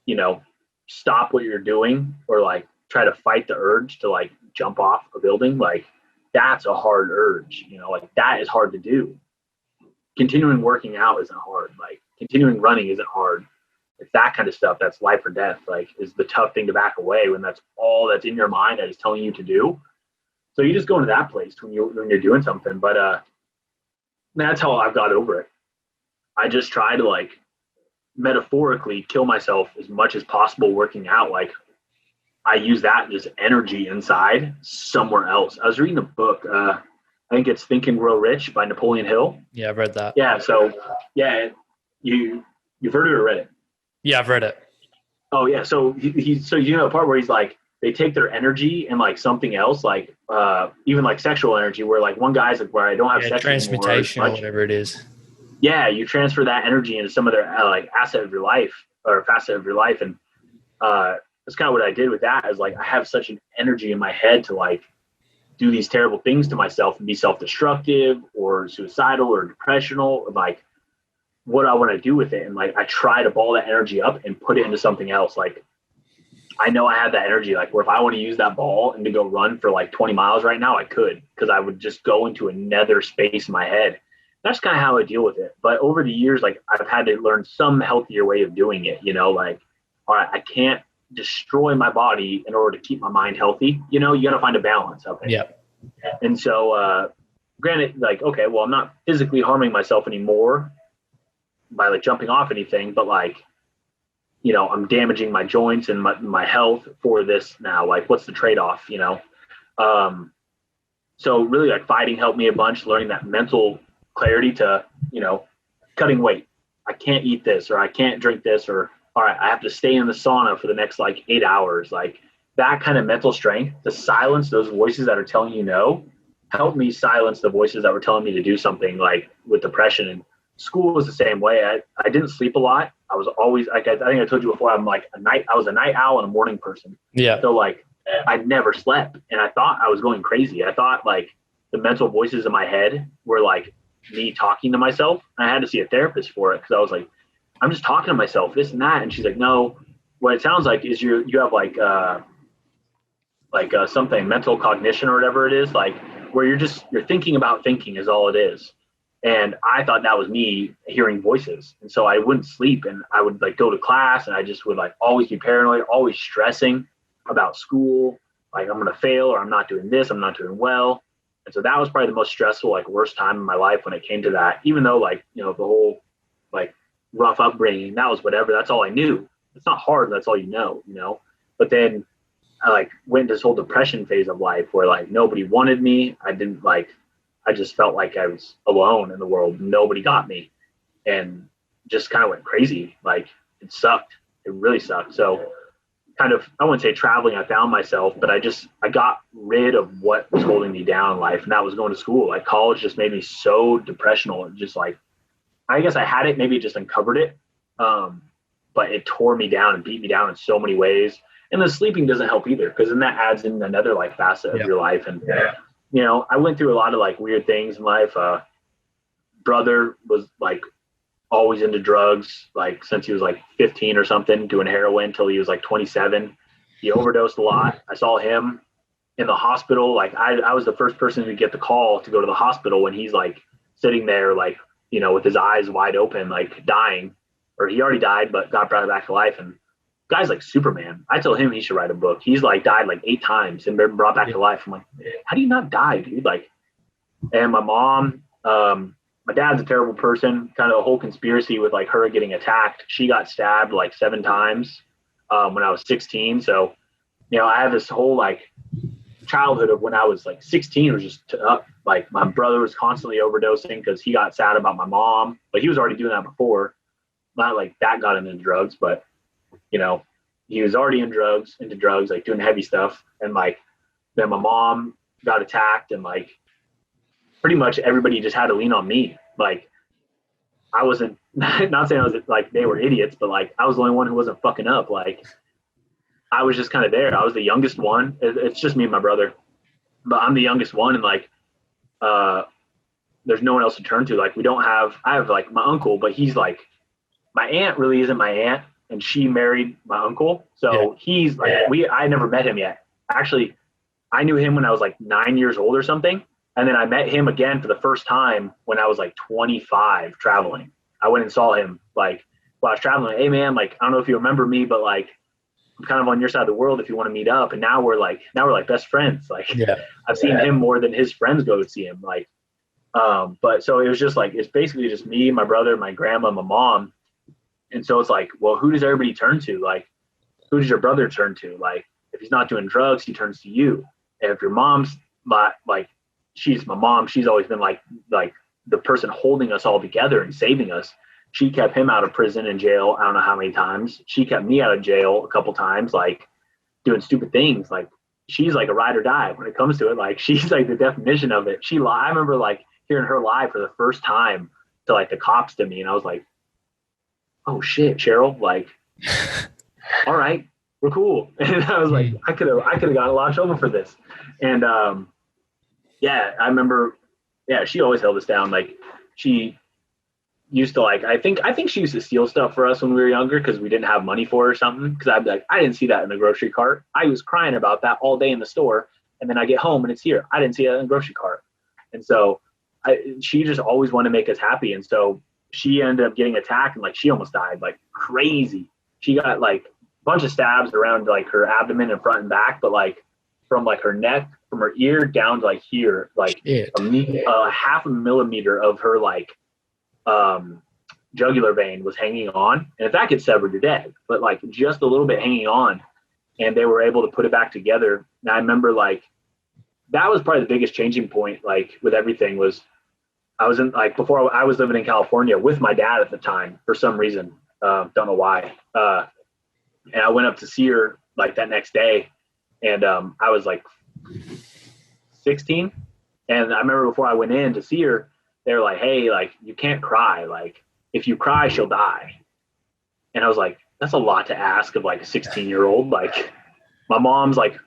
you know, stop what you're doing or like try to fight the urge to like jump off a building, like that's a hard urge, you know, like that is hard to do. Continuing working out isn't hard. Like continuing running isn't hard. It's that kind of stuff that's life or death, like is the tough thing to back away when that's all that's in your mind that is telling you to do. So you just go into that place when you're doing something. But that's how I've got over it. I just try to like metaphorically kill myself as much as possible working out. Like I use that just energy inside somewhere else. I was reading a book. I think it's Think and Grow Rich by Napoleon Hill. Yeah, I've read that. Yeah. So yeah, you've heard it or read it? Yeah, I've read it. Oh yeah. So he's so you know the part where he's like they take their energy and like something else, like even like sexual energy, where like one guy's like where I don't have sex transmutation anymore, or whatever it is. Yeah, you transfer that energy into some other like asset of your life or facet of your life, and that's kind of what I did with that. Is like I have such an energy in my head to like do these terrible things to myself and be self-destructive or suicidal or depressional, like what I want to do with it. And like I try to ball that energy up and put it into something else. Like I know I have that energy, like where if I want to use that ball and to go run for like 20 miles right now, I could, because I would just go into another space in my head. That's kind of how I deal with it. But over the years, like I've had to learn some healthier way of doing it, you know, like, all right, I can't destroy my body in order to keep my mind healthy. You know, you got to find a balance of it. Yeah. And so, granted, like, okay, well, I'm not physically harming myself anymore by like jumping off anything, but like, you know, I'm damaging my joints and my health for this now. Like, what's the trade-off, you know? So really like fighting helped me a bunch, learning that mental clarity to, you know, cutting weight. I can't eat this, or I can't drink this, or all right, I have to stay in the sauna for the next like 8 hours. Like that kind of mental strength to silence those voices that are telling you no, helped me silence the voices that were telling me to do something, like with depression. And school was the same way. I didn't sleep a lot. I was always like, I think I told you before, I was a night owl and a morning person. Yeah. So like I never slept, and I thought I was going crazy. I thought like the mental voices in my head were like me talking to myself. I had to see a therapist for it, because I was like, I'm just talking to myself, this and that. And she's like, no, what it sounds like is you have something, mental cognition or whatever it is, like where you're thinking about thinking is all it is. And I thought that was me hearing voices. And so I wouldn't sleep, and I would like go to class, and I just would like always be paranoid, always stressing about school. Like, I'm going to fail, or I'm not doing this, I'm not doing well. And so that was probably the most stressful, like worst time in my life when it came to that, even though like, you know, the whole like rough upbringing, that was whatever, that's all I knew. It's not hard. That's all you know, but then I like went this whole depression phase of life where like nobody wanted me. I just felt like I was alone in the world. Nobody got me, and just kind of went crazy. Like, it sucked. It really sucked. So kind of, I wouldn't say traveling, I found myself, but I got rid of what was holding me down in life. And that was going to school. Like, college just made me so depressional. And just like, I guess I had it, maybe it just uncovered it. But it tore me down and beat me down in so many ways. And the sleeping doesn't help either, because then that adds in another like facet of your life. And you know, I went through a lot of like weird things in life. Brother was like always into drugs, like since he was like 15 or something, doing heroin till he was like 27. He overdosed a lot. I saw him in the hospital. Like, I was the first person to get the call to go to the hospital when he's like sitting there, like, you know, with his eyes wide open, like dying, or he already died, but got brought back to life. And guy's like Superman. I told him he should write a book. He's like died like 8 times and been brought back to life. I'm like, how do you not die, dude? Like, and my mom, my dad's a terrible person, kind of a whole conspiracy with like her getting attacked. She got stabbed like 7 times when I was 16. So, you know, I have this whole like childhood of when I was like 16 was just like my brother was constantly overdosing because he got sad about my mom, but he was already doing that before. Not like that got him into drugs, but you know, he was already into drugs, like doing heavy stuff. And like, then my mom got attacked, and like pretty much everybody just had to lean on me. Like, I wasn't, not saying I was like, they were idiots, but like, I was the only one who wasn't fucking up. Like, I was just kind of there. I was the youngest one. It's just me and my brother, but I'm the youngest one. And like, there's no one else to turn to. Like, I have like my uncle, but he's like, my aunt really isn't my aunt. And she married my uncle. So he's like, I never met him yet. Actually, I knew him when I was like 9 years old or something. And then I met him again for the first time when I was like 25 traveling. I went and saw him like while I was traveling. Hey man, like, I don't know if you remember me, but like, I'm kind of on your side of the world if you want to meet up. And now we're like best friends. Like, I've seen him more than his friends go to see him. Like, but so it was just like, it's basically just me, my brother, my grandma, my mom. And so it's like, well, who does everybody turn to? Like, who does your brother turn to? Like, if he's not doing drugs, he turns to you. And if your mom's not like, she's my mom, she's always been like the person holding us all together and saving us. She kept him out of prison and jail, I don't know how many times. She kept me out of jail a couple times, like doing stupid things. Like, she's like a ride or die when it comes to it. Like, she's like the definition of it. I remember like hearing her lie for the first time to like the cops to me. And I was like, oh shit, Cheryl, like, all right, we're cool. And I was like, I could have gotten a lot of trouble for this. And I remember, she always held us down. Like, she used to like, I think she used to steal stuff for us when we were younger because we didn't have money for it or something. Because I'd be like, I didn't see that in the grocery cart. I was crying about that all day in the store. And then I get home and it's here. I didn't see that in the grocery cart. And so she just always wanted to make us happy. And so she ended up getting attacked and like she almost died like crazy. She got like a bunch of stabs around like her abdomen and front and back, but like from like her neck, from her ear down to like here, like half a millimeter of her like jugular vein was hanging on. And if that gets severed, you're dead. But like just a little bit hanging on, and they were able to put it back together. And I remember like that was probably the biggest changing point, like with everything was I was in like before I was living in California with my dad at the time for some reason. Don't know why. And I went up to see her like that next day, and I was like 16. And I remember before I went in to see her, they were like, hey, like, you can't cry. Like, if you cry, she'll die. And I was like, that's a lot to ask of like a 16-year-old. Like, my mom's like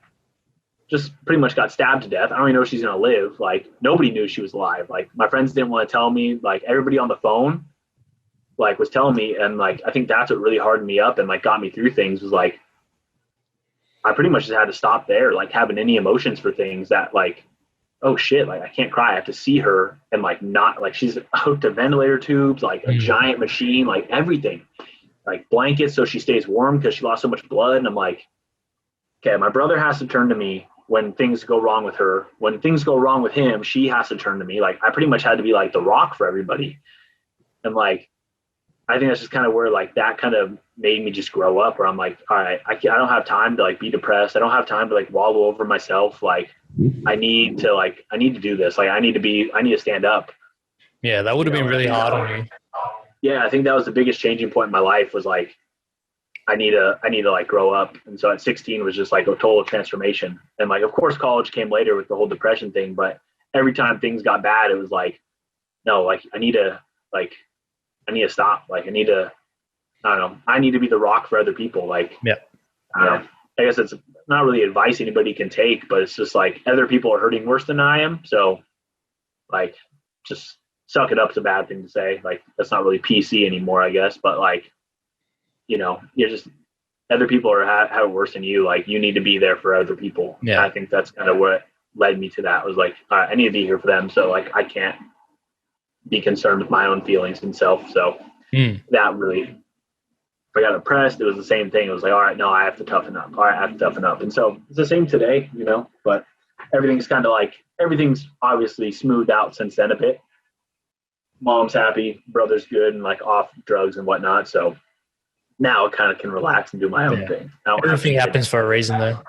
just pretty much got stabbed to death. I don't even know if she's going to live. Like, nobody knew she was alive. Like, my friends didn't want to tell me. Like, everybody on the phone, like, was telling me. And, like, I think that's what really hardened me up and, like, got me through things was, like, I pretty much just had to stop there, like, having any emotions for things that, like, oh shit, like I can't cry. I have to see her and like not like she's hooked to ventilator tubes, like a giant machine, like everything, like blankets so she stays warm because she lost so much blood. And I'm like, okay, my brother has to turn to me when things go wrong with her. When things go wrong with him, she has to turn to me. Like I pretty much had to be like the rock for everybody. And like, I think that's just kind of where like that kind of made me just grow up, where I'm like, all right, I don't have time to like be depressed. I don't have time to like wallow over myself. Like I need to do this. Like I need to stand up. Yeah, that would have been really hard on you. Yeah, I think that was the biggest changing point in my life, was like, I need to like grow up. And so at 16 was just like a total transformation. And like, of course, college came later with the whole depression thing, but every time things got bad, it was like, no, like I need to stop. Like I need to be the rock for other people. Like, yeah, I don't know. I guess it's not really advice anybody can take, but it's just like other people are hurting worse than I am. So like, just suck it up is a bad thing to say. Like that's not really PC anymore, I guess. But like, you're just, other people have it worse than you. Like you need to be there for other people. Yeah. And I think that's kind of what led me to that, was like, all right, I need to be here for them. So like, I can't be concerned with my own feelings and self. So that really, if I got depressed, it was the same thing. It was like, all right, no, I have to toughen up. All right, I have to toughen up. And so it's the same today, but everything's kind of like, everything's obviously smoothed out since then a bit. Mom's happy, brother's good, and like off drugs and whatnot. So now I kind of can relax and do my own thing. Everything happens for a reason though.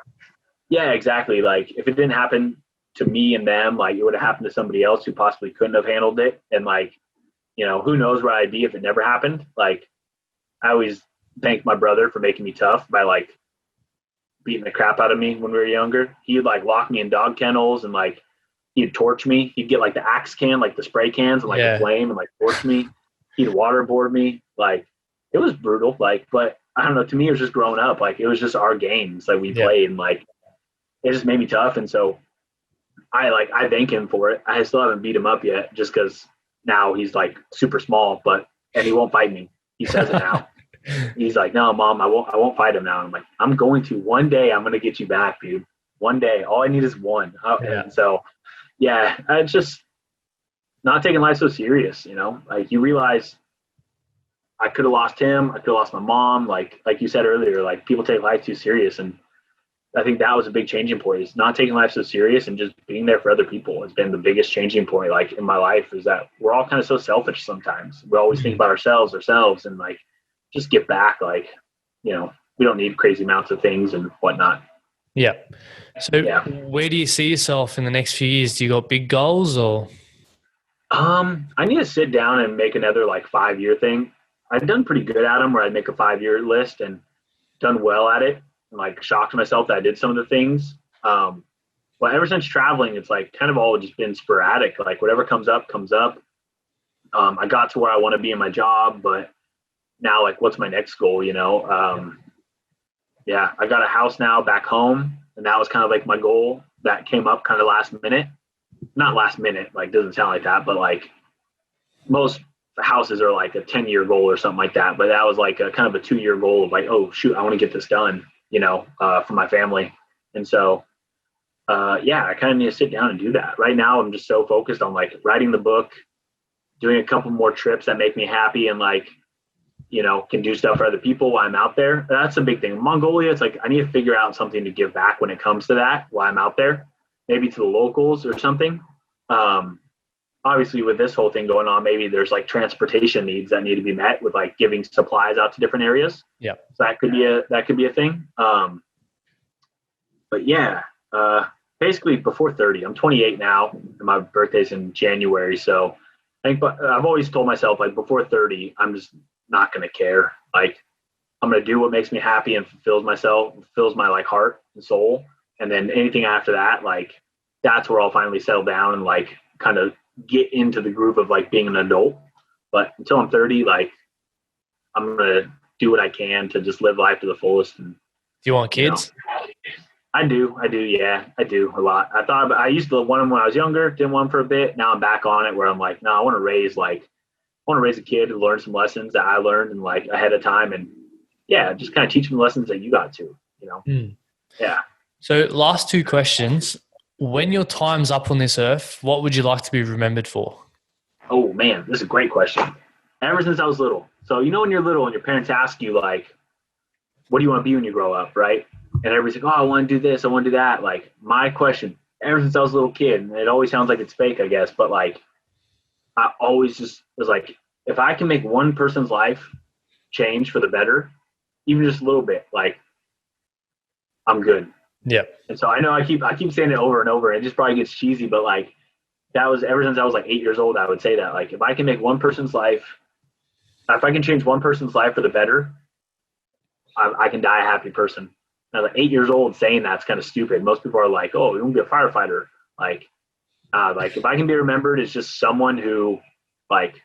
Yeah, exactly. Like if it didn't happen to me and them, like it would have happened to somebody else who possibly couldn't have handled it. And like, who knows where I'd be if it never happened. Like I always thank my brother for making me tough by like beating the crap out of me when we were younger. He'd like lock me in dog kennels and like he'd torch me. He'd get like the axe can, like the spray cans and like the flame and like torch me. He'd waterboard me. Like it was brutal. Like, but I don't know, to me it was just growing up. Like it was just our games that we played, and like it just made me tough. And so I thank him for it. I still haven't beat him up yet, just because now he's like super small, and he won't fight me. He says it now. He's like, no, Mom, I won't fight him now. I'm like, I'm going to. One day I'm going to get you back, dude. One day. All I need is one. And so, yeah, it's just not taking life so serious, Like you realize I could have lost him. I could have lost my mom. Like you said earlier, like people take life too serious. And I think that was a big changing point, is not taking life so serious and just being there for other people has been the biggest changing point, like in my life, is that we're all kind of so selfish sometimes. We always think about ourselves and like, just get back. Like, we don't need crazy amounts of things and whatnot. Yeah. So where do you see yourself in the next few years? Do you got big goals or? I need to sit down and make another like 5-year thing. I've done pretty good at them, where I make a 5-year list and done well at it. And like shocked myself that I did some of the things. But ever since traveling, it's like kind of all just been sporadic. Like whatever comes up, comes up. I got to where I want to be in my job, but now like, what's my next goal? I got a house now back home, and that was kind of like my goal that came up kind of last minute. Not last minute, like doesn't sound like that, but like most houses are like a 10-year goal or something like that. But that was like a kind of a 2-year goal of like, oh shoot, I want to get this done. For my family. And so, I kind of need to sit down and do that. Right now, I'm just so focused on like writing the book, doing a couple more trips that make me happy, and like, can do stuff for other people while I'm out there. That's a big thing. Mongolia, it's like, I need to figure out something to give back when it comes to that while I'm out there, maybe to the locals or something. Obviously with this whole thing going on, maybe there's like transportation needs that need to be met with like giving supplies out to different areas. Yeah. So that could be a thing. But yeah, basically before 30, I'm 28 now, and my birthday's in January. So I think, but I've always told myself like before 30, I'm just not going to care. Like I'm going to do what makes me happy and fulfills my like heart and soul. And then anything after that, like that's where I'll finally settle down and like kind of get into the groove of like being an adult. But until I'm 30, like I'm gonna do what I can to just live life to the fullest. And do you want kids? I do. Yeah, I do a lot. I used to want them when I was younger, didn't want them for a bit. Now I'm back on it where I'm like, no, I want to raise a kid and learn some lessons that I learned and like ahead of time, and just kind of teach them lessons that you got to, Yeah. So last 2 questions. When your time's up on this earth, what would you like to be remembered for? Oh man, this is a great question. Ever since I was little. So when you're little and your parents ask you like, what do you want to be when you grow up, right? And everybody's like, oh, I want to do this, I want to do that. Like my question, ever since I was a little kid, and it always sounds like it's fake, I guess, but like I always just was like, if I can make one person's life change for the better, even just a little bit, like I'm good. Yeah. And so I know I keep saying it over and over, and it just probably gets cheesy, but like that was ever since I was like 8 years old, I would say that. Like if I can make one person's life, if I can change one person's life for the better, I can die a happy person. Now, at 8 years old, saying that's kind of stupid. Most people are like, "Oh, you want to be a firefighter?" Like if I can be remembered as just someone who, like,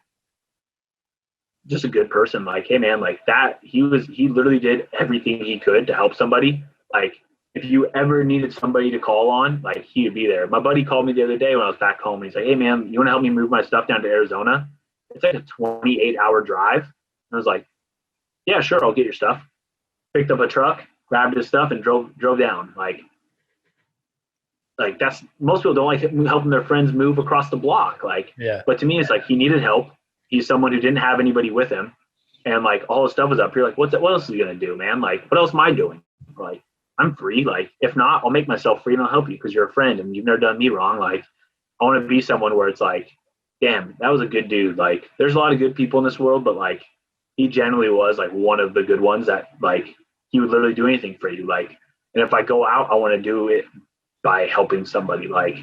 just a good person. Like, hey man, like that. He literally did everything he could to help somebody. Like, if you ever needed somebody to call on, like he would be there. My buddy called me the other day when I was back home, and he's like, "Hey man, you want to help me move my stuff down to Arizona? It's like a 28-hour drive." And I was like, "Yeah, sure, I'll get your stuff." Picked up a truck, grabbed his stuff, and drove down. Like that's, most people don't like helping their friends move across the block. Like, Yeah. but to me, it's like he needed help. He's someone who didn't have anybody with him, and like all his stuff was up here. Like, what else is he gonna do, man? Like, what else am I doing? Like, I'm free. Like, if not, I'll make myself free and I'll help you because you're a friend and you've never done me wrong. Like, I want to be someone where it's like, damn, that was a good dude. Like, there's a lot of good people in this world, but like, he generally was like one of the good ones that like he would literally do anything for you. Like, and if I go out, I want to do it by helping somebody. Like,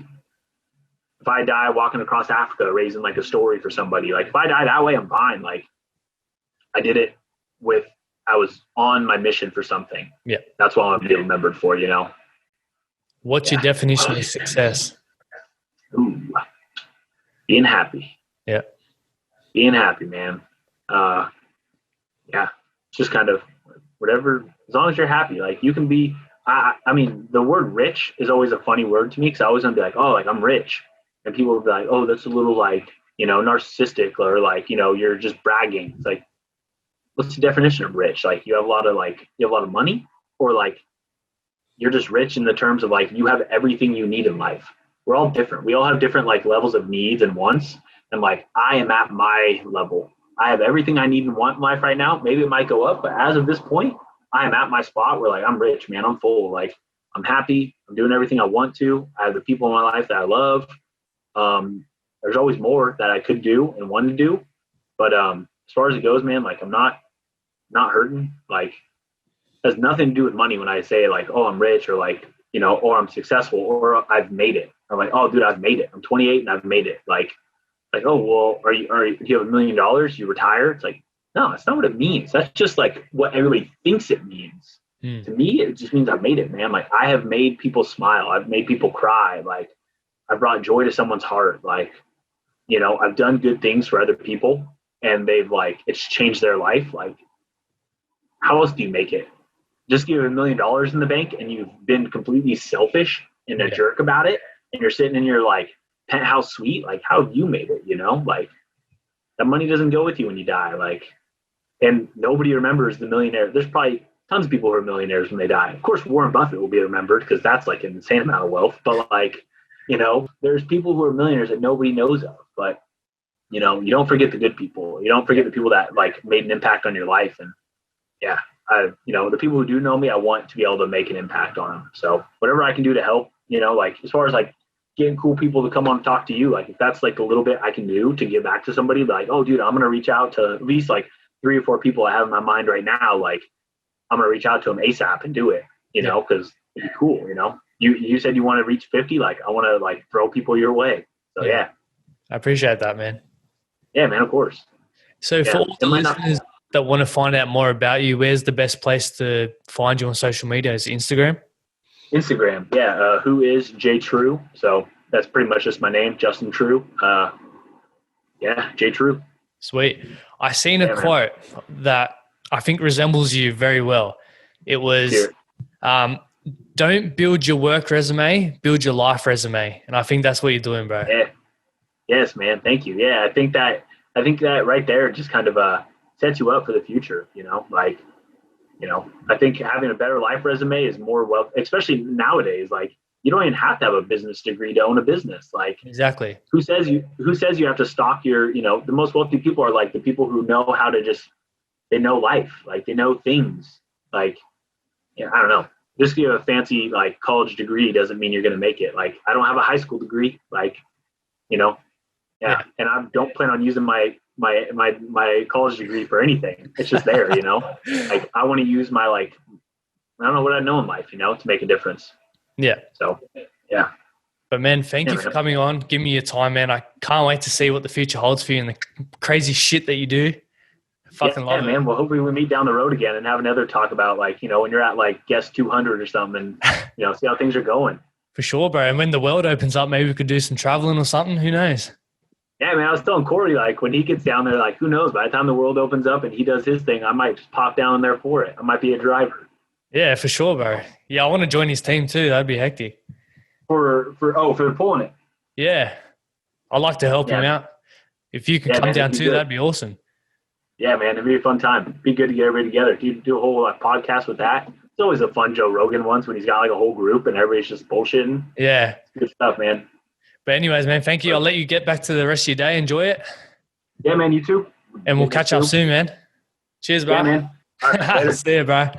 if I die walking across Africa, raising like a story for somebody, like if I die that way, I'm fine. Like, I did it I was on my mission for something. Yeah. That's what I want to be remembered for, What's your definition of success? Ooh, being happy. Yeah. Being happy, man. Yeah. Just kind of whatever, as long as you're happy, like you can be, I mean, the word rich is always a funny word to me because I always gonna be like, oh, like I'm rich. And people will be like, oh, that's a little like, narcissistic, or like, you're just bragging. It's like, what's the definition of rich? Like you have a lot of money, or like you're just rich in the terms of like you have everything you need in life. We're all different. We all have different like levels of needs and wants. And like I am at my level. I have everything I need and want in life right now. Maybe it might go up, but as of this point, I am at my spot where like I'm rich, man. I'm full. Like I'm happy. I'm doing everything I want to. I have the people in my life that I love. There's always more that I could do and want to do. But as far as it goes, man, like I'm not hurting. Like it has nothing to do with money when I say like, oh, I'm rich, or like, or I'm successful, or I've made it. I'm like, oh, dude, I've made it. I'm 28 and I've made it. Like, oh, well, do you have $1 million? You retire? It's like, no, that's not what it means. That's just like what everybody thinks it means. To me, it just means I've made it, man. Like I have made people smile. I've made people cry. Like I brought joy to someone's heart. Like, I've done good things for other people, and they've like, it's changed their life. Like, how else do you make it? Just give $1 million in the bank and you've been completely selfish and a jerk about it, and you're sitting in your like penthouse suite. Like, how have you made it? Like that money doesn't go with you when you die. Like, and nobody remembers the millionaire. There's probably tons of people who are millionaires when they die. Of course, Warren Buffett will be remembered because that's like an insane amount of wealth. But like, there's people who are millionaires that nobody knows of. But you don't forget the good people. You don't forget the people that like made an impact on your life. And yeah, the people who do know me, I want to be able to make an impact on them. So whatever I can do to help, like as far as like getting cool people to come on and talk to you, like if that's like a little bit I can do to give back to somebody, like, oh dude, I'm going to reach out to at least like 3 or 4 people I have in my mind right now. Like I'm going to reach out to them ASAP and do it, because it'd be cool. You said you want to reach 50. Like I want to like throw people your way. So yeah. I appreciate that, man. Yeah, man, of course. So for all the listeners that want to find out more about you, where's the best place to find you on social media? Is Instagram? Instagram, yeah. Who is J True? So that's pretty much just my name, Justin True. Yeah, J True. Sweet. I seen a quote that I think resembles you very well. It was, don't build your work resume, build your life resume. And I think that's what you're doing, bro. Yeah. Yes, man. Thank you. Yeah, I think that right there just kind of sets you up for the future. I think having a better life resume is more especially nowadays. Like you don't even have to have a business degree to own a business. Like, Exactly. who says you have to stock your, the most wealthy people are like the people who know how to they know life, like they know things. Like, I don't know. Just get a fancy like college degree doesn't mean you're going to make it. Like, I don't have a high school degree, like, yeah. And I don't plan on using my college degree for anything. It's just there, like I want to use my, like, I don't know what I know in life, to make a difference. Yeah. So, yeah. But man, thank you for coming on. Give me your time, man. I can't wait to see what the future holds for you and the crazy shit that you do. Fucking love it, man. Well, hopefully we meet down the road again and have another talk about, like, when you're at like guest 200 or something, and see how things are going. For sure, bro. And when the world opens up, maybe we could do some traveling or something. Who knows? Yeah, man. I was telling Corey, like, when he gets down there, like, who knows? By the time the world opens up and he does his thing, I might just pop down there for it. I might be a driver. Yeah, for sure, bro. Yeah, I want to join his team too. That'd be hectic. For pulling it. Yeah, I'd like to help him out. If you could come down too, that'd be awesome. Yeah, man, it'd be a fun time. It'd be good to get everybody together. Do a whole podcast with that. It's always a fun Joe Rogan once when he's got like a whole group and everybody's just bullshitting. Yeah. It's good stuff, man. But anyways, man, thank you. I'll let you get back to the rest of your day. Enjoy it. Yeah, man, you too. And we'll catch up soon, man. Cheers, bro. Yeah, man. All right, see you, bro.